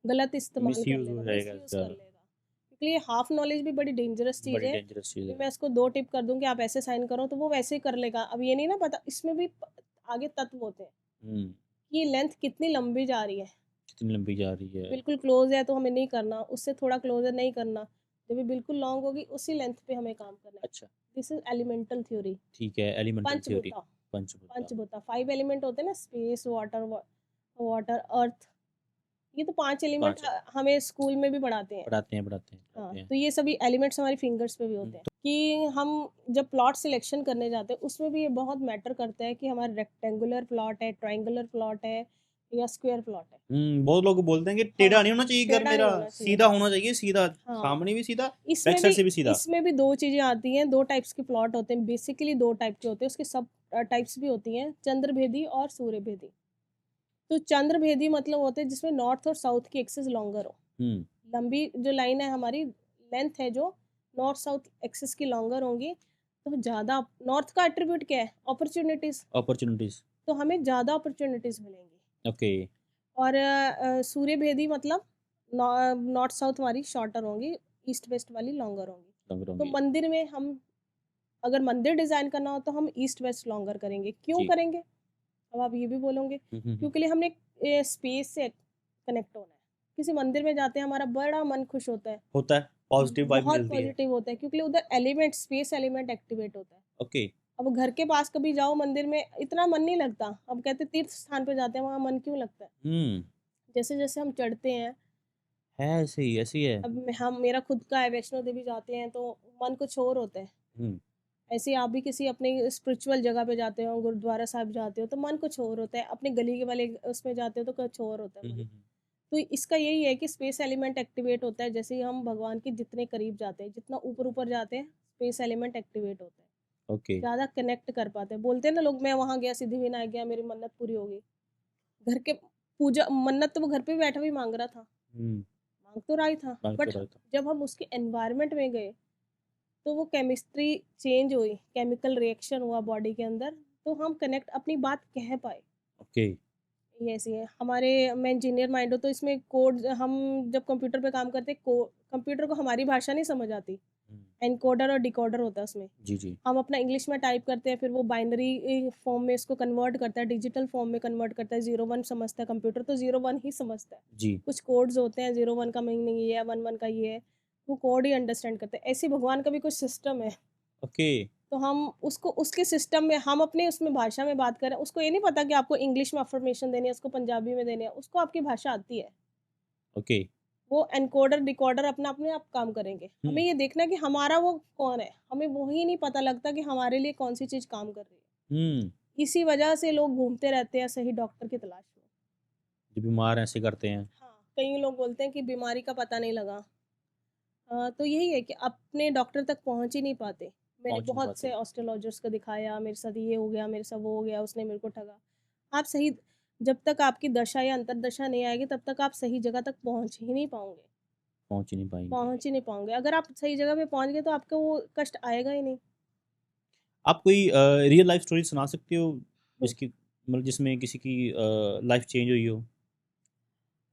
गलत इस्तेमाल कर मिसयूज़ हो लेगा, जाएगा मिसयूज़ कर इसका। लेगा। क्योंकि ये हाफ नॉलेज भी बड़ी डेंजरस चीज़ बड़ी है। डेंजरस चीज़ अभी है। मैं इसको 2 टिप कर दूँ कि आप ऐसे साइन करो, तो वो वैसे ही कर लेगा। अब ये नहीं ना पता, इसमें भी आगे तत्व होते हैं हुँ। कि ये लेंथ कितनी लंबी जा रही है। कितनी लंबी जा रही है। बिल्कुल क्लोज़ है तो हमें नहीं करना, उससे थोड़ा क्लोज़र नहीं करना। जब ये बिल्कुल लॉन्ग होगी, उसी लेंथ पे हमें काम करना है। अच्छा, दिस इज़ एलिमेंटल थ्योरी। ठीक है, एलिमेंटल थ्योरी। पंचभूता, पंचभूता। पंचभूता 5 एलिमेंट होते हैं ना, स्पेस, वाटर, अर्थ। ये तो 5 एलिमेंट 5 है। हमें स्कूल में भी पढ़ाते हैं। पढ़ाते हैं, पढ़ाते हैं, हाँ, पढ़ाते हैं। तो ये सभी एलिमेंट्स हमारी फिंगर्स पे भी होते हैं। तो कि हम जब प्लॉट सिलेक्शन करने जाते हैं, उसमें भी ये बहुत मैटर करता है कि हमारा रेक्टेंगुलर प्लॉट है, ट्रायंगुलर प्लॉट है या स्क्वायर प्लॉट है। बहुत लोग बोलते हैं कि टेढ़ा हाँ, नहीं होना चाहिए घर टेढ़ा मेरा, नहीं होना चाहिए। सीधा होना चाहिए, सीधा, हाँ, सामने भी सीधा, बैक इसमें भी साइड से भी सीधा। इसमें भी 2 चीज़ें आती हैं, 2 टाइप्स के प्लॉट होते हैं, बेसिकली 2 टाइप के होते हैं, उसके सब टाइप्स भी होती हैं, चंद्रभेदी और सूर्यभेदी। तो चंद्रभेदी मतलब होते हैं जिसमें नॉर्थ और साउथ की एक्सिस लॉन्गर हो। हुँ। लंबी जो लाइन है हमारी, लेंथ है जो नॉर्थ साउथ एक्सिस की लॉन्गर होंगी, तो ज़्यादा नॉर्थ का एट्रीब्यूट क्या है? Opportunities, opportunities. तो हमें ज़्यादा अपॉर्च्युनिटीज़ मिलेंगी। ओके। और सूर्यभेदी मतलब नॉर्थ साउथ हमारी शॉर्टर होंगी, ईस्ट वेस्ट वाली लॉन्गर होंगी। रंग तो रंगी। मंदिर में हम अगर मंदिर डिज़ाइन करना हो तो हम ईस्ट वेस्ट लॉन्गर करेंगे। क्यों जी। करेंगे? अब आप ये भी बोलोगे, हुँ, हुँ, हुँ। क्योंकि हमने स्पेस से कनेक्ट होना है। किसी मंदिर में जाते हैं, हमारा बड़ा मन खुश होता है, होता है, पॉज़िटिव वाइब बहुत मिलती है। पॉजिटिव होता है, क्योंकि उधर एलिमेंट, स्पेस एलिमेंट एक्टिवेट होता है। ओके। अब घर के पास कभी जाओ मंदिर में, इतना मन नहीं लगता। अब कहते तीर्थ स्थान पे जाते हैं, वहाँ मन क्यों लगता है? हुँ। जैसे जैसे हम चढ़ते हैं, है ऐसे ही है। अब हम, मेरा खुद का है, वैष्णो देवी जाते हैं तो मन कुछ और होता है। हुँ। ऐसे ही आप भी किसी अपने स्पिरिचुअल जगह पे जाते हो, गुरुद्वारा साहिब जाते हो, तो मन कुछ और होता है। अपने गली के वाले उसमें जाते हो तो कुछ और होता है हुँ, मन। हुँ, हुँ। तो इसका यही है कि स्पेस एलिमेंट एक्टिवेट होता है। जैसे ही हम भगवान के जितने करीब जाते हैं, जितना ऊपर-ऊपर जाते हैं, स्पेस एलिमेंट एक्टिवेट होता है। ओके। ज़्यादा कनेक्ट कर पाते हैं। बोलते हैं ना लोग, मैं वहाँ गया, सिद्धिविनायक गया, मेरी मन्नत पूरी हो गई। घर के पूजा मन्नत तो वो घर पे बैठा भी माँग रहा था, हुँ। माँग तो रहा ही था, माँग तो बट रहा था। जब हम उसके एनवायरनमेंट में गए, तो वो केमिस्ट्री चेंज हुई, केमिकल रिएक्शन हुआ बॉडी के अंदर, तो हम कनेक्ट अपनी बात कह पाए। ओके। ये ऐसी है हमारे, मैं इंजीनियर माइंड हूँ, तो इसमें कोड, हम जब कंप्यूटर पे काम करते हैं, कंप्यूटर को हमारी भाषा नहीं समझ आती। हुँ। एनकोडर और डिकोडर होता है उसमें। जी, जी। हम अपना इंग्लिश में टाइप करते हैं, फिर वो बाइनरी फॉर्म में इसको कन्वर्ट करता है, डिजिटल फॉर्म में कन्वर्ट करता है। 0-1 समझता है कंप्यूटर, तो 0-1 ही समझता है। जी। कुछ कोड्स होते हैं, 0-1 का मीनिंग ये है, 1-1 का ये है, वो कोड ही अंडरस्टैंड करते हैं। ऐसे ही भगवान का भी कुछ सिस्टम है। ओके। तो हम उसको उसके सिस्टम में, हम अपने उसमें भाषा में बात करें, उसको ये नहीं पता कि आपको इंग्लिश में अफ़र्मेशन देनी है, उसको पंजाबी में देनी है, उसको आपकी भाषा आती है। ओके। वो एनकोडर, डिकोडर अपना अपने आप काम करेंगे। हुँ। हमें ये देखना है कि हमारा वो कौन है, हमें वही नहीं पता लगता कि हमारे लिए कौन-सी चीज़ काम कर रही है। हुँ। इसी वजह से लोग घूमते रहते हैं सही डॉक्टर की तलाश में। जो बीमार हैं ऐसे करते हैं। हाँ, कई लोग बोलते हैं कि बीमारी का पता नहीं लगा। तो यही है कि अपने डॉक्टर तक पहुँच ही नहीं पाते। मैंने पहुँच नहीं बहुत से पाते। एस्ट्रोलॉजर्स को दिखाया, मेरे साथ ये हो गया, मेरे साथ वो हो गया, उसने मेरे को ठगा। आप सही, जब तक आपकी दशा या अंतर्दशा नहीं आएगी, तब तक आप सही जगह तक पहुँच ही नहीं पाओगे। पहुँच ही नहीं पाएँगे। पहुँच ही नहीं पाओगे। अगर आप सही जगह पे पहुँच गए तो आपको वो कष्ट आएगा ही नहीं। आप कोई रियल लाइफ़ स्टोरी सुना सकते हो जिसकी मतलब जिसमें किसी की लाइफ चेंज हुई हो?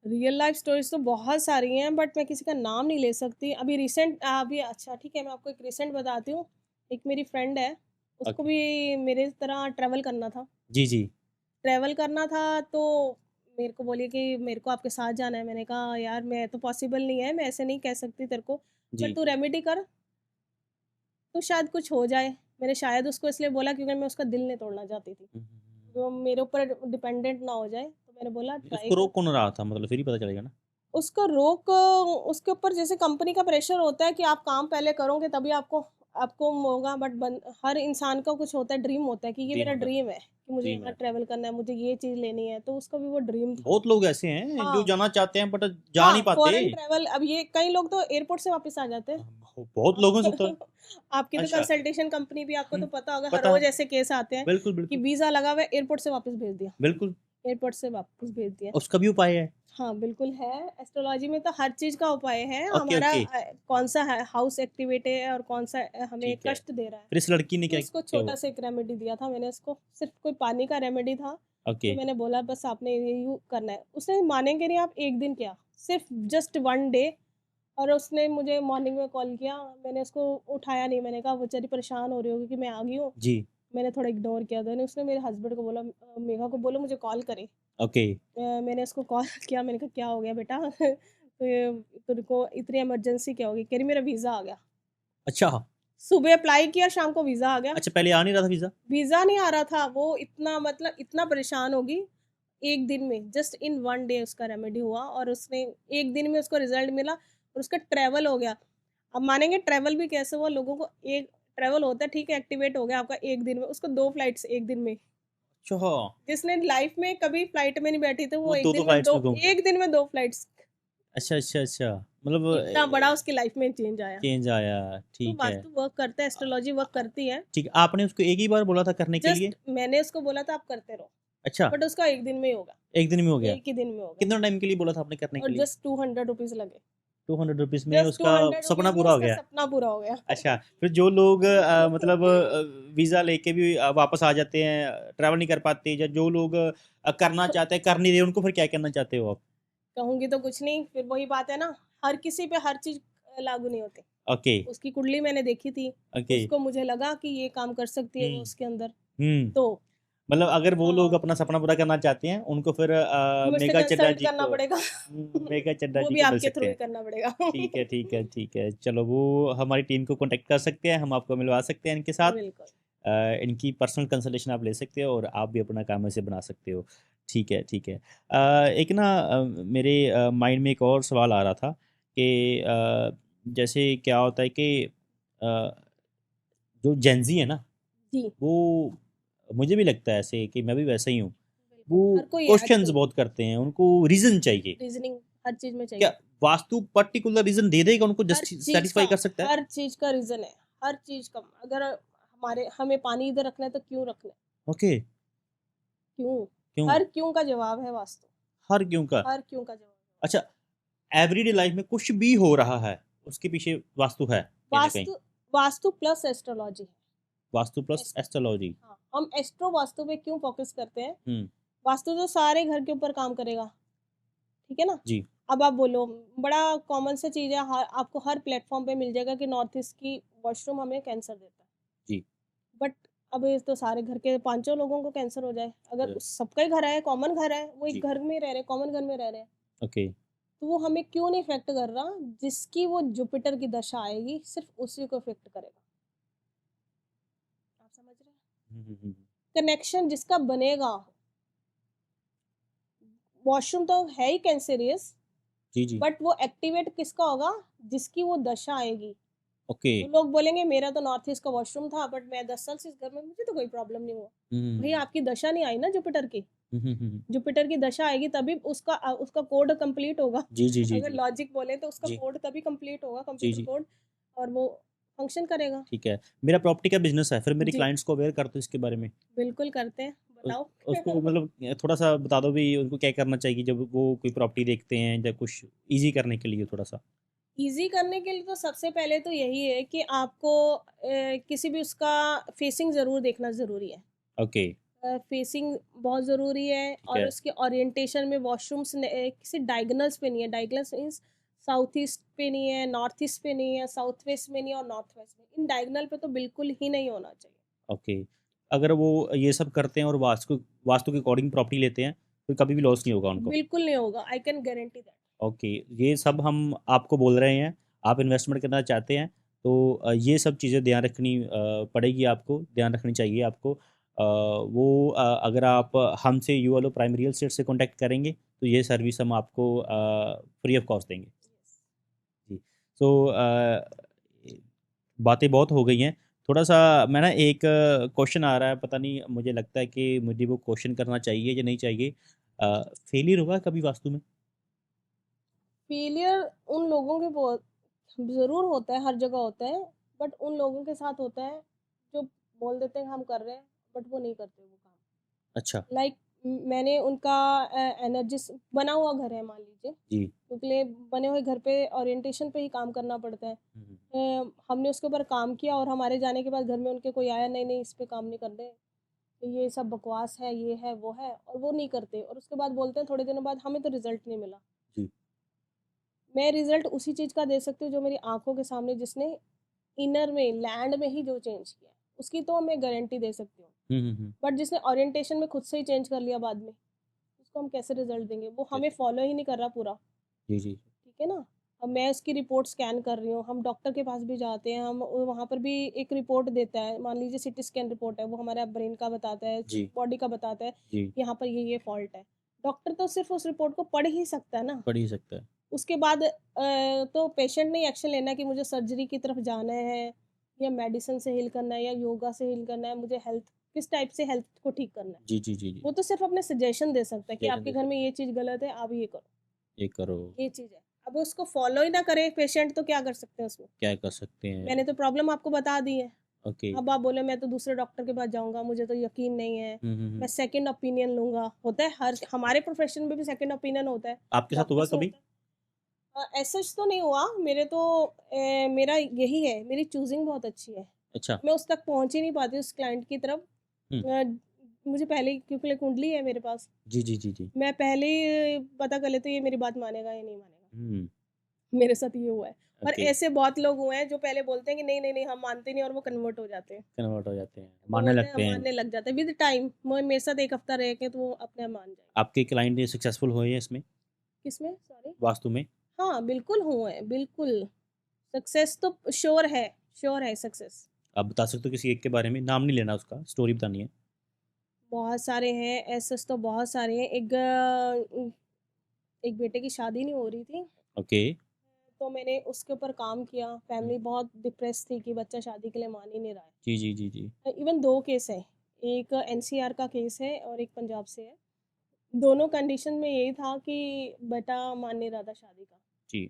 रियल लाइफ स्टोरीज तो बहुत सारी हैं, बट मैं किसी का नाम नहीं ले सकती अभी रिसेंट। अभी अच्छा ठीक है, मैं आपको एक रिसेंट बताती हूँ। एक मेरी फ्रेंड है, उसको ओके। भी मेरे तरह ट्रैवल करना था। जी, जी। ट्रैवल करना था तो मेरे को बोली कि मेरे को आपके साथ जाना है। मैंने कहा यार मैं तो पॉसिबल नहीं है, मैं ऐसे नहीं कह सकती तेरे को, बट जी। तू रेमेडी कर तो शायद कुछ हो जाए। मैंने शायद उसको इसलिए बोला क्योंकि मैं उसका दिल नहीं तोड़ना चाहती थी, हुँ, हुँ, हुँ। जो मेरे ऊपर डिपेंडेंट ना हो जाए, तो मैंने बोला ट्राई उसको कर। रोक कौन रहा था? मतलब फिर ही पता चलेगा ना। उसका रोक उसके ऊपर जैसे कंपनी का प्रेशर होता है कि आप काम पहले करोगे तभी आपको आपको होगा, बट हर इंसान का कुछ होता है, ड्रीम होता है कि ये ड्रीम मेरा होता है, ड्रीम है कि मुझे ड्रीम यहाँ है। ट्रैवल करना है, मुझे ये चीज़ लेनी है, तो उसका भी वो ड्रीम था। बहुत लोग ऐसे हैं जो हाँ, जाना चाहते हैं बट जा नहीं हाँ, पाते। Foreign travel. अब ये कई लोग तो एयरपोर्ट से वापस आ जाते हैं। बहुत लोगों से होता है। आपकी तो अच्छा। कंसल्टेशन कंपनी भी, आपको हुँ, तो पता होगा, हर पता है। रोज़ ऐसे केस आते हैं बिल्कुल, कि बिल्कुल। वीज़ा लगा हुआ है, एयरपोर्ट से वापस भेज दिया, बिल्कुल, एयरपोर्ट से वापस भेज दिया। उसका भी उपाय है। हाँ, बिल्कुल है। एस्ट्रोलॉजी में तो हर चीज़ का उपाय है। ओके, हमारा ओके। कौन-सा है हाउस एक्टिवेट है और कौन-सा हमें ठीक है। कष्ट दे रहा है। फिर इस लड़की ने तो क्या उसको क्या हुआ? छोटा-सा एक रेमेडी दिया था मैंने उसको, सिर्फ़ कोई पानी का रेमेडी था। ओके। तो मैंने बोला बस आपने ये यू करना है। उसने मानेंगे नहीं आप, 1 दिन किया, सिर्फ़ जस्ट 1 डे। और उसने मुझे मॉर्निंग में कॉल किया, मैंने उसको उठाया नहीं, मैंने कहा बेचारी परेशान हो रही होगी कि मैं आ गई हूँ। जी। मैंने थोड़ा इग्नोर किया, देन उसने मेरे हस्बैंड को बोला, मेघा को बोलो मुझे कॉल करे। ओके। मैंने उसको कॉल किया, मैंने कहा क्या हो गया बेटा? तो ये तेरे को इतनी इमरजेंसी क्या हो गई? कह रही मेरा वीज़ा आ गया। अच्छा। सुबह अप्लाई किया, शाम को वीज़ा आ गया। अच्छा, पहले आ नहीं रहा था वीज़ा? वीज़ा नहीं आ रहा था, वो इतना मतलब इतना परेशान होगी, 1 दिन में जस्ट इन 1 डे उसका रेमेडी हुआ और उसने 1 दिन में उसको रिज़ल्ट मिला और उसका ट्रैवल हो गया। अब मानेंगे ट्रैवल भी कैसे हुआ? लोगों को एक ट्रैवल होता है, ठीक है, एक्टिवेट हो गया आपका 1 दिन में, उसको 2 फ्लाइट्स 1 दिन में। अच्छा, जिसने लाइफ में कभी फ्लाइट में नहीं बैठी थी, वो वो 1 2-2 दिन में फ्लाइट्स 2 में घूम गया। 1 दिन में 2 फ्लाइट्स। अच्छा, अच्छा, अच्छा। मतलब इतना बड़ा उसकी लाइफ में चेंज आया। चेंज आया, तो ठीक है। वास्तु वर्क करता है, एस्ट्रोलॉजी वर्क करती है। ठीक है, आपने उसको एक ही बार बोला था करने के लिए? जस्ट मैंने उसको बोला था आप करते रहो, अच्छा, बट उसका 1 दिन में ही होगा, 1 दिन में हो गया। 1 ही दिन में होगा। कितना टाइम के लिए बोला था आपने करने के और लिए? जस्ट 200 रुपीज़ लगे। ₹200 में जस्ट उसका 200 सपना रुपीज़ में पूरा हो उसका गया। सपना पूरा हो गया। अच्छा, फिर जो लोग मतलब वीज़ा लेके भी वापस आ जाते हैं, ट्रैवल नहीं कर पाते या जो लोग करना चाहते हैं, कर नहीं रहे, उनको फिर क्या कहना चाहते हो आप? कहूँगी तो कुछ नहीं, फिर वही बात है ना, हर किसी पे हर चीज़ लागू नहीं होती। ओके, उसकी कुंडली मैंने देखी थी, ओके। उसको मुझे लगा कि ये काम कर सकती है वो हुँ, उसके अंदर। हुँ। तो मतलब अगर वो लोग हाँ, अपना सपना पूरा करना चाहते हैं, उनको फिर मुझसे मेघा चड्ढा कंसल्ट जी करना को पड़ेगा। मेघा चड्ढा वो जी भी को मिल आपके सकते थ्रू ही हैं। करना पड़ेगा। ठीक है, ठीक है, ठीक है। चलो वो हमारी टीम को कॉन्टैक्ट कर सकते हैं, हम आपको मिलवा सकते हैं इनके साथ। बिल्कुल। इनकी पर्सनल कंसल्टेशन आप ले सकते हो और आप भी अपना काम ऐसे बना सकते हो। ठीक है, ठीक है। एक ना मेरे माइंड में एक और सवाल आ रहा था कि जैसे क्या होता है कि अ, जो जेन ज़ी है ना, जी, वो मुझे भी लगता है ऐसे कि मैं भी वैसा ही हूँ। बिल्कुल। वो हर कोई है क्वेश्चन्स आजकल, बहुत करते हैं, उनको रीज़न चाहिए। रीज़निंग हर चीज़ में क्या चाहिए। वास्तु पर्टिकुलर रीज़न दे देगा उनको सैटिस्फाई कर सकता है? हर चीज़ का रीज़न है, हर चीज़ का। अगर हमें पानी इधर रखना है तो क्यों रखना है? ओके, क्यों? क्यों? हर क्यों का जवाब है वास्तु, हर क्यों का? हर क्यों का जवाब है अच्छा, वास्तु। एवरीडे लाइफ में कुछ भी हो रहा है, उसके पीछे वास्तु है कहीं न कहीं। वास्तु वास्तु प्लस एस्ट्रोलॉजी है। Vastu plus S astrology. हाँ, हम एस्ट्रो वास्तु पे क्यों फ़ोकस करते हैं? हुँ, वास्तु तो सारे घर के ऊपर काम करेगा, ठीक है ना? जी, अब आप बोलो, बड़ा कॉमन सा चीज़ है, आपको हर प्लेटफ़ॉर्म पे मिल जाएगा कि नॉर्थ ईस्ट की वॉशरूम हमें कैंसर देता है। जी। बट अब ये तो सारे घर के पाँचों लोगों को कैंसर हो जाए, अगर अ, सबका ही घर है, कॉमन घर है, वो एक जी, घर में रह रहे हैं, कॉमन घर में रह रहे हैं, ओके। तो वो हमें क्यों नहीं इफ़ेक्ट कर रहा? जिसकी वो जुपिटर की दशा आएगी, सिर्फ़ उसी को इफ़ेक्ट करेगा। आप समझ रहे हैं? हुँ, हुँ, हुँ। कनेक्शन जिसका बनेगा, वॉशरूम तो है ही कैंसरियस, जी, जी, बट वो एक्टिवेट किसका होगा? जिसकी वो दशा आएगी। ओके। तो लोग बोलेंगे मेरा तो नॉर्थ ईस्ट का वॉशरूम था, बट मैं 10 साल से इस घर में, मुझे तो कोई प्रॉब्लम नहीं हुआ। भई हुँ, आपकी दशा नहीं आई ना जुपिटर की। हुँ, हुँ, हुँ, हुँ। जुपिटर की दशा आएगी तभी उसका कोड कंप्लीट होगा। जी, जी, जी, अगर जी, लॉजिक बोले तो उसका जी, कोड तभी कंप्लीट होगा, जी, कंप्यूटर जी, कोड, और वो फंक्शन करेगा। ठीक है। मेरा प्रॉपर्टी का बिज़नेस है, फिर मेरे जी, क्लाइंट्स को अवेयर कर दो इसके बारे में। बिल्कुल करते हैं, उस बताओ। उसको मतलब थोड़ा-सा बता दो भी उनको क्या करना चाहिए जब वो कोई प्रॉपर्टी देखते हैं या कुछ ईज़ी करने के लिए थोड़ा-सा? ईज़ी करने के लिए तो सबसे पहले तो यही है कि आपको किसी भी उसका फेसिंग ज़रूर देखना ज़रूरी है। ओके, फेसिंग बहुत ज़रूरी है, ठीक और है। उसके ओरिएंटेशन में वॉशरूम्स किसी डायगोनल्स पे नहीं है। डायगोनल्स मीन्स साउथ ईस्ट पे नहीं है, नॉर्थ ईस्ट पे नहीं है, साउथ वेस्ट में नहीं है और नॉर्थ वेस्ट में। इन डायगोनल पे तो बिल्कुल ही नहीं होना चाहिए। ओके। अगर वो ये सब करते हैं और वास्तु वास्तु के अकॉर्डिंग प्रॉपर्टी लेते हैं, तो कभी भी लॉस नहीं होगा उनको। बिल्कुल नहीं होगा, I can guarantee that. Okay, ये सब हम आपको बोल रहे हैं, आप इन्वेस्टमेंट करना चाहते हैं, तो ये सब चीज़ें ध्यान रखनी पड़ेगी आपको, ध्यान रखनी चाहिए आपको। अगर आप हमसे यूएलओ प्राइम रियल एस्टेट से कॉन्टैक्ट करेंगे, तो ये सर्विस हम आपको फ्री ऑफ कॉस्ट देंगे। जी। सो बातें बहुत हो गई हैं। थोड़ा-सा मैं ना एक क्वेश्चन आ रहा है, पता नहीं मुझे लगता है कि मुझे वो क्वेश्चन करना चाहिए या नहीं चाहिए। फेलियर हुआ है कभी वास्तु में? फेलियर उन लोगों के बहुत ज़रूर होता है, हर जगह होता है, बट उन लोगों के साथ होता है जो बोल देते हैं हम कर रहे हैं, बट वो नहीं करते वो काम। अच्छा। लाइक मैंने उनका एनर्जी बना हुआ घर है मान लीजिए, जी। क्योंकि बने हुए घर पे ओरिएंटेशन पे ही काम करना पड़ता है। हुँ, हुँ। हमने उसके ऊपर काम किया और हमारे जाने के बाद घर में उनके कोई आया, नहीं नहीं इस पे काम नहीं कर रहे, ये सब बकवास है, ये है वो है, और वो नहीं करते, और उसके बाद बोलते हैं थोड़े दिनों बाद हमें तो रिजल्ट नहीं मिला। जी। मैं रिजल्ट उसी चीज़ का दे सकती हूँ जो मेरी आंखों के सामने, जिसने इनर में लैंड में ही जो चेंज किया है, उसकी तो मैं गारंटी दे सकती हूँ। हुँ, हुँ, हुँ। बट जिसने ओरिएंटेशन में खुद से ही चेंज कर लिया बाद में, उसको हम कैसे रिजल्ट देंगे? वो हमें फॉलो ही नहीं कर रहा पूरा, जी, जी। ठीक है ना? अब मैं उसकी रिपोर्ट स्कैन कर रही हूँ, हम डॉक्टर के पास भी जाते हैं, हम वहाँ पर भी एक रिपोर्ट देता है, मान लीजिए सीटी स्कैन रिपोर्ट है, वो हमारा ब्रेन का बताता है, जी, बॉडी का बताता है, जी। यहाँ पर ये फॉल्ट है। डॉक्टर तो सिर्फ उस रिपोर्ट को पढ़ ही सकता है ना। पड़ ही सकता है। उसके बाद तो पेशेंट ने एक्शन लेना है कि मुझे सर्जरी की तरफ जाना है, या मेडिसिन से हील करना है, या योगा से हील करना है, मुझे हेल्थ किस टाइप से हेल्थ को ठीक करना है। जी, जी, जी, जी। वो तो सिर्फ अपने सजेशन दे सकता है कि सजेशन आपके दे घर में सकते ये हैं। चीज़ गलत है, आप ये करो, ये करो, ये चीज़ है। अब उसको फॉलो ही ना करे पेशेंट, तो क्या कर सकते हैं उसमें? क्या कर सकते हैं? मैंने तो प्रॉब्लम आपको बता दी है। ओके। अब आप बोले मैं तो दूसरे डॉक्टर के पास जाऊँगा, मुझे तो यकीन नहीं है, हुँ, हुँ, मैं हुँ। सेकंड ओपिनियन लूँगा। होता है, हर हमारे प्रोफ़ेशन में भी सेकंड ओपिनियन होता है, आपके साथ डॉक्टर हुआ से कभी? होता है। एज़ सच तो नहीं हुआ, मेरे तो मेरा यही है, मेरी चूज़िंग बहुत अच्छी है। अच्छा। मैं उस तक पहुँच ही नहीं पाती उस क्लाइंट की तरफ। हुँ। अ, मुझे पहले ही, क्योंकि कुंडली है मेरे पास, जी, जी, जी, जी। मैं पहले ही पता कर लेती हूँ ये मेरी बात मानेगा या नहीं मानेगा। हुँ। मेरे साथ ये हुआ है। और ओके, ऐसे बहुत लोग हुए हैं जो पहले बोलते हैं कि नहीं, नहीं, नहीं हम मानते नहीं, और वो कन्वर्ट हो जाते हैं। कन्वर्ट हो जाते हैं, वो मानने बोलते हैं हम लगते हैं। मानने लग जाते हैं विद टाइम। वो मेरे साथ 1 हफ्ता रह के तो वो अपने आप मान जाएँगे। आपके क्लाइंट ये सक्सेसफुल हुए हैं इसमें, किसमें? सॉरी? वास्तु में? हाँ, बिल्कुल हुए हैं, बिल्कुल। सक्सेस तो श्योर है सक्सेस। आप बता सकते हो किसी एक के बारे में? नाम नहीं लेना उसका, स्टोरी बतानी है। बहुत सारे हैं, ऐसे तो बहुत सारे हैं। एक बेटे की शादी नहीं हो रही थी, ओके। तो मैंने उसके ऊपर काम किया। हुँ। फैमिली बहुत डिप्रेस थी कि बच्चा शादी के लिए मान ही नहीं रहा जी, जी, जी, जी। है। इवन 2 केस हैं, एक एनसीआर का केस है और एक पंजाब से है। दोनों कंडीशन में यही था कि बेटा मान नहीं रहा था शादी का। जी।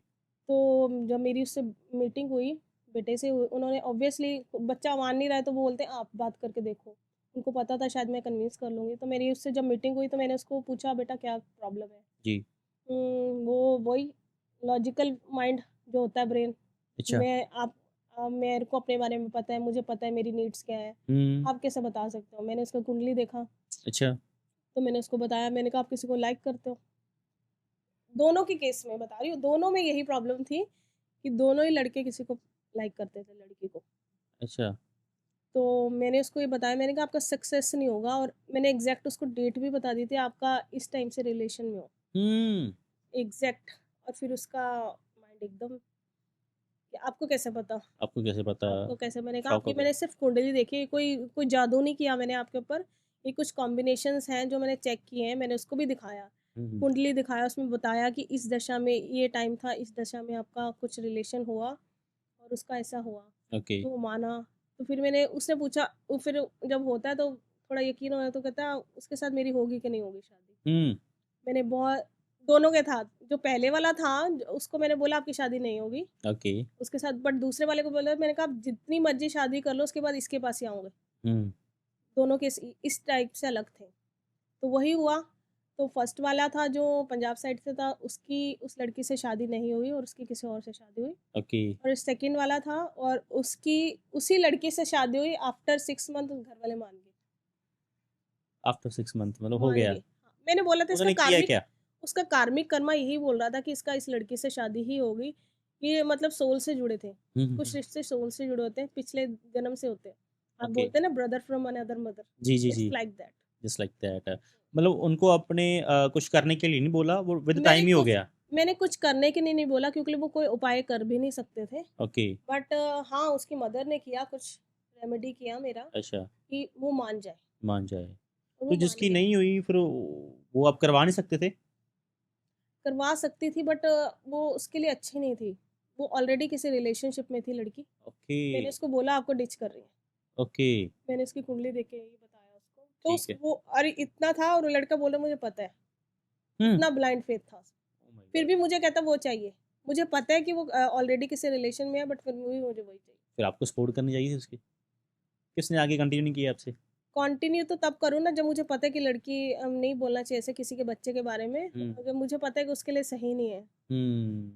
तो जब मेरी उससे मीटिंग हुई, बेटे से उन्होंने ऑब्वियसली, बच्चा मान नहीं रहा है तो वो बोलते हैं आप बात करके देखो। उनको पता था शायद मैं कन्विंस कर लूँगी। तो मेरी उससे जब मीटिंग हुई तो मैंने उसको पूछा बेटा क्या प्रॉब्लम है? जी। वो वही लॉजिकल माइंड जो होता है ब्रेन, अच्छा। मेरे को अपने बारे में पता है, मुझे पता है मेरी नीड्स क्या है, हुँ। आप कैसे बता सकते हो? मैंने उसका कुंडली देखा, अच्छा। तो मैंने उसको बताया, मैंने कहा आप किसी को लाइक करते हो? दोनों के केस में बता रही हूँ, दोनों में यही प्रॉब्लम थी कि दोनों ही लड़के किसी को लाइक करते थे, लड़की को। अच्छा। तो मैंने उसको ये बताया, मैंने कहा आपका सक्सेस नहीं होगा, और मैंने एग्ज़ैक्ट उसको डेट भी बता दी थी, आपका इस टाइम से रिलेशन में हो, हुँ। एग्ज़ैक्ट। और फिर उसका माइंड एकदम कि आपको कैसे पता? आपको कैसे पता? आपको कैसे? मैंने कहा शॉक आपकी हो गए? मैंने सिर्फ़ कुंडली देखी है, कोई कोई जादू नहीं किया मैंने आपके ऊपर। ये कुछ कॉम्बिनेशंस हैं जो मैंने चेक किए हैं, मैंने उसको भी दिखाया। हुँ, हुँ। कुंडली दिखाया, उसमें बताया कि इस दशा में ये टाइम था, इस दशा में आपका कुछ रिलेशन हुआ और उसका ऐसा हुआ। ओके। तो वो माना। तो फिर मैंने उससे पूछा, वो फिर जब होता है तो थोड़ा यकीन होता है, तो कहता है उसके साथ मेरी होगी कि नहीं होगी शादी। हुँ। मैंने बहुत दोनों के था, जो पहले वाला था उसको मैंने बोला आपकी शादी नहीं होगी ओके। उसके साथ, बट दूसरे वाले को बोला, मैंने कहा आप जितनी मर्जी शादी कर लो उसके बाद इसके पास ही आऊँगे। हुँ। दोनों के इस टाइप से अलग थे। तो वही हुआ। तो फर्स्ट वाला था जो पंजाब साइड से था, उसकी उस लड़की से शादी नहीं हुई और उसकी किसी और से शादी हुई। ओके। और सेकंड वाला था और उसकी उसी लड़की से शादी हुई, आफ्टर 6 मंथ घर वाले मान गए। आफ्टर 6 मंथ मतलब हो मान गया। लिए। हाँ, मैंने बोला था उन्होंने किया क्या? उसका कार्मिक कर्मा यही बोल रहा था कि इसका इस लड़की से शादी ही होगी। ये मतलब सोल से जुड़े थे। कुछ रिश्ते सोल से जुड़े होते हैं, पिछले जन्म से होते हैं। आप ओके। बोलते हैं ना ब्रदर फ्रॉम अनदर मदर, जी, जी, इट्स जी। Like that. Just like that. मतलब उनको अपने कुछ करने के लिए नहीं बोला, वो विद मैंने टाइम ही हो कुछ गया। मैंने कुछ करने के लिए नहीं बोला क्योंकि वो कोई उपाय कर भी नहीं सकते थे। ओके, बट हाँ, उसकी मदर ने किया कुछ रेमेडी किया मेरा अच्छा, कि वो मान जाए मान जाए। और तो वो मान जिसकी गया। नहीं हुई फिर वो आप करवा नहीं सकते थे? करवा सकती थी बट वो उसके लिए अच्छी नहीं थी। वो ऑलरेडी किसी रिलेशनशिप में थी लड़की। ओके, मैंने उसको बोला आपको डिच कर रही है। ओके, मैंने उसकी कुंडली देख के यही बताया उसको। तो ठीक है। वो अरे इतना था और वो लड़का बोल रहा मुझे पता है। हुँ। इतना ब्लाइंड फेथ था। ओह माय फिर गॉड! भी मुझे कहता वो चाहिए। मुझे पता है कि वो ऑलरेडी किसी रिलेशन में है बट फिर भी मुझे वही चाहिए। फिर आपको सपोर्ट करनी चाहिए थी उसकी। किसने आगे कंटिन्यू नहीं किया आपसे? कंटिन्यू तो तब करूँ ना जब मुझे पता है कि लड़की नहीं बोलना चाहिए ऐसे किसी के बच्चे के बारे में। हुँ। जब मुझे पता है कि उसके लिए सही नहीं है हुँ।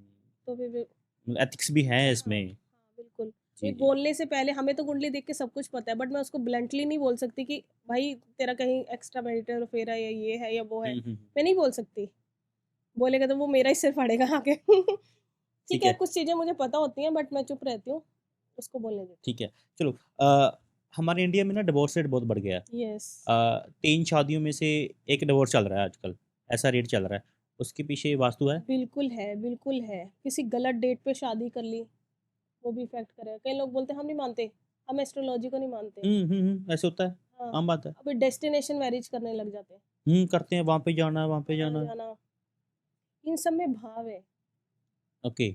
तो फिर एथिक्स भी है हाँ, इसमें। हाँ, बिल्कुल। जी, ये जी। बोलने से पहले हमें तो कुंडली देख के सब कुछ पता है बट मैं उसको ब्लंटली नहीं बोल सकती कि भाई तेरा कहीं एक्स्ट्रा मैरिटल अफेयर है या ये है या वो है। हुँ, हुँ, हुँ। मैं नहीं बोल सकती। बोलेगा तो वो मेरा ही सिर फाड़ेगा आके। ठीक ठीक है, है, कुछ चीज़ें मुझे पता होती हैं बट मैं चुप रहती हूँ, उसको बोलने देती ठीक है। चलो हमारे इंडिया में ना डिवोर्स रेट बहुत बढ़ गया है। हूँ। यस, 3 शादियों में से 1 डिवोर्स चल रहा है आजकल, ऐसा रेट चल रहा है। उसके पीछे वास्तु है? बिल्कुल है, बिल्कुल है। किसी गलत डेट पे शादी कर ली, वो भी इफ़ेक्ट करेगा। कई लोग बोलते हैं हम नहीं मानते, हम एस्ट्रोलॉजी को नहीं मानते। हुँ, हुँ, हुँ, ऐसे होता है, हाँ, आम बात है। अभी डेस्टिनेशन मैरिज करने लग जाते हैं, करते हैं, वहाँ पे जाना है, वहाँ पे वहाँ जाना है। जाना। इन सब में भाव है। ओके।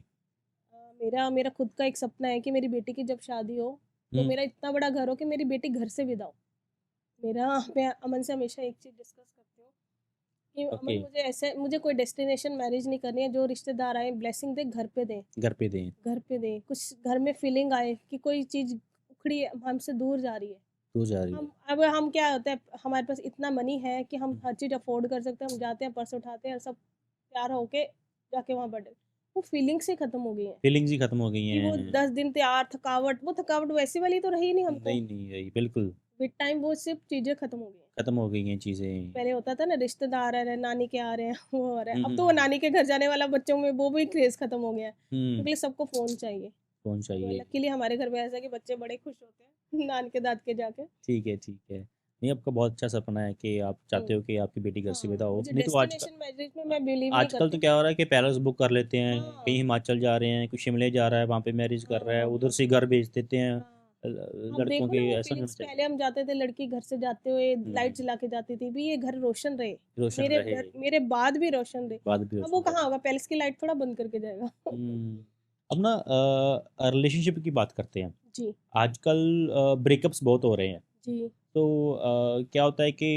मेरा मेरा खुद का एक सपना है कि मेरी बेटी की जब शादी हो, तो हुँ, मेरा इतना बड़ा घर हो कि मेरी बेटी घर से विदा हो। मेरा मैं अमन से हमेशा एक चीज़ डिस्कस करती हूँ कि ओके, अमन मुझे कोई डेस्टिनेशन मैरिज नहीं करनी है, जो रिश्तेदार आएँ ब्लेसिंग दें, घर पे दें। घर पे दें, घर पे दें, कुछ घर में फीलिंग आए कि कोई चीज़ उखड़ी है, हमसे दूर जा रही है। दूर जा रही है। हम क्या होता है हमारे पास इतना मनी है कि हम हुँ, हर चीज़ अफ़ोर्ड कर सकते हैं, हम जाते हैं, पर्स उठाते हैं, सब तैयार होके जाके वहाँ बर्थडे वो फीलिंग्स ही खत्म हो गई हैं, फीलिंग्स ही खत्म हो गई कि वो हैं। 10 दिन तैयार, वो थकावट वैसी वाली तो रही नहीं हमको। नहीं, नहीं रही, बिल्कुल, विद टाइम वो सिर्फ़ चीज़ें खत्म हो गई हैं। खत्म हो गई हैं चीज़ें। पहले होता था ना रिश्तेदार आ रहे हैं, नानी के आ रहे हैं, वो आ रहे हैं। हुँ, अब हुँ, तो वो हुँ। नानी के घर जाने वाला बच्चों में वो भी क्रेज़ खत्म हो गया है, हुँ, क्योंकि सबको फ़ोन चाहिए। फ़ोन चाहिए। लकीली हमारे घर में ऐसा है कि बच्चे बड़े खुश होते हैं नान के दाद के जाके। ठीक है, ठीक है। नहीं, आपका बहुत अच्छा सपना है कि आप हुँ। चाहते हो कि आपकी बेटी घर से हाँ, विदा हो। मुझे नहीं तो डेस्टिनेशन मैरिज में मैं बिलीव नहीं आजकल तो करती। क्या हो रहा है कि पैलेस बुक कर लेते हैं, कहीं हाँ, हिमाचल जा रहे हैं, कोई शिमले जा रहा है, वहाँ पे मैरिज कर रहा है, हाँ, उधर हाँ, से घर भेज देते हैं हाँ। अब लड़कों देखो के, ना वो ऐसा नहीं होना फीलिंग्स चाहिए। पहले हम जाते थे लड़की घर से जाते हुए लाइट हुँ, जला के जाती थी, भी ये घर रोशन रहे, रोशन रहे, मेरे बाद भी रोशन रहे। बाद भी अब वो रोशन कहाँ रहे। होगा पैलेस की लाइट थोड़ा बंद करके जाएगा। हुँ, अब ना रिलेशनशिप की बात करते हैं। जी, आजकल ब्रेकअप्स बहुत हो रहे हैं। जी। तो क्या होता है कि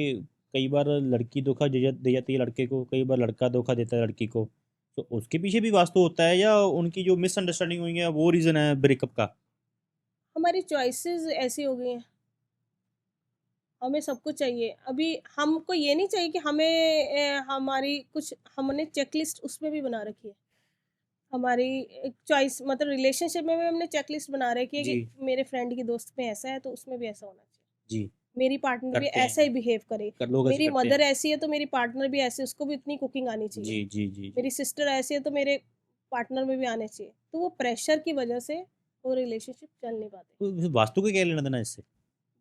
कई बार लड़की धोखा दे जाती है लड़के को, कई बार लड़का धोखा देता है लड़की को। तो उसके पीछे भी वास्तु होता है या उनकी जो मिसअंडरस्टैंडिंग हुई है वो रीज़न है ब्रेकअप का? हमारी चॉइसेस ऐसी हो गई हैं, हमें सब कुछ चाहिए। अभी हमको ये नहीं चाहिए कि हमारी कुछ हमने चेकलिस्ट उसमें भी बना रखी है। हमारी एक चॉइस मतलब रिलेशनशिप में भी हमने चेकलिस्ट बना रखी है जी, कि मेरे फ्रेंड की दोस्त में ऐसा है तो उसमें भी ऐसा होना चाहिए। जी, मेरी पार्टनर भी करते ऐसा ही हैं। बिहेव करे। कर लोग ऐसे मेरी करते मदर हैं। ऐसी है तो मेरी पार्टनर भी ऐसे उसको भी इतनी कुकिंग आनी चाहिए। जी, जी, जी, जी। मेरी सिस्टर ऐसी है तो मेरे पार्टनर में भी आने चाहिए। तो वो प्रेशर की वजह से वो रिलेशनशिप चल नहीं पाते। तो वास्तु का क्या लेना देना इससे?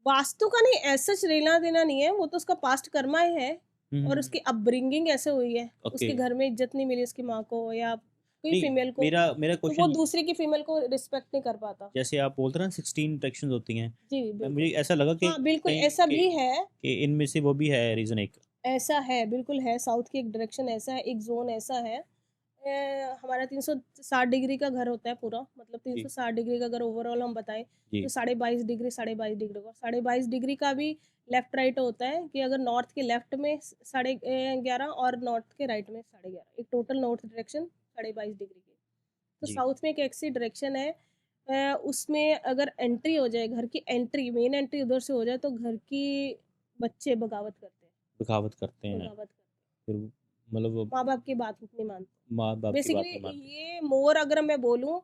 वास्तु का नहीं ऐसा लेना-देना नहीं है, वो तो उसका पास्ट कर्मा है हुँ, हुँ, और हुँ। उसकी अपब्रिंगिंग ऐसे हुई है। ओके। उसके घर में इज़्ज़त नहीं मिली उसकी माँ को या कोई नहीं, फीमेल को, मेरा मेरा तो वो क्वेश्चन दूसरी की फीमेल को रिस्पेक्ट नहीं कर पाता। जैसे आप बोलते हैं ना 16 इंटरेक्शंस होती हैं। जी, मुझे बिल्कुल। ऐसा लगा कि हाँ, बिल्कुल कहीं ऐसा भी है। कि इनमें से वो भी है रीज़न एक। ऐसा है, बिल्कुल है, साउथ की एक डायरेक्शन ऐसा है, एक ज़ोन ऐसा है। हमारा 360 डिग्री का घर होता है पूरा, मतलब जी, 360 डिग्री का अगर ओवरऑल हम बताएँ, तो जी, 22.5 डिग्री, 22.5 डिग्री होगा। 22.5 डिग्री का भी लेफ्ट राइट होता है कि अगर नॉर्थ के लेफ्ट में 11.5 और नॉर्थ के राइट में 11.5, एक टोटल नॉर्थ डायरेक्शन 22.5 डिग्री की। तो जी। साउथ में एक ऐसी डायरेक्शन है उसमें अगर एंट्री हो जाए, घर की एंट्री, मेन एंट्री उधर से हो जाए, तो घर की बच्चे बगावत करते हैं, बगावत करते हैं। बगावत करते हैं। फिर मतलब वो माँ-बाप की बात नहीं मानते। माँ-बाप की बात बेसिकली नहीं मानते। ये मोर अगर मैं बोलूँ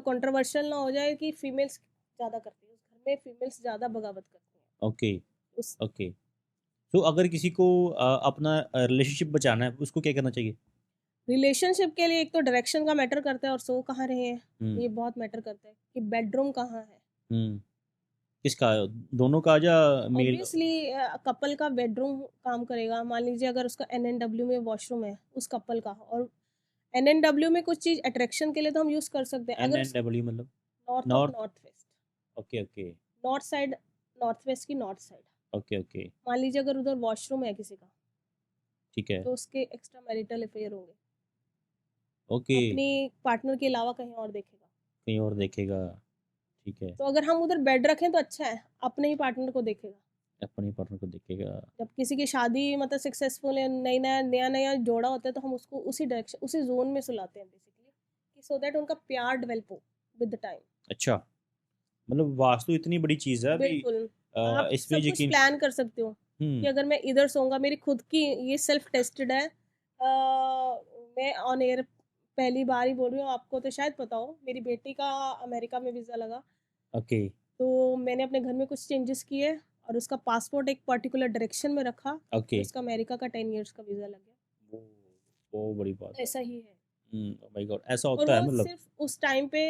कंट्रोवर्शियल ना हो जाए कि फीमेल्स ज़्यादा करती हैं। उस घर में फीमेल्स ज़्यादा बगावत करती हैं। ओके, उस ओके। तो अगर किसी को अपना रिलेशनशिप बचाना है उसको क्या करना चाहिए? रिलेशनशिप के लिए एक तो डायरेक्शन का मैटर करता है और सो कहाँ रहे हैं, हुँ, ये बहुत मैटर करता है कि बेडरूम कहाँ है। हुँ। किसका? दोनों का या मेल? ऑब्वियसली कपल का बेडरूम काम करेगा। मान लीजिए अगर उसका एनएनडब्ल्यू में वॉशरूम है उस कपल का, और एनएनडब्ल्यू में कुछ चीज़ अट्रैक्शन के लिए तो हम यूज़ कर सकते हैं। अगर एनएनडब्ल्यू मतलब? North of north? North west, okay, okay. North side, north west की नॉर्थ साइड, ओके, ओके। मान लीजिए अगर उधर वॉशरूम है किसी का, ठीक है। तो उसके एक्स्ट्रा मैरिटल अफेयर होंगे, ओके, अपनी पार्टनर के अलावा कहीं और देखेगा। कहीं और देखेगा। ठीक है। तो अगर हम उधर बेड रखें तो अच्छा है, अपने ही पार्टनर को देखेगा। अपने पार्टनर को देखेगा। जब किसी की शादी मतलब सक्सेसफुल है, नई नया नया नया जोड़ा होता है, तो हम उसको उसी डायरेक्शन उसी जोन में सुलाते हैं बेसिकली, कि सो दैट उनका प्यार डेवलप हो विद द टाइम। अच्छा, मतलब वास्तु इतनी बड़ी चीज़ है अभी बिल्कुल, आप इसमें सब कुछ यकीन। प्लान कर सकते हो कि हुँ, अगर मैं इधर सोऊंगा, मेरी खुद की ये सेल्फ टेस्टेड है। मैं ऑन एयर पहली बार ही बोल रही हूँ, आपको तो शायद पता हो, मेरी बेटी का अमेरिका में वीज़ा लगा, ओके, तो मैंने अपने घर में कुछ चेंजेस किए और उसका पासपोर्ट एक पर्टिकुलर डायरेक्शन में रखा और ओके। उसका अमेरिका का 10 इयर्स का वीज़ा लग गया। ओह! बहुत बड़ी बात है। ऐसा ही है। Oh my God! ऐसा और होता है वो मतलब? सिर्फ उस टाइम पे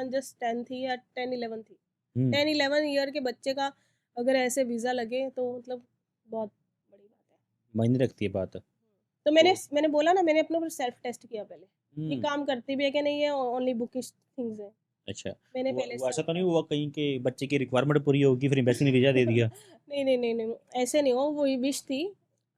जस्ट 10 थी या 10-11 थी। हुँ, 10-11 ईयर के बच्चे का अगर ऐसे वीज़ा लगे तो मतलब बहुत बड़ी बात है। मायने रखती है बात। तो मैंने तो मैंने बोला ना, मैंने अपने ऊपर सेल्फ टेस्ट किया पहले। ये हुँ, काम करती भी है कि नहीं, है ओनली बुकिश थिंग्स है। अच्छा। मैंने वो पहले वो ऐसा सेल्फ तो नहीं टेस्ट हुआ कहीं के बच्चे की रिक्वायरमेंट पूरी होगी फिर एम्बेसी ने वीज़ा दे दिया? नहीं, नहीं, नहीं, नहीं, ऐसे नहीं हुआ, वो विश थी।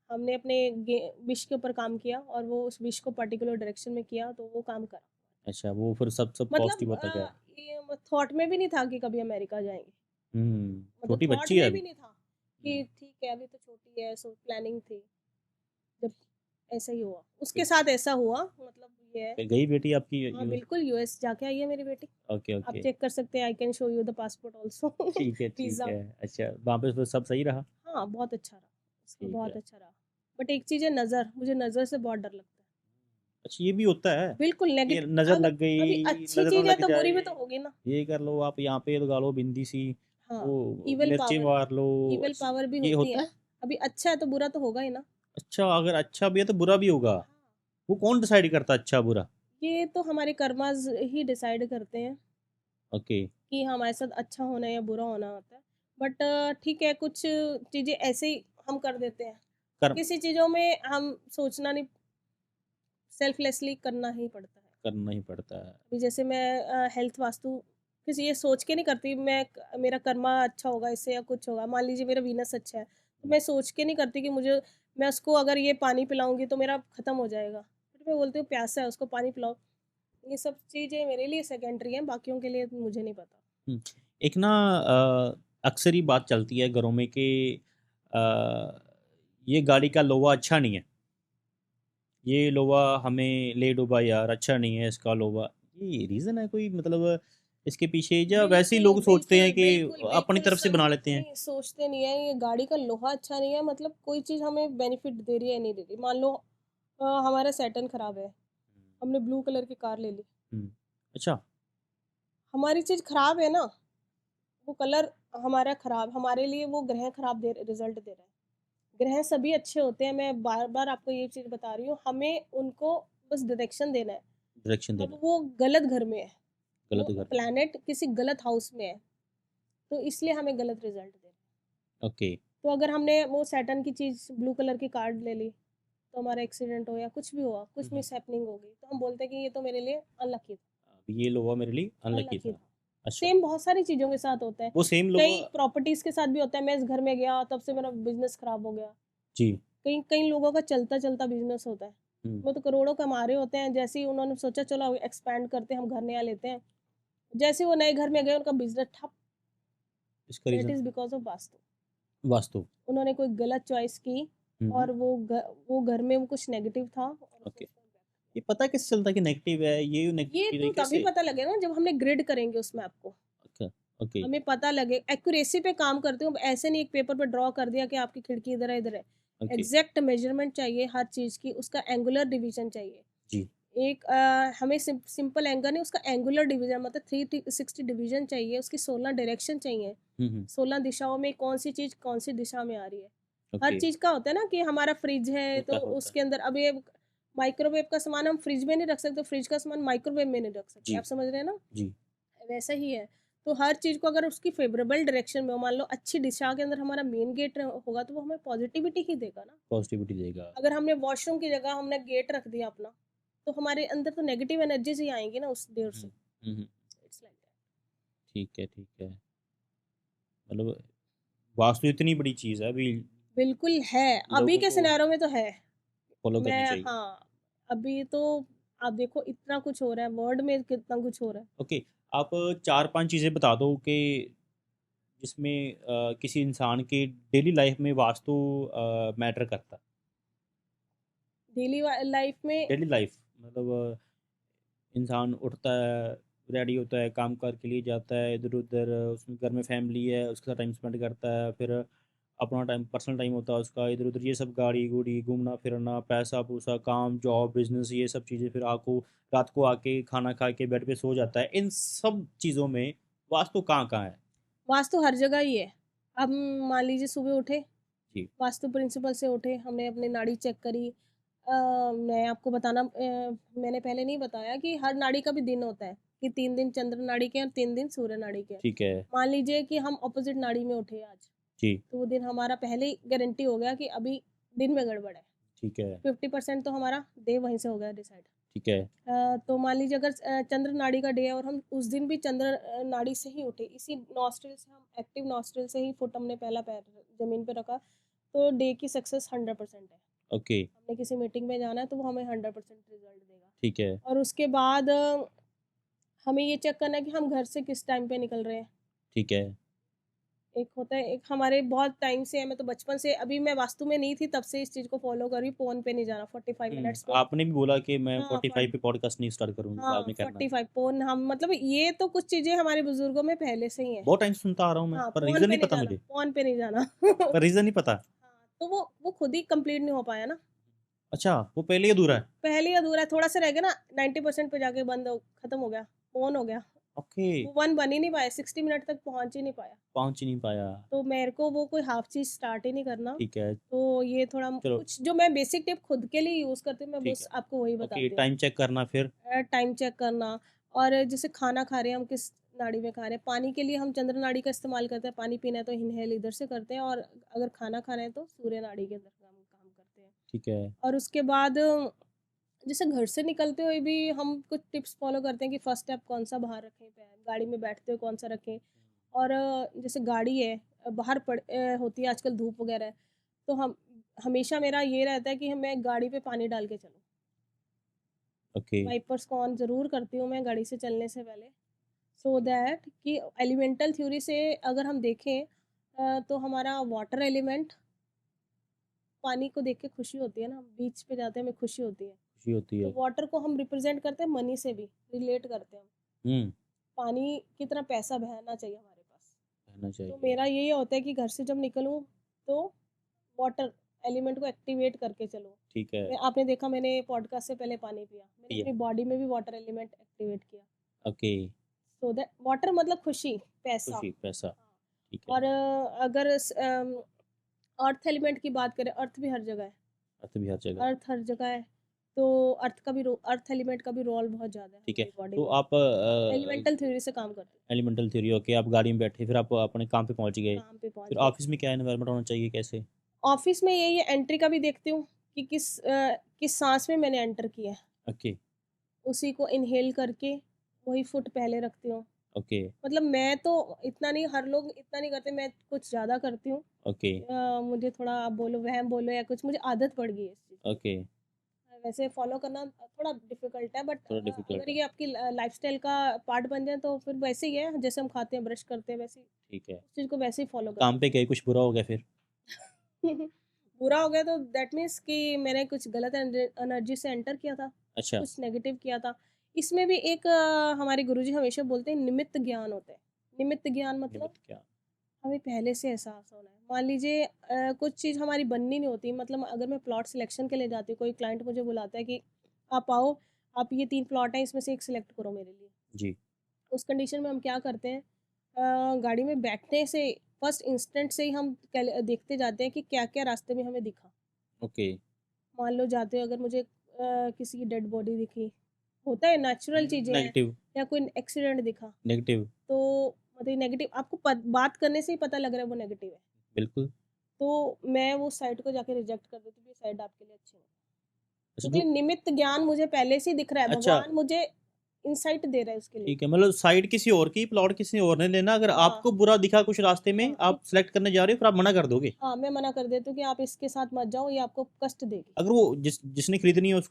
हमने अपने गे विश के ऊपर काम किया और वो उस विश को पर्टिकुलर डायरेक्शन में किया तो वो काम करा। अच्छा, वो फिर सब सब पॉज़िटिव मतलब होता गया। ये थॉट में भी नहीं था कि कभी अमेरिका जाएँगे। मतलब छोटी थॉट बच्ची है में भी अभी। नहीं था हुँ, कि ठीक है अभी तो छोटी है, सो प्लानिंग थी। जब ऐसा ही हुआ, फिर उसके साथ ऐसा हुआ, मतलब ये है। फिर गई बेटी आपकी हाँ, यूएस? बिल्कुल यूएस जाके आई है मेरी बेटी। ओके, आप ओके। चेक कर सकते हैं, I can show you the passport also ठीक वीज़ा। है। अच्छा, वहाँ पे फिर सब सही रहा? हाँ, बहुत अच्छा रहा, उसका ठीक बहुत है। अच्छा रहा। बट एक चीज़ है नज़र, मुझे नज़र से बहुत डर लगता है। अच्छा, ये भी होता है? बिल्कुल ये नेगेटिव, नज़र अगर लग अभी गई, अच्छी नज़र ना चीज़ है लग तो बुरी जाए, भी तो होगी ना। ये कर लो आप यहाँ पे लगा लो बिंदी सी, हाँ, वो इविल मिर्ची पावर, मार लो। इविल पावर भी ये होती होता है। है? अभी अच्छा है तो बुरा तो होगा ही ना। अच्छा, अगर अच्छा भी है तो बुरा भी होगा? हाँ, वो कौन डिसाइड करता है अच्छा बुरा? ये तो हमारे कर्माज़ ही डिसाइड करते हैं ओके। कि हमारे साथ अच्छा होना है या बुरा होना होता है। बट ठीक है, कुछ चीज़ें ऐसे ही हम कर देते हैं। कर्म किसी चीज़ों में हम सोचना नहीं, सेल्फलेसली करना ही पड़ता है। करना ही पड़ता है। अभी जैसे मैं हेल्थ वास्तु किसी ये सोच के नहीं करती, मेरा कर्मा अच्छा होगा इससे या कुछ होगा। मान लीजिए मेरा वीनस अच्छा है, तो मैं सोच के नहीं करती कि मुझे, मैं उसको अगर ये पानी पिलाऊँगी तो मेरा ख़त्म हो जाएगा। बट मैं बोलती हूँ प्यासा है उसको पानी पिलाओ। ये सब चीज़ें मेरे लिए सेकेंडरी हैं, बाकियों के लिए मुझे नहीं पता। हुँ, एक ना अक्सर ही बात चलती है घरों में कि अ, ये गाड़ी का लोहा अच्छा नहीं है। ये लोहा हमें ले डूबा यार, अच्छा नहीं है इसका लोहा। ये रीज़न है कोई मतलब इसके पीछे या वैसे ही बिल्कुल, लोग सोचते बिल्कुल, हैं कि बिल्कुल, अपनी बिल्कुल तरफ से सब बना लेते हैं? नहीं सोचते नहीं है, ये गाड़ी का लोहा अच्छा नहीं है मतलब कोई चीज़ हमें बेनिफिट दे रही है या नहीं दे रही। मान लो हमारा सैटर्न खराब है, हमने ब्लू कलर की कार ले ली। हुँ, अच्छा, हमारी चीज़ खराब है ना, वो कलर हमारा खराब, हमारे लिए वो ग्रह खराब दे रिज़ल्ट दे रहा है। ग्रह सभी अच्छे होते हैं, मैं बार-बार आपको ये चीज़ बता रही हूँ, हमें उनको बस डायरेक्शन देना है। डायरेक्शन देना अब है, वो गलत घर में है, गलत वो घर में। प्लैनेट किसी गलत हाउस में है, तो इसलिए हमें गलत रिज़ल्ट दे रहा है। ओके, तो अगर हमने वो सैटर्न की चीज़ ब्लू कलर की कार्ड ले ली, तो हमारा एक्सीडेंट हो या कुछ भी हुआ, हुँ, कुछ हुँ। मिसहैपनिंग हो गई, तो हम बोलते हैं कि ये तो मेरे लिए अनलकी था, ये लोहा मेरे लिए अनलकी अनलकी था। था। अच्छा, सेम बहुत सारी चीज़ों के साथ होता है। वो सेम कई लोहा प्रॉपर्टीज़ के साथ भी होता है, मैं इस घर में गया तब से मेरा बिज़नेस खराब हो गया। जी, कई कई लोगों का चलता-चलता बिज़नेस होता है। हुँ, वो तो करोड़ों कमा रहे होते हैं, जैसे ही उन्होंने सोचा चलो एक्सपैंड करते हैं, हम घर नया लेते हैं। जैसे ही वो नए घर में गए उनका बिज़नेस ठप, इसका that reason is because of vastu. Vastu. उन्होंने कोई गलत चॉइस की हुँ, हुँ, और वो घर में वो कुछ नेगेटिव था और उसने ओके। उसको impact किया। ये पता कैसे चलता है कि नेगेटिव है? ये ये नेगेटिव तो तरीके तभी से पता लगेगा ना जब हमने ग्रिड करेंगे उस मैप को। अच्छा, ओके, हमें पता लगे, एक्यूरेसी पे काम करते हो, ऐसे नहीं एक पेपर पे ड्रॉ कर दिया कि आपकी खिड़की इधर है, इधर है। ओके, एग्ज़ैक्ट मेज़रमेंट चाहिए हर चीज़ की, उसका एंगुलर डिवीज़न चाहिए। जी। एक हमें सिंपल एंगल नहीं, उसका एंगुलर डिवीज़न मतलब 360 डिवीज़न चाहिए, उसकी 16 डायरेक्शन चाहिए। हुँ, हुँ, 16 दिशाओं में कौन-सी चीज़ कौन-सी दिशा में आ रही है। हर ओके। चीज़ का होता है ना कि हमारा फ्रिज है तो होता होता है। उसके अंदर अब ये माइक्रोवेव का सामान हम फ्रिज में नहीं रख सकते, फ्रिज का सामान माइक्रोवेव में नहीं रख सकते, जी, आप समझ रहे हैं ना? जी। वैसा ही है। तो हर चीज़ को अगर उसकी फ़ेवरेबल डायरेक्शन में हो, मान लो अच्छी दिशा के अंदर हमारा मेन गेट होगा तो वो हमें पॉजिटिविटी ही देगा ना। पॉज़िटिविटी देगा। अगर हमने वॉशरूम की जगह हमने गेट रख दिया अपना, तो हमारे अंदर तो नेगेटिव एनर्जीज़ ही आएँगी ना उस देर से। Hmm, hmm, hmm. It's like that. ठीक है, ठीक है। मतलब वास्तु इतनी बड़ी चीज़ है, अभी बिल्कुल है, अभी लोगों के को सिनेरियो में तो है। फ़ॉलो करनी मैं चाहिए। हाँ, अभी तो आप देखो इतना कुछ हो रहा है, वर्ल्ड में कितना कुछ हो रहा है। ओके, आप 4-5 चीज़ें बता दो कि जिसमें किसी इंसान के डेली लाइफ़ में वास्तु मैटर करता है। डेली लाइफ में डेली लाइफ़ मतलब इंसान उठता है, रेडी होता है, काम-कार के लिए जाता है, इधर-उधर उसमें घर में फैमिली है, उसके साथ टाइम स्पेंड करता है, फिर अपना टाइम पर्सनल टाइम होता है उसका, इधर-उधर ये सब गाड़ी-गुड़ी, घूमना-फिरना, पैसा-पूसा, काम, जॉब, बिज़नेस ये सब चीज़ें फिर रात को आके खाना खा के बेड पे सो जाता है। इन सब चीज़ों में वास्तु कहाँ-कहाँ है? वास्तु हर जगह ही है। अब मान लीजिए सुबह उठे, जी, वास्तु प्रिंसिपल से उठे, हमने अपनी नाड़ी चेक करी। मैं आपको बताना मैंने पहले नहीं बताया कि हर नाड़ी का भी दिन होता है, कि 3 दिन चंद्र नाड़ी के हैं और 3 दिन सूर्य नाड़ी के हैं। ठीक है। मान लीजिए कि हम अपोज़िट नाड़ी में उठे आज, जी, तो वो दिन हमारा पहले ही गारंटी हो गया कि अभी दिन में गड़बड़ है। ठीक है, 50% तो हमारा डे वहीं से हो गया डिसाइड। ठीक है, तो मान लीजिए अगर चंद्र नाड़ी का डे है और हम उस दिन भी चंद्र नाड़ी से ही उठे, इसी नॉस्ट्रिल से हम एक्टिव नॉस्ट्रिल से ही फुट हमने पहला पैर ज़मीन पे रखा, तो डे की सक्सेस 100% है। ओके, हमने किसी मीटिंग में जाना है तो वो हमें 100% रिजल्ट देगा। ठीक है, और उसके बाद हमें ये चेक करना है कि हम घर से किस टाइम पे निकल रहे हैं। ठीक है। एक होता है, एक हमारे बहुत टाइम से है, मैं तो बचपन से, अभी मैं वास्तु में नहीं थी तब से इस चीज़ को फ़ॉलो कर रही हूँ, फ़ोन पे नहीं जाना 45 मिनट्स पे। आपने भी बोला कि मैं हाँ, 45 पे पॉडकास्ट नहीं स्टार्ट करूँगा, बाद हाँ, में करना। 45 फ़ोन हम मतलब ये तो कुछ चीज़ें हमारे बुज़ुर्गों में पहले से ही हैं। बहुत टाइम से सुनता आ रहा हूँ मैं, हाँ, पर फ़ोन रीज़न पे नहीं नहीं पता जाना, मुझे। फ़ोन पे नहीं जाना। पर रीज़न नहीं पता। हाँ, तो वो खुद ही कंप्लीट नहीं हो पाया ना। अच्छा, वो पहले ही अधूरा है। पहले ही अधूरा है, थोड़ा-सा रह गया ना, 90% पे जाके बंद हो खत्म हो गया, ऑन हो गया। ओके, वो 1 बन ही नहीं पाया, 60 मिनट तक पहुँच ही नहीं पाया। पहुँच ही नहीं पाया। तो मेरे को वो कोई हाफ़ चीज़ स्टार्ट ही नहीं करना। ठीक है, तो ये थोड़ा चलो कुछ जो मैं बेसिक टिप खुद के लिए यूज़ करती हूँ, मैं ठीक बस है। आपको वही ओके, बताती हूँ। टाइम चेक करना फिर टाइम चेक करना, और जैसे खाना खा रहे हैं हम किस नाड़ी में खा रहे हैं, पानी के लिए हम चंद्र नाड़ी का इस्तेमाल करते हैं, पानी पीना है तो इनहेल इधर से करते हैं, और अगर खाना खा रहे हैं तो सूर्य नाड़ी के अंदर काम काम करते हैं। ठीक है, और उसके बाद जैसे घर से निकलते हुए भी हम कुछ टिप्स फॉलो करते हैं कि फर्स्ट स्टेप कौन सा बाहर रखें, गाड़ी में बैठते हुए कौन सा रखें। और जैसे गाड़ी है, बाहर होती है आजकल धूप वगैरह है, तो हम हमेशा मेरा ये रहता है कि मैं गाड़ी पे पानी डाल के चलूँ। ओके, वाइपर्स को ऑन ज़रूर करती हूँ मैं गाड़ी से चलने से पहले, सो दैट कि एलिमेंटल थ्योरी से अगर हम देखें, तो हमारा वाटर एलिमेंट, पानी को देख के खुशी होती है ना, हम बीच पे जाते हैं हमें खुशी होती है। खुशी होती तो है। वाटर को हम रिप्रेजेंट करते हैं मनी से भी, रिलेट करते हैं हम। हुँ, पानी की तरह पैसा बहना चाहिए हमारे पास। रहना तो चाहिए। मेरा यही होता है कि घर से जब निकलूँ तो वाटर एलिमेंट को एक्टिवेट करके चलूँ। ठीक है, मैं आपने देखा मैंने पॉडकास्ट से पहले पानी पिया। मैंने पिया। अपनी बॉडी में भी वाटर एलिमेंट एक्टिवेट किया। ओके, सो दैट वाटर मतलब खुशी, पैसा। खुशी, पैसा, हाँ। ठीक है। और अगर अर्थ एलिमेंट की बात करें, अर्थ भी हर जगह है। अर्थ भी हर जगह, अर्थ हर जगह है, तो अर्थ एलिमेंट का भी रोल बहुत ज़्यादा है ठीक है। हमारी बॉडी तो में। आप एलिमेंटल थ्योरी से काम करती हूँ, एलिमेंटल थ्योरी ओके, आप गाड़ी में बैठे, फिर आप अपने काम पे पहुँच गए। काम पे पहुँच फिर गए। ऑफ़िस में क्या एनवायरनमेंट होना चाहिए, कैसे? ऑफ़िस में यही है, एंट्री का भी देखती हूँ कि किस साँस में मैंने एंटर किया है, ओके, उसी को इन्हेल करके वही फुट पहले रखती हूँ। ओके, मतलब मैं तो इतना नहीं, हर लोग इतना नहीं करते, मैं कुछ ज़्यादा करती हूँ। ओके, मुझे थोड़ा आप बोलो वहम बोलो या कुछ, मुझे आदत पड़ गई है इस चीज़ की। ओके, वैसे फ़ॉलो करना थोड़ा डिफ़िकल्ट है, बट थोड़ा डिफ़िकल्ट अगर है। ये आपकी लाइफ़स्टाइल का पार्ट बन जाए तो फिर वैसे ही है, जैसे हम खाते हैं, ब्रश करते हैं, वैसे ही ठीक है। उस चीज़ को वैसे ही फ़ॉलो करना काम पे गए, कुछ बुरा हो गया फिर? चाहिए। बुरा हो गया तो दैट मीन्स कि मैंने कुछ गलत एनर्जी से एंटर किया था, अच्छा, कुछ नेगेटिव किया था। इसमें भी एक हमारे गुरुजी हमेशा बोलते हैं निमित्त ज्ञान होता है। निमित्त ज्ञान मतलब निमित्त क्या? हमें पहले से एहसास होना है। मान लीजिए कुछ चीज़ हमारी बननी नहीं होती, मतलब अगर मैं प्लॉट सिलेक्शन के लिए जाती हूँ, कोई क्लाइंट मुझे बुलाता है कि आप आओ, आप ये 3 प्लॉट हैं, इसमें से एक सिलेक्ट करो मेरे लिए। जी, उस कंडीशन में हम क्या करते हैं, गाड़ी में बैठने से फर्स्ट इंस्टेंट से ही हम देखते जाते हैं कि क्या क्या रास्ते में हमें दिखा। ओके। मान लो जाते हो, अगर मुझे किसी की डेड बॉडी दिखी, होता है नेचुरल चीज़ें हैं, नेगेटिव। या कोई एक्सीडेंट दिखा, नेगेटिव। तो मतलब नेगेटिव आपको बात करने से ही पता लग रहा है वो नेगेटिव है, बिल्कुल। तो मैं वो साइट को जाके रिजेक्ट कर देती हूँ, ये साइट आपके लिए अच्छी नहीं है। अच्छा क्योंकि जो निमित्त ज्ञान मुझे पहले से ही दिख रहा है, अच्छा भगवान मुझे इंसाइट दे रहा है उसके लिए। ठीक है, मतलब साइड किसी और की, प्लॉट किसी और ने लेना, अगर हाँ, आपको बुरा दिखा कुछ रास्ते में, हाँ, आप सेलेक्ट करने जा रहे हो, फिर आप मना कर दोगे। हाँ, मैं मना कर देती हूँ कि आप इसके साथ मत जाओ, ये आपको कष्ट देगी। अगर वो जिसने खरीदनी है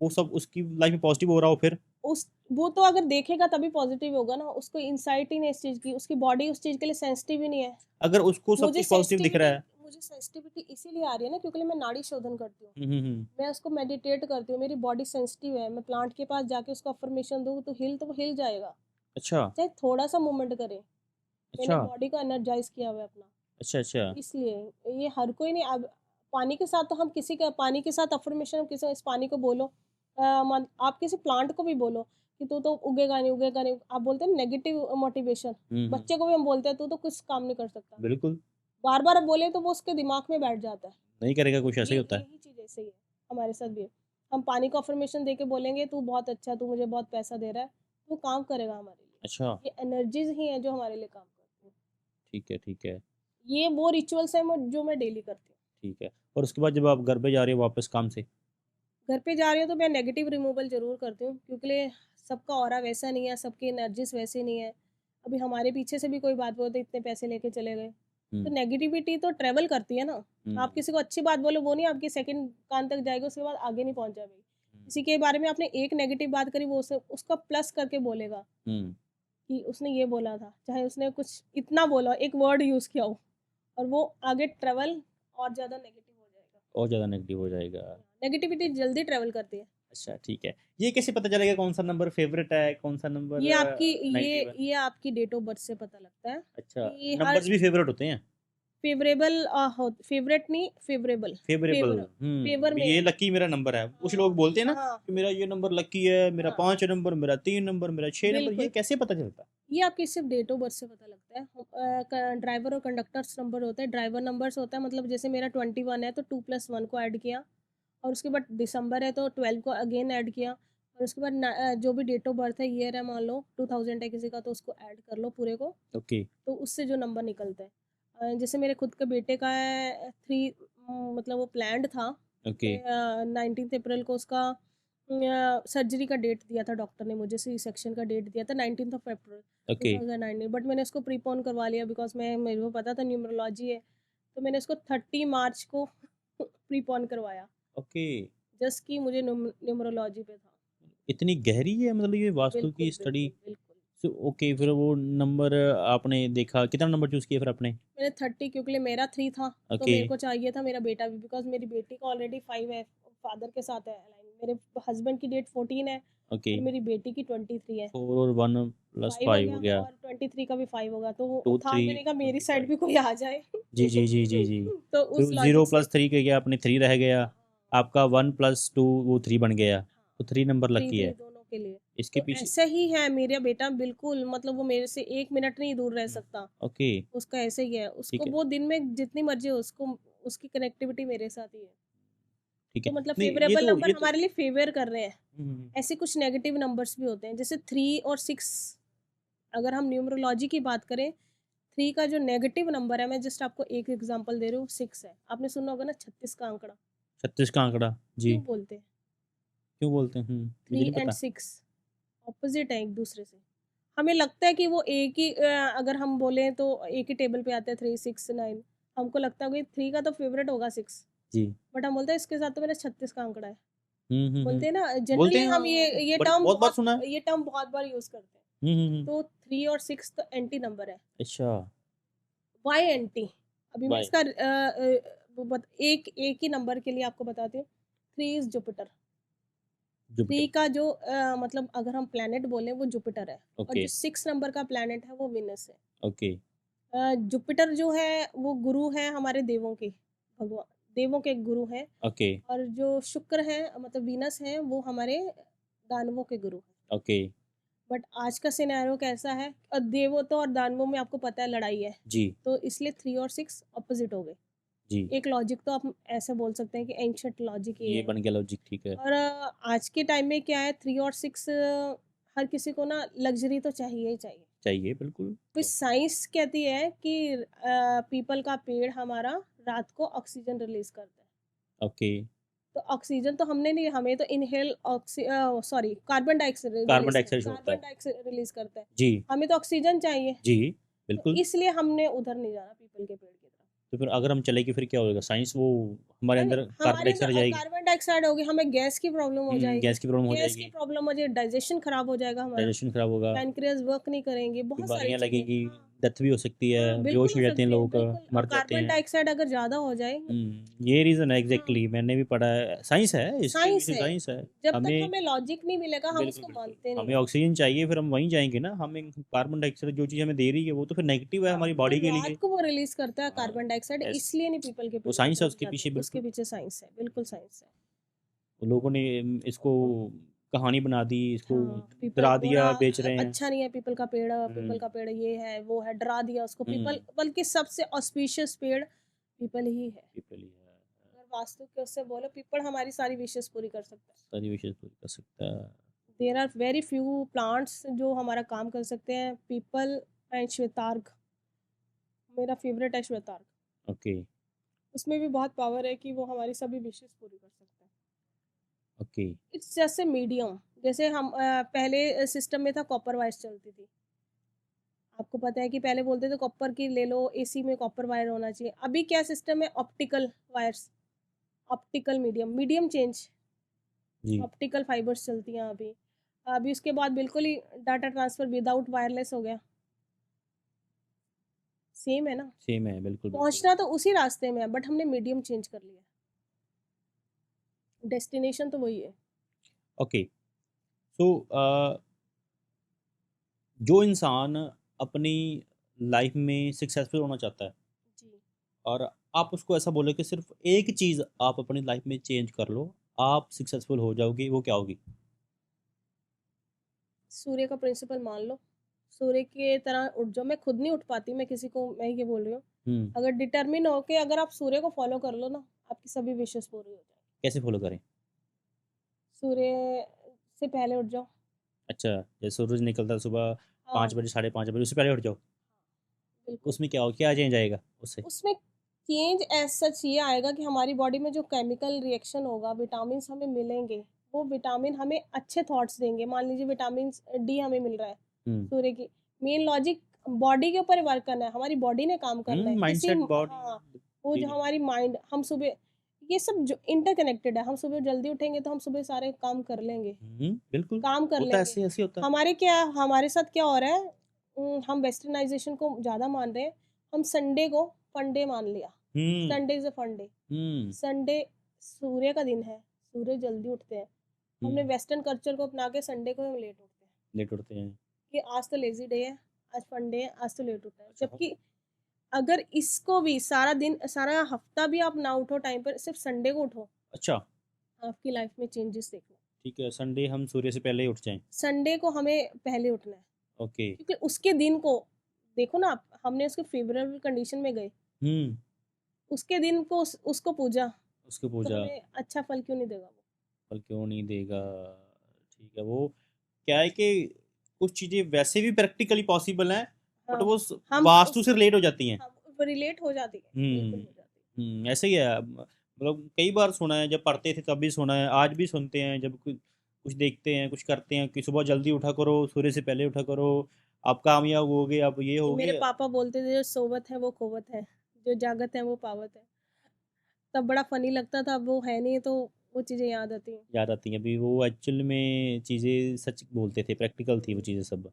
वो सब उसकी लाइफ में पॉजिटिव हो रहा हो फिर। उस वो तो अगर देखेगा तभी पॉजिटिव होगा ना, उसको इंसाइट ही नहीं इस चीज़ की, उसकी बॉडी उस चीज़ के लिए सेंसिटिव ही नहीं है। अगर उसको सब मुझे कुछ पॉजिटिव दिख रहा सेंसिटिविटी है। मुझे सेंसिटिविटी इसीलिए आ रही है ना, क्योंकि मैं नाड़ी शोधन करती हूँ। हम्म। मैं उसको मेडिटेट करती हूँ, मेरी बॉडी सेंसिटिव है, मैं प्लांट के पास जाके उसको अफर्मेशन दूँ तो वो हिल जाएगा, अच्छा। चाहे थोड़ा-सा मूवमेंट करे। मैंने अच्छा। बॉडी को एनर्जाइज़ किया हुआ है अपना। अच्छा। अच्छा। इसलिए ये हर कोई नहीं। अब पानी के साथ तो हम किसी का पानी के साथ अफर्मेशन, किसी इस पानी को बोलो, आप किसी प्लांट को भी बोलो कि तू तो उगेगा नहीं, उगेगा नहीं। आप बोलते हैं नेगेटिव मोटिवेशन, हम्म। बच्चे को भी हम बोलते हैं तू तो कुछ काम नहीं कर सकता। बिल्कुल। बार-बार अब बोले तो वो उसके दिमाग में बैठ जाता है। नहीं करेगा, कुछ ऐसा ये ही होता है। यही चीज़ ऐसे ही है, हमारे साथ भी है। हम पानी को अफर्मेशन देके बोलेंगे तू बहुत अच्छा, तू मुझे बहुत पैसा दे रहा है, वो काम करेगा हमारे लिए। अच्छा। ये एनर्जीज़ ही हैं जो हमारे लिए काम करती हैं। ठीक है, ठीक है। ये वो रिचुअल्स हैं जो मैं डेली करती हूँ। ठीक है। और उसके बाद जब आप घर पे जा रहे हो वापस काम से। घर पे जा रही हूँ तो मैं नेगेटिव रिमूवल ज़रूर करती हूँ, क्योंकि सबका ऑरा वैसा नहीं है, सबकी एनर्जीज़ वैसी नहीं है। अभी हमारे पीछे से भी कोई बात बोले तो इतने पैसे लेके चले गए। तो हम्म। नेगेटिविटी तो ट्रैवल करती है ना। आप हम्म। किसी को अच्छी बात बोलो वो नहीं आपकी सेकंड कान तक जाएगी, उसके बाद आगे नहीं पहुँच जाएगी। किसी के बारे में आपने एक नेगेटिव बात करी, वो उसे उसका प्लस करके बोलेगा हम्म। कि उसने ये बोला था। चाहे उसने कुछ इतना बोला हो, एक वर्ड यूज़ किया हो, और वो आगे ट्रैवल और ज़्यादा नेगेटिव हो जाएगा। और ज़्यादा नेगेटिव हो जाएगा। नेगेटिविटी जल्दी ट्रैवल करती है। अच्छा ठीक है। ये कैसे पता चलेगा कौन सा नंबर फेवरेट है, कौन सा नंबर ये आपकी नेगेटिव है? ये आपकी डेट ऑफ बर्थ से पता लगता है अच्छा, कि हर नंबर्स भी फेवरेट होते हैं। फेवरेबल हो, फेवरेट नहीं फेवरेबल, फेवरेबल। फेवर फेवर में ये है। लकी मेरा नंबर है, कुछ हाँ, लोग बोलते हैं ना हाँ, कि मेरा ये नंबर लकी है, मेरा हाँ, 5 नंबर, मेरा 3 नंबर, मेरा 6 नंबर, ये बिल्कुल। कैसे पता चलता है? ये आपकी सिर्फ डेट ऑफ बर्थ से पता लगता है। ड्राइवर और कंडक्टर्स नंबर होता है, ड्राइवर नंबर्स होता है, मतलब जैसे मेरा 21 है तो 2+1 को ऐड किया, और उसके बाद दिसंबर है तो 12 को अगेन ऐड किया, और उसके बाद जो भी डेट ऑफ बर्थ है, ईयर है, मान लो 2000 है किसी का, तो उसको ऐड कर लो पूरे को, ओके। तो उससे जो नंबर निकलता है। जैसे मेरे खुद के बेटे का है 3, मतलब वो प्लान्ड था। ओके। 19 अप्रैल को उसका सर्जरी का डेट दिया था डॉक्टर ने, मुझे सी सेक्शन का डेट दिया था 19 April two okay. Thousand nineteen but मैंने उसको प्रीपोन करवा लिया, बिकॉज मेरे को पता था न्यूमरोलॉजी है, तो मैंने उसको 30 मार्च को प्रीपोन करवाया, ओके। जस्ट कि मुझे न्यूमरोलॉजी पे था। इतनी गहरी है मतलब ये वास्तु बिल्कुल, की स्टडी। बिल्कुल, बिल्कुल। ओके, फिर वो नंबर आपने देखा, कितना नंबर चूज किया फिर आपने? मैंने 30, क्योंकि मेरा 3 था, तो ओके। मेरे को चाहिए था मेरा बेटा भी, बिकॉज़ मेरी बेटी का ऑलरेडी 5 है, फादर के साथ है अलाइन। मेरे हस्बैंड की डेट 14 है, ओके। और मेरी बेटी की 23 है। 4 और 1 + 5 हो 5 गया, हो गया। और 23 का भी 5 होगा, तो वो 2 था, 3 मैंने कहा मेरी साइड 25। भी कोई आ जाए। जी जी जी जी जी। तो फिर उस जीरो लॉजिक से प्लस थ्री के गया, अपने 3 रह गया। हाँ, आपका 1 + 2 वो 3 बन गया। हाँ, तो 3 नंबर 3, लकी 3 है। दोनों के लिए। इसके तो पीछे। ऐसा ही है मेरा बेटा, बिल्कुल, मतलब वो मेरे से 1 मिनट नहीं दूर रह सकता। ओके। उसका ऐसे ही है, ठीक उसको है। वो दिन में जितनी मर्ज़ी हो, उसको उसकी कनेक्टिविटी मेरे साथ ही है। ठीक तो है। मतलब नहीं ये फेवरेबल तो नंबर ये तो हमारे लिए फेवर कर रहे हैं। हम्म, ऐसे कुछ नेगेटिव नंबर्स भी होते हैं, जैसे 3 और 6। अगर हम न्यूमरोलॉजी की बात करें, 3 का जो नेगेटिव नंबर है, मैं जस्ट आपको एक एग्जांपल दे रही हूँ, 6 है। आपने सुना होगा ना 36 का आंकड़ा, 36 का आंकड़ा। जी। क्यों बोलते हैं? क्यों बोलते हैं? मुझे 3 नहीं एंड पता। 6 ऑपोजिट है एक दूसरे से। हमें लगता है कि वो एक ही, अगर हम बोलें तो एक ही टेबल पे आते हैं 3, 6, 9। हमको लगता है कि 3 का तो फेवरेट होगा 6, जी। बट हम बोलते हैं इसके साथ तो मेरा 36 का आंकड़ा है। हम्म। बोलते हैं ना, बोलते जनरली हैं, हम हाँ, ये बट टर्म बहुत बार सुना है। ये टर्म बहुत बार यूज़ करते हैं। हम्म। तो 3 और 6 तो एंटी नंबर है। अच्छा। Why anti? अभी मैं बाय। इसका एक ही नंबर के लिए आपको बताती हूँ। 3 इज़ जुपिटर। 3 जुपिटर। का जो मतलब अगर हम प्लैनेट बोलें, वो जुपिटर है, और ओके। जो 6 नंबर का प्लैनेट है वो विनस है। ओके। जुपिटर जो है वो गुरु है हमारे देवों के, भगवान देवों के गुरु हैं, ओके। और जो शुक्र है मतलब वीनस है वो हमारे दानवों के गुरु हैं। ओके। बट आज का सिनेरियो कैसा है, देवों और दानवों में आपको पता है लड़ाई है, जी तो इसलिए 3 और 6 ऑपोजिट हो गए। जी, एक लॉजिक तो आप ऐसे बोल सकते हैं कि एंशिएंट लॉजिक ये ये है। बन गया लॉजिक, ठीक है। और आज के टाइम में क्या है, 3 और 6 हर किसी को ना लग्जरी तो चाहिए ही चाहिए। चाहिए बिल्कुल। फिर साइंस कहती है कि पीपल का पेड़ हमारा रात को ऑक्सीजन रिलीज करता है। ओके, तो ऑक्सीजन तो हमने नहीं, हमें तो inhale sorry carbon dioxide carbon dioxide छोड़ता कार्बन है। डाइऑक्साइड रिलीज करता है। जी हमें तो ऑक्सीजन चाहिए, जी, तो बिल्कुल। इसलिए हमने उधर नहीं जाना पीपल के पेड़ की तरफ। तो फिर अगर हम चलेंगे फिर क्या होगा? साइंस वो हमारे नहीं, अंदर कार्बन हमारे डाइऑक्साइड आ अंदर जाएगी। कार्बन डाइऑक्साइड होगी, हमें गैस की प्रॉब्लम हो जाएगी। गैस की प्रॉब्लम हो गैस की जाएगी, प्रॉब्लम हो जाए, डाइजेशन खराब हो जाएगा हमारा, डाइजेशन खराब होगा, पैनक्रियाज वर्क नहीं करेंगे, बहुत सारी बीमारियाँ चीजें। लगेंगी, हाँ डेथ भी हो सकती है, हाँ, बिल्कुल बेहोश हो हो जाते हैं सकती है, लोग, बिल्कुल। मर जाते कार्बन हैं। डाइऑक्साइड अगर ज्यादा हो जाए, ये रीज़न है हाँ, एग्ज़ैक्टली, मैंने भी पढ़ा है, साइंस है, इसके साइंस पीछे है। साइंस है। जब तक हमें हमें लॉजिक नहीं मिलेगा हम बिल्कुल, उसको बिल्कुल, मानते नहीं हमें है। ऑक्सीजन चाहिए, फिर हम वहीं जाएँगे ना, हमें कार्बन डाइऑक्साइड जो चीज़ हमें दे रही है वो तो फिर नेगेटिव है हाँ, हमारी तो बॉडी के लिए। रात को वो रिलीज करता है हाँ, कार्बन डाइऑक्साइड, यस, इसलिए नहीं पीपल के वो पेड़ की साइंस है तरफ उसके जाते। पीछे उसके बिल्कुल। पीछे साइंस है, बिल्कुल साइंस है। लोगों ने इसको कहानी बना दी, इसको हाँ, पीपल डरा बोला दिया, बेच रहे हैं। अच्छा नहीं है पीपल का पेड़, हुँ, पीपल का पेड़ ये है वो है, डरा दिया उसको। पीपल हुँ, बल्कि सबसे ऑस्पिशियस पेड़ पीपल ही है। पीपल ही है, अगर वास्तु के उससे बोलो, पीपल हमारी सारी विशेष पूरी कर सकता है। सारी विशेष पूरी कर सकता है। There are very few plants जो हमारा काम कर सकते हैं। पीपल एंड श्वेतार्क, मेरा फेवरेट है श्वेतार्क। ओके, उसमें भी बहुत पावर है कि वो हमारी सभी विशेष पूरी कर सकता है। Okay, it's just a medium. जैसे हम पहले सिस्टम में था कॉपर वायर्स चलती थी। आपको पता है कि पहले बोलते थे कॉपर की ले लो, एसी में कॉपर वायर होना चाहिए। अभी क्या सिस्टम है, optical wires, optical medium, medium change, जी, ऑप्टिकल फाइबर्स चलती हैं अभी। अभी उसके बाद बिल्कुल ही डाटा ट्रांसफर विदाउट वायरलेस हो गया। सेम है ना, सेम है, बिल्कुल, बिल्कुल। पहुंचना तो उसी रास्ते में है, बट हमने मीडियम चेंज कर लिया। डेस्टिनेशन तो वही है। ओके, सो जो इंसान अपनी लाइफ में सक्सेसफुल होना चाहता है जी, और आप उसको ऐसा बोले कि सिर्फ एक चीज़ आप अपनी लाइफ में चेंज कर लो, आप सक्सेसफुल हो जाओगी, वो क्या होगी? सूर्य का प्रिंसिपल मान लो, सूर्य की तरह उठ जाओ। मैं खुद नहीं उठ पाती, मैं किसी को, मैं ये बोल रही हूँ। हुँ, अगर डिटर्मिन हो के अगर आप सूर्य को फॉलो कर लो ना, आपकी सभी विशेष पूरी हो जाए। कैसे फॉलो करें? सूर्य से पहले उठ जाओ। अच्छा, जैसे सूरज निकलता है सुबह 5 हाँ, बजे, साढ़े 5 बजे, उससे पहले उठ जाओ, बिल्कुल। उसमें क्या हो, क्या चेंज आएगा उससे? उसमें चेंज एज सच ये आएगा कि हमारी बॉडी में जो केमिकल रिएक्शन होगा, विटामिन हमें मिलेंगे। वो विटामिन हमें अच्छे थॉट्स देंगे। मान लीजिए विटामिन डी हमें मिल रहा है हुँ, सूर्य की। मेन लॉजिक बॉडी के ऊपर वर्क करना है, हमारी बॉडी ने काम करना है किसी। माइंडसेट, बॉडी, हाँ, वो जी, जो जी। हमारी माइंड, हम सुबह, ये सब जो इंटरकनेक्टेड है। हम सुबह जल्दी उठेंगे तो हम सुबह सारे काम कर लेंगे, बिल्कुल, काम कर होता है लेंगे। ऐसे, ऐसे ही होता है। हमारे क्या, हमारे साथ क्या हो रहा है, हम वेस्टर्नाइजेशन को ज़्यादा मान रहे हैं। हम संडे को फंडे मान लिया। हुँ, संडे इज़ अ फंडे। हुँ, संडे सूर्य का दिन है, सूर्य जल्दी उठते हैं। हुँ, हमने वेस्टर्न कल्चर को अपना के संडे को हम लेट उठते हैं लेट उठते हैं। कि आज तो लेज़ी डे है, आज फंडे है, आज तो लेट उठना है। अच्छा, जबकि अगर इसको भी सारा दिन, सारा हफ्ता भी आप ना उठो टाइम पर, सिर्फ संडे को उठो, अच्छा, आपकी लाइफ में चेंजेस देखना। ठीक है, संडे हम सूर्य से पहले ही उठ जाएँ। संडे को हमें पहले उठना है, ओके, क्योंकि उसके दिन को देखो ना आप, हमने उसके फेवरेबल कंडीशन में गए, हुँ, उसके दिन को उसको पूजा, उसकी तो पूजा, हमें अच्छा फल क्यों नहीं देगा वो? फल क्यों नहीं देगा? ठीक है, वो क्या है कि कुछ चीज़ें वैसे भी प्रैक्टिकली पॉसिबल हैं, बट हाँ, वो स हम वास्तु उस, से रिलेट हो जाती हैं। हम रिलेट हो जाती है, बिल्कुल हुँ, हो जाती है। ऐसे ही है। मतलब कई बार सुना है, जब पढ़ते थे तब भी सुना है, आज भी सुनते हैं, जब कुछ कुछ देखते हैं, कुछ करते हैं कि सुबह जल्दी उठा करो, सूर्य से पहले उठा करो, आप कामयाब होगे, आप ये ये मेरे होगे। पापा बोलते थे, जो सोवत है वो खोवत है, जो जागत है वो पावत है। तब बड़ा फनी लगता था, अब वो है नहीं तो वो चीज़ें याद आती हैं। याद आती हैं। अभी वो एक्चुअल में चीज़ें सच बोलते थे, प्रैक्टिकल थी वो चीज़ें सब।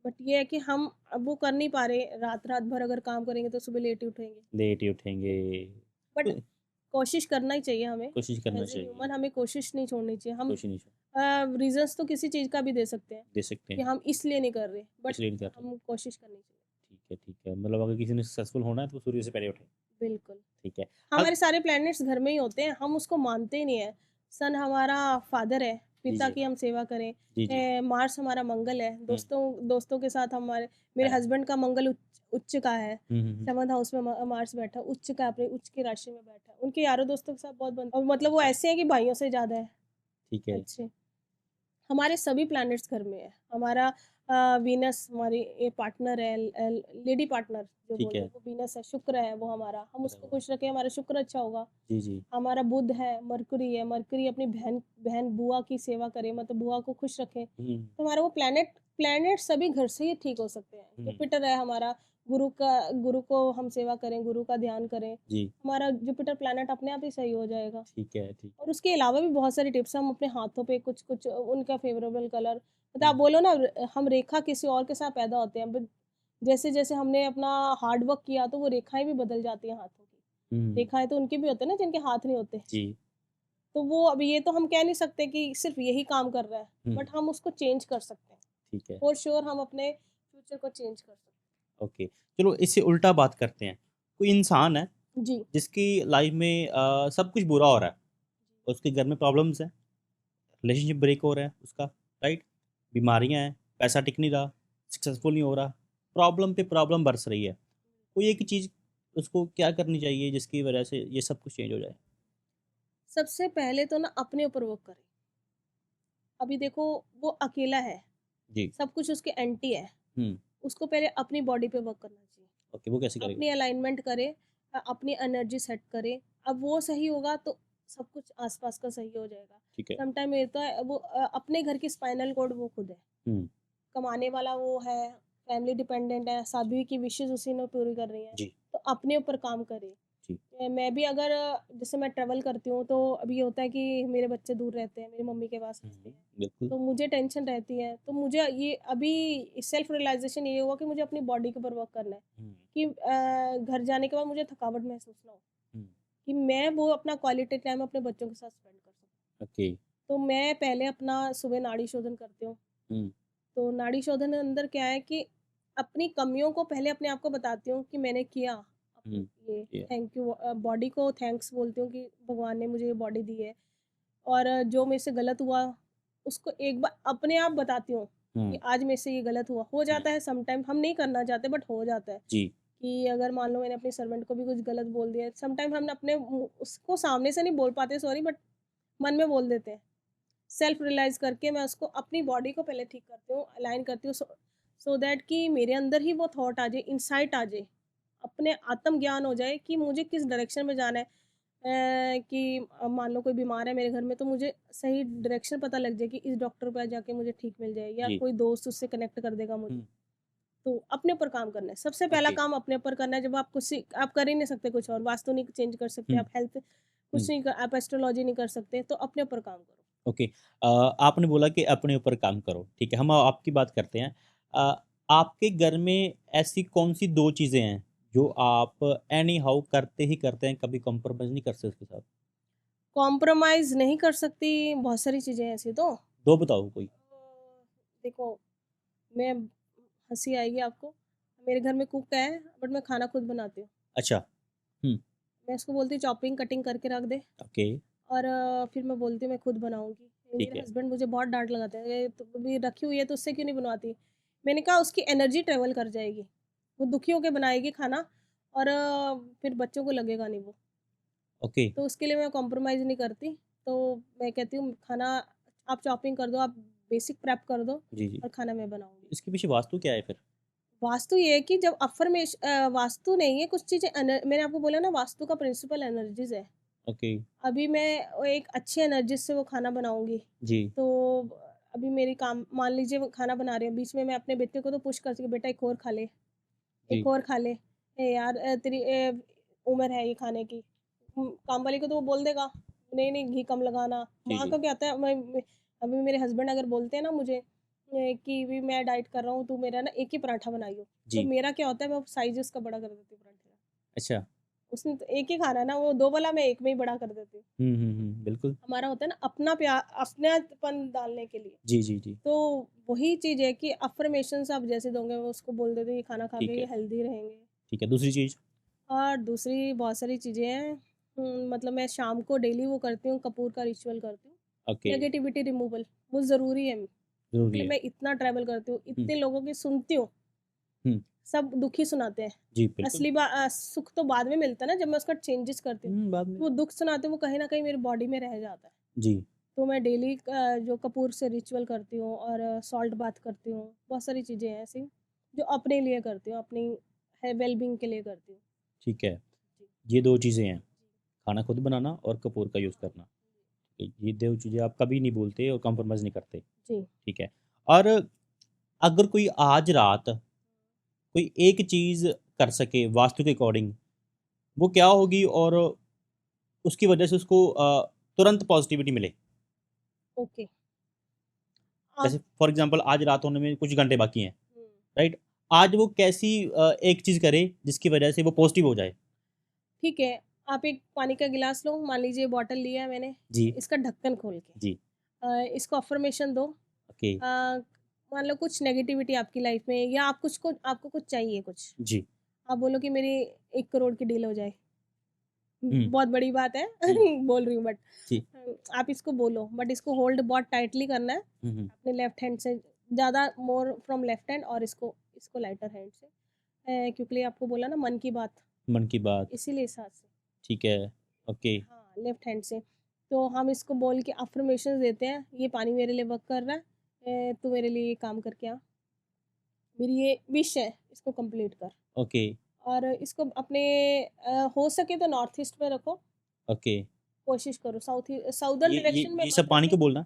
बट ये है कि हम अब वो कर नहीं पा रहे, रात रात भर अगर काम करेंगे तो सुबह लेट ही उठेंगे। लेट ही उठेंगे, बट तो कोशिश करना ही चाहिए हमें, कोशिश करना एज ए चाहिए, ह्यूमन हमें कोशिश नहीं छोड़नी चाहिए। हम कोशिश नहीं रीजंस तो किसी चीज़ का भी दे सकते हैं दे सकते कि हैं, हम इसलिए नहीं कर रहे, बट इसलिए नहीं कर रहे। हम कोशिश करनी चाहिए। ठीक है, ठीक है। मतलब अगर किसी ने सक्सेसफुल होना है तो सूर्य से पहले उठे। बिल्कुल। ठीक है। हमारे सारे प्लैनेट्स घर में ही होते हैं, हम उसको मानते ही नहीं है। सन हमारा फादर है, पिता जी। की हम सेवा करें। जी, जी। मार्स हमारा मंगल है, हुँ, दोस्तों दोस्तों के साथ हमारे मेरे है। हस्बैंड का मंगल उच्च का है, हुँ, हुँ, हुँ। 7th हाउस में मार्स बैठा है, उच्च का अपने उच्च की राशि में बैठा है। उनके यारों दोस्तों के साथ बहुत और मतलब वो ऐसे हैं कि भाइयों से ज़्यादा है ठीक है, अच्छे। हमारे सभी प्लैनेट्स घर में है। हमारा वीनस हमारी ये पार्टनर है, लेडी पार्टनर जो ठीक बोलते है। हैं वो वीनस है, शुक्र है वो हमारा। हम अरे उसको वाह! खुश रखें, हमारा शुक्र अच्छा होगा। जी, जी। हमारा बुध है, मरकरी है, मरकरी अपनी बहन बहन बुआ की सेवा करे, मतलब बुआ को खुश रखे। हुँ, तो हमारा वो प्लैनेट प्लैनेट सभी घर से ही ठीक हो सकते हैं। हुँ। जुपिटर है हमारा, गुरु को हम सेवा करें, गुरु का ध्यान करें, जी, हमारा जुपिटर प्लैनेट अपने आप ही सही हो जाएगा। ठीक है, ठीक और है। उसके अलावा भी बहुत सारी टिप्स हम अपने हाथों पे कुछ-कुछ उनका फ़ेवरेबल कलर मतलब हुँ, आप बोलो ना हम रेखा किसी और के साथ पैदा होते हैं, बट जैसे-जैसे हमने अपना हार्ड वर्क किया तो वो रेखाएँ भी बदल जाती हैं हाथों की। हुँ, रेखाएँ तो उनके भी होते हैं ना जिनके हाथ नहीं होते। जी। तो वो अब ये तो हम कह नहीं सकते कि सिर्फ़ यही काम कर रहा है, हुँ, बट हम उसको चेंज कर सकते हैं। ठीक है, फॉर श्योर हम अपने फ्यूचर को चेंज कर सकते ओके। चलो इससे उल्टा बात करते हैं। कोई इंसान है हैं। जी। जिसकी लाइफ़ में सब कुछ बुरा हो रहा है। उसके घर में प्रॉब्लम्स हैं, रिलेशनशिप ब्रेक हो रहा है उसका, राइट? बीमारियाँ हैं, पैसा टिक नहीं रहा, सक्सेसफुल नहीं हो रहा, प्रॉब्लम पे प्रॉब्लम बरस रही है। कोई एक चीज़ उसको क्या करनी चाहिए जिसकी वजह से ये सब कुछ चेंज हो जाए? सबसे पहले तो ना अपने ऊपर वर्क करें। अभी देखो वो अकेला है, जी। सब कुछ उसके एंटी है। हुँ, उसको पहले अपनी बॉडी पे वर्क करना चाहिए। ओके, वो कैसे करेगा? अपनी अलाइनमेंट करे, अपनी एनर्जी सेट करे। अब वो सही होगा तो सब कुछ आस-पास का सही हो जाएगा। ठीक है। समटाइम ये होता है वो अपने घर की स्पाइनल कॉर्ड वो खुद है। हुँ, कमाने वाला वो है, फैमिली डिपेंडेंट है, सभी की विशेज़ उसी ने पूरी करनी है। जी, तो अपने ऊपर काम करे। जी। मैं भी अगर जैसे मैं ट्रैवल करती हूँ तो अभी ये होता है कि मेरे बच्चे दूर रहते हैं, मेरी मम्मी के पास हुँ, रहते हुँ, हैं। बिल्कुल। तो मुझे टेंशन रहती है, तो मुझे ये अभी सेल्फ रियलाइज़ेशन ये हुआ कि मुझे अपनी बॉडी के ऊपर वर्क करना है हुँ, कि घर जाने के बाद मुझे थकावट महसूस ना हो, हुँ, कि मैं वो अपना क्वालिटी टाइम अपने बच्चों के साथ स्पेंड कर सकूँ। ओके। तो मैं पहले अपना सुबह नाड़ी शोधन करती हूँ। हुँ, तो नाड़ी शोधन के अंदर क्या है कि अपनी कमियों को पहले अपने आप को बताती हूँ कि मैंने किया। हुँ, ये या थैंक यू बॉडी को थैंक्स बोलती हूँ कि भगवान ने मुझे ये बॉडी दी है। और जो मेरे से गलत हुआ उसको एक बार अपने आप बताती हूँ कि हुँ, आज मेरे से ये गलत हुआ। हो हुँ, जाता है समटाइम हम नहीं करना चाहते बट हो जाता है जी, कि अगर मान लो मैंने अपने सर्वेंट को भी कुछ गलत बोल दिया। समटाइम हम अपने उसको सामने से नहीं बोल पाते सॉरी बट मन में बोल देते हैं। सेल्फ रियलाइज़ करके मैं उसको अपनी बॉडी को पहले ठीक करती हूँ, अलाइन करती हूँ सो दैट कि मेरे अंदर ही वो थॉट आ जाए, इनसाइट आ जाए। अपने आत्म-ज्ञान हो जाए कि मुझे किस डायरेक्शन में जाना है। कि मान लो कोई बीमार है मेरे घर में तो मुझे सही डायरेक्शन पता लग जाए कि इस डॉक्टर के पास जाके मुझे ठीक मिल जाए या जी। कोई दोस्त उससे कनेक्ट कर देगा मुझे। हुँ, तो अपने ऊपर काम करना है। सबसे पहला ओके। काम अपने ऊपर करना है जब आप आप कर ही नहीं सकते कुछ और, वास्तु नहीं चेंज कर सकते, हुँ, आप हेल्थ हुँ, कुछ नहीं कर आप एस्ट्रोलॉजी नहीं कर सकते, तो अपने ऊपर काम करो। ओके। आपने बोला कि अपने ऊपर काम करो, ठीक है, हम आपकी बात करते हैं। आपके घर में ऐसी कौन-सी 2 चीज़ें हैं, जो आप एनी हाउ करते ही करते हैं, कभी कॉम्प्रोमाइज़ नहीं करते उसके साथ? कॉम्प्रोमाइज़ नहीं कर सकती, बहुत सारी चीज़ें हैं ऐसी तो। 2 बताओ कोई? देखो, मैं हँसी आएगी आपको, मेरे घर में कुक है बट मैं खाना खुद बनाती हूँ। अच्छा, हुँ, मैं उसको बोलती हूँ चॉपिंग कटिंग करके रख दे ओके, और फिर मैं बोलती हूँ मैं खुद बनाऊँगी। ठीक मेरे है। हस्बैंड मुझे बहुत डाँट लगाते हैं, "ये तो अभी रखी हुई है तो उससे क्यों नहीं बनवाती?" मैंने कहा उसकी एनर्जी ट्रैवल कर जाएगी, वो दुखी होके बनाएगी खाना और फिर बच्चों को लगेगा नहीं वो। ओके, तो उसके लिए मैं कॉम्प्रोमाइज़ नहीं करती, तो मैं कहती हूँ खाना आप चॉपिंग कर दो, आप बेसिक प्रेप कर दो जी, जी। और खाना मैं बनाऊँगी। इसके पीछे वास्तु क्या है फिर? वास्तु ये है कि जब वास्तु नहीं है कुछ चीज़ें मैंने आपको बोला ना वास्तु का प्रिंसिपल एनर्जीज़ है। ओके, अभी मैं एक अच्छी एनर्जी से वो खाना बनाऊँगी, जी, तो अभी मेरी काम मान लीजिए वो खाना बना रही हूँ, बीच में मैं अपने बेटे को तो पुश करती हूँ, "बेटा एक और खा ले, एक जी, और खा ले। ए यार तेरी उम्र है ये खाने की।" काम वाली को तो वो बोल देगा, "नहीं, नहीं घी कम लगाना।" जी, वहाँ जी, का क्या होता है अभी मेरे हस्बैंड अगर बोलते हैं ना मुझे कि भी मैं डाइट कर रहा हूँ, तू मेरा ना एक ही पराठा बनाइयो। तो जी, मेरा क्या होता है मैं साइज़ उसका बड़ा कर देती हूँ पराठे का। अच्छा। उसने तो एक ही खाना है ना, वो 2 वाला मैं एक में ही बड़ा कर देती हूँ। हुँ, हुँ, हुँ, बिल्कुल। हमारा होता है ना अपनापन डालने के लिए। जी, जी, जी, तो वही चीज़ है कि अफ़र्मेशंस आप जैसे दोगे वो उसको बोल देते हैं ये खाना खा ठीक के ये है, हेल्दी रहेंगे। ठीक है। दूसरी चीज़? और दूसरी बहुत सारी चीज़ें हैं मतलब मैं शाम को डेली वो करती हूँ, कपूर का रिचुअल करती हूँ। Okay, negativity removal. वो ज़रूरी है। ज़रूरी इसलिए है। मैं इतना ट्रैवल करती हूँ, इतने लोगों की सुनती हूँ, हुँ, सब दुखी सुनाते हैं। जी, बिल्कुल। सुख तो बाद में मिलता है ना, जब मैं उसका चेंजेस करती हूँ। बाद में वो दुःख सुनाते हैं, वो कहीं न कहीं मेरी बॉडी में रह जाता है। जी, तो मैं डेली जो कपूर से रिचुअल करती हूँ और सॉल्ट बाथ करती हूँ, बहुत सारी चीज़ें हैं ऐसी, जो अपने लिए करती हूँ, अपनी है वेल-बीइंग के लिए करती हूँ। ठीक है। जी। ये 2 चीज़ें हैं, खाना खुद बनाना और कपूर का यूज़ करना। ये 2 चीज़ें आप कभी नहीं भूलते और कॉम्प्रोमाइज़ नहीं करते, जी। ठीक है। और अगर कोई आज रात कोई एक चीज़ कर सके वास्तु के अकॉर्डिंग, वो क्या होगी और उसकी वजह से उसको तुरंत पॉज़िटिविटी मिले? ओके। आप जैसे फॉर एग्ज़ाम्पल आज रात होने में कुछ घंटे बाकी हैं, हुँ। राइट? आज वो कैसी एक चीज़ करे जिसकी वजह से वो पॉज़िटिव हो जाए? ठीक है, आप एक पानी का गिलास लो, मान लीजिए बॉटल लिया है मैंने, जी, इसका ढक्कन खोल के जी, इसको अफ़र्मेशन दो। ओके, मान लो कुछ नेगेटिविटी आपकी लाइफ़ में या आपको कुछ चाहिए कुछ। जी, आप बोलो कि मेरी 1 करोड़ की डील हो जाए। हुँ, बहुत बड़ी बात है हुँ, बोल रही हूँ बट जी, आप इसको बोलो बट इसको होल्ड बहुत टाइटली करना है हुँ, हुँ, अपने लेफ्ट हैंड से, ज़्यादा मोर फ्रॉम लेफ्ट हैंड और इसको इसको लाइटर हैंड से क्योंकि आपको बोला ना मन की बात, मन की बात, इसीलिए इस हाथ से, ठीक है, ओके, हाँ लेफ्ट हैंड से। तो हम इसको बोल के अफर्मेशंस देते हैं, ये पानी मेरे लिए वर्क कर रहा है, तू मेरे लिए ये काम करके आ, मेरी ये विश है, इसको कंप्लीट कर। ओके, और इसको अपने हो सके तो नॉर्थ ईस्ट में रखो, ओके। कोशिश करो साउदर्न डायरेक्शन में ये सब मत पानी रखिए। को बोलना?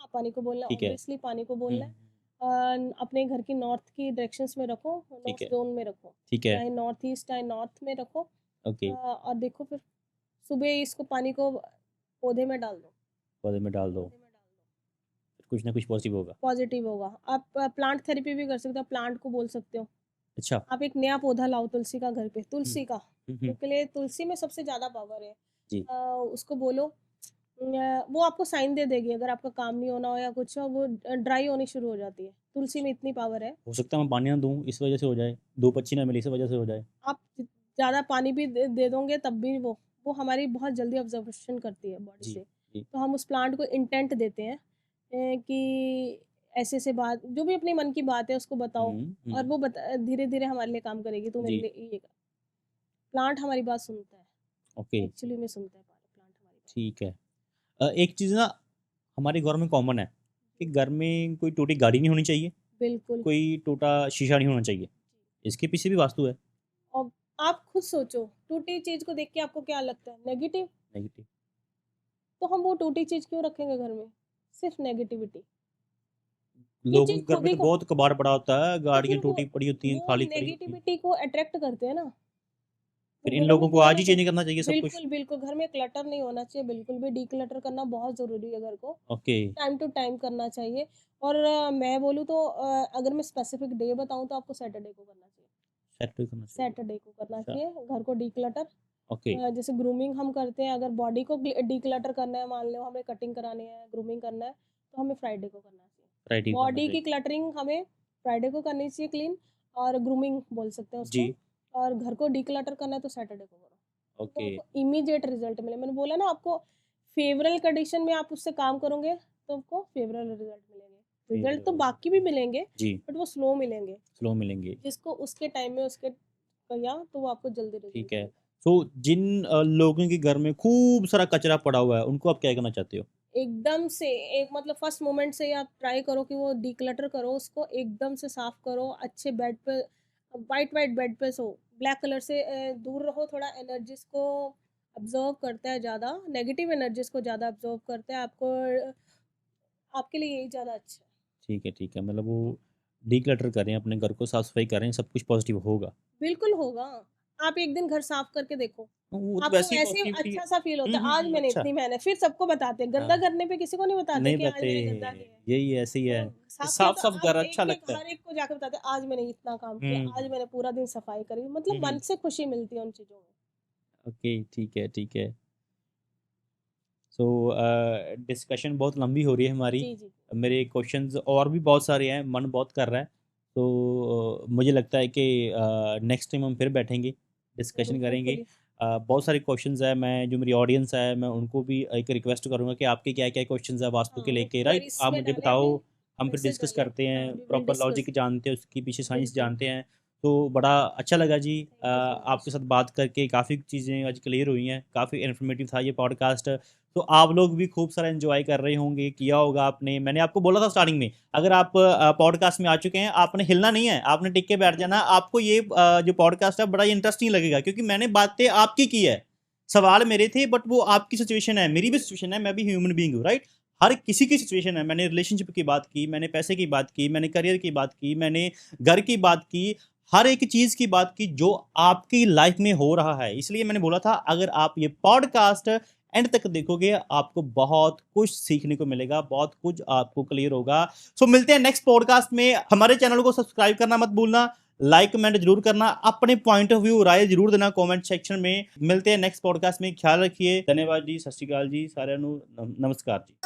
हाँ, पानी को बोलना ठीक है, ऑब्वियसली पानी को हुँ, बोलना है। अपने घर की नॉर्थ की डायरेक्शंस में रखो, ठीक नॉर्थ है, ज़ोन में रखो, ठीक है, चाहे नॉर्थ ईस्ट चाहे नॉर्थ में रखो। ओके, और देखो फिर सुबह इसको पानी को पौधे में डाल दो, पौधे में डाल दो, पौधे में डाल दो, कुछ ना कुछ पॉज़िटिव होगा। पॉजिटिव होगा। आप प्लांट थेरेपी भी कर सकते हो, प्लांट को बोल सकते हो। अच्छा, आप एक नया पौधा लाओ तुलसी का घर पे, हुँ, तुलसी का, हुँ, क्योंकि लिए तुलसी में सबसे ज़्यादा पावर है। जी, उसको बोलो वो आपको साइन दे देगी अगर आपका काम नहीं होना हो या कुछ हो, वो ड्राई होनी शुरू हो जाती है। तुलसी में इतनी पावर है। हो सकता है मैं पानी ना दूँ इस वजह से हो जाए, 2 पक्षी ना मिले इस वजह से हो जाए। आप ज़्यादा पानी भी दे दोगे तब भी वो हमारी बहुत जल्दी ऑब्जर्वेशन करती है बॉडी जी, से। जी, तो हम उस प्लांट को इंटेंट देते हैं कि ऐसे-ऐसे बात जो भी अपने मन की बात है उसको बताओ हुँ, और हुँ, वो धीरे-धीरे हमारे लिए काम करेगी, तो मेरे जी, लिए ये प्लांट हमारी बात सुनता है। ओके, एक्चुअली में सुनता है प्लांट हमारी बात। ठीक है। एक चीज़ ना हमारे घर में कॉमन है कि घर में कोई टूटी गाड़ी नहीं होनी चाहिए, बिल्कुल। कोई टूटा शीशा नहीं होना चाहिए। इसके पीछे भी वास्तु है, और आप खुद सोचो, टूटी चीज़ को देख के आपको क्या लगता है? नेगेटिव। नेगेटिव। तो हम वो टूटी चीज़ क्यों रखेंगे घर में? सिर्फ़ नेगेटिविटी। ये लोगों चीज़ के घर खुद में ही तो को बहुत कबाड़ पड़ा होता है, तो गाड़ियाँ फिर टूटी पड़ी होती हैं, वो खाली पड़ी होती हैं। नेगेटिविटी को अट्रैक्ट करते हैं ना। वो फिर इन बोलेंगे लोगों को कोई आज ना ही कोई चेंज करना चाहिए सब कुछ। बिल्कुल, बिल्कुल घर में क्लटर नहीं होना चाहिए, बिल्कुल भी डिक्लटर करना बहुत ज़रूरी है घर को। ओके, टाइम टू टाइम करना चाहिए और मैं बोलूँ तो अगर मैं स्पेसिफिक डे बताऊँ तो आपको सैटरडे को करना चाहिए। सेट करना चाहिए। सैटरडे को करना अच्छा, चाहिए घर को डिक्लटर। ओके, जैसे ग्रूमिंग हम करते हैं, अगर बॉडी को डिक्लटर करना है, मान लो हमें कटिंग करानी है, ग्रूमिंग करना है, तो हमें फ्राइडे को करना चाहिए। राइटिंग करना बॉडी की चाहिए। क्लटरिंग हमें फ्राइडे को करनी चाहिए क्लीन और ग्रूमिंग बोल सकते हैं जी, उसको। और घर को डिक्लटर करना है तो सैटरडे को करो। तो ओके, आपको इमीडिएट रिजल्ट मिले। मैंने बोला ना आपको फेवरल कंडीशन में आप उससे काम करोगे तो आपको फेवरल रिजल्ट मिलेंगे। रिजल्ट तो फेवरेबल बाकी भी मिलेंगे जी, बट वो स्लो मिलेंगे। स्लो मिलेंगे, जिसको उसके टाइम में उसके किया तो वो आपको जल्दी रिजल्ट ठीक है। मिलेगा। तो जिन लोगों के घर में खूब सारा कचरा पड़ा हुआ है, उनको आप क्या कहना चाहते हो? एकदम से एक मतलब फर्स्ट मोमेंट से ही आप ट्राई करो कि वो डिक्लटर करो उसको एकदम से साफ करो अच्छे बेड पे वाइट वाइट बेड पे सो ब्लैक कलर से दूर रहो थोड़ा एनर्जीज को ऑब्जर्व करता है ज़्यादा नेगेटिव एनर्जीज को ज़्यादा ऑब्जर्व करता है आपको आपके लिए यही ज़्यादा अच्छा है। ठीक है, मतलब वो डिक्लटर कर रहे हैं, अपने घर को साफ-सफाई कर रहे हैं, सब कुछ पॉजिटिव होगा। बिल्कुल होगा। आप एक दिन घर साफ करके देखो वो तो आपको वैसे ही ऐसे पॉजिटिविटी है। अच्छा सा फील होता है आज मैंने अच्छा, इतनी मेहनत फिर सबको बताते हैं गंदा हाँ, करने पे किसी को नहीं बताते नहीं कि आज बताते, मैंने गंदा किया है। यही ऐसे ही है। साफ किया तो साफ-साफ आप घर अच्छा एक-एक लगता है। हर एक को जाके बताते हैं, आज मैंने इतना काम किया, हुँ, आज मैंने पूरा दिन सफाई करी, मतलब मन हुँ, से खुशी मिलती है उन चीज़ों में। ओके, ठीक है। सो डिस्कशन बहुत लंबी हो रही है हमारी। जी, जी। मेरे क्वेश्चंस और भी बहुत सारे हैं, मन बहुत कर रहा है। तो मुझे लगता है कि नेक्स्ट टाइम हम फिर बैठेंगे, ज़रूर, डिस्कशन करेंगे। होपफुली। बहुत सारे क्वेश्चंस है, मैं जो मेरी ऑडियंस है मैं उनको भी एक रिक्वेस्ट करूँगा कि आपके क्या-क्या क्वेश्चंस है वास्तु के हाँ, वो लेके, राइट? क्वेरीज आप में मुझे डालें, बताओ, अभी हम फिर मैसेज डिस्कस डालें। करते हाँ, हैं, we will proper discuss. Logic जानते हैं, उसके पीछे साइंस बिल्कुल। जानते हैं। तो बड़ा अच्छा लगा जी, थैंक यू सो आपके मच। साथ बात करके काफ़ी चीज़ें आज क्लियर हुई हैं, काफ़ी इन्फॉर्मेटिव था ये पॉडकास्ट। तो आप लोग भी खूब सारा एन्जॉय कर रहे होंगे, किया होगा आपने। मैंने आपको बोला था स्टार्टिंग में, अगर आप पॉडकास्ट में आ चुके हैं, आपने हिलना नहीं है, आपने टिक के बैठ जाना। आपको ये जो पॉडकास्ट है बड़ा इंटरेस्टिंग लगेगा, क्योंकि मैंने बातें आपकी की है। सवाल मेरे थे, बट वो आपकी सिचुएशन है, मेरी भी सिचुएशन है, मैं भी ह्यूमन बीइंग हूँ, राइट? हर किसी की सिचुएशन है। मैंने रिलेशनशिप की बात की, मैंने पैसे की बात की, मैंने करियर की बात की, मैंने घर की बात की, हर एक चीज़ की बात की जो आपकी लाइफ में हो रहा है। इसलिए मैंने बोला था अगर आप ये पॉडकास्ट एंड तक देखोगे, आपको बहुत कुछ सीखने को मिलेगा, बहुत कुछ आपको क्लियर होगा। सो मिलते हैं नेक्स्ट पॉडकास्ट में। हमारे चैनल को सब्सक्राइब करना मत भूलना, लाइक कमेंट जरूर करना, अपने पॉइंट ऑफ व्यू राय जरूर देना कमेंट सेक्शन में। मिलते हैं नेक्स्ट पॉडकास्ट में, ख्याल रखिए। धन्यवाद जी, सत श्री अकाल जी, साਰਿਆਂ ਨੂੰ नमस्कार जी।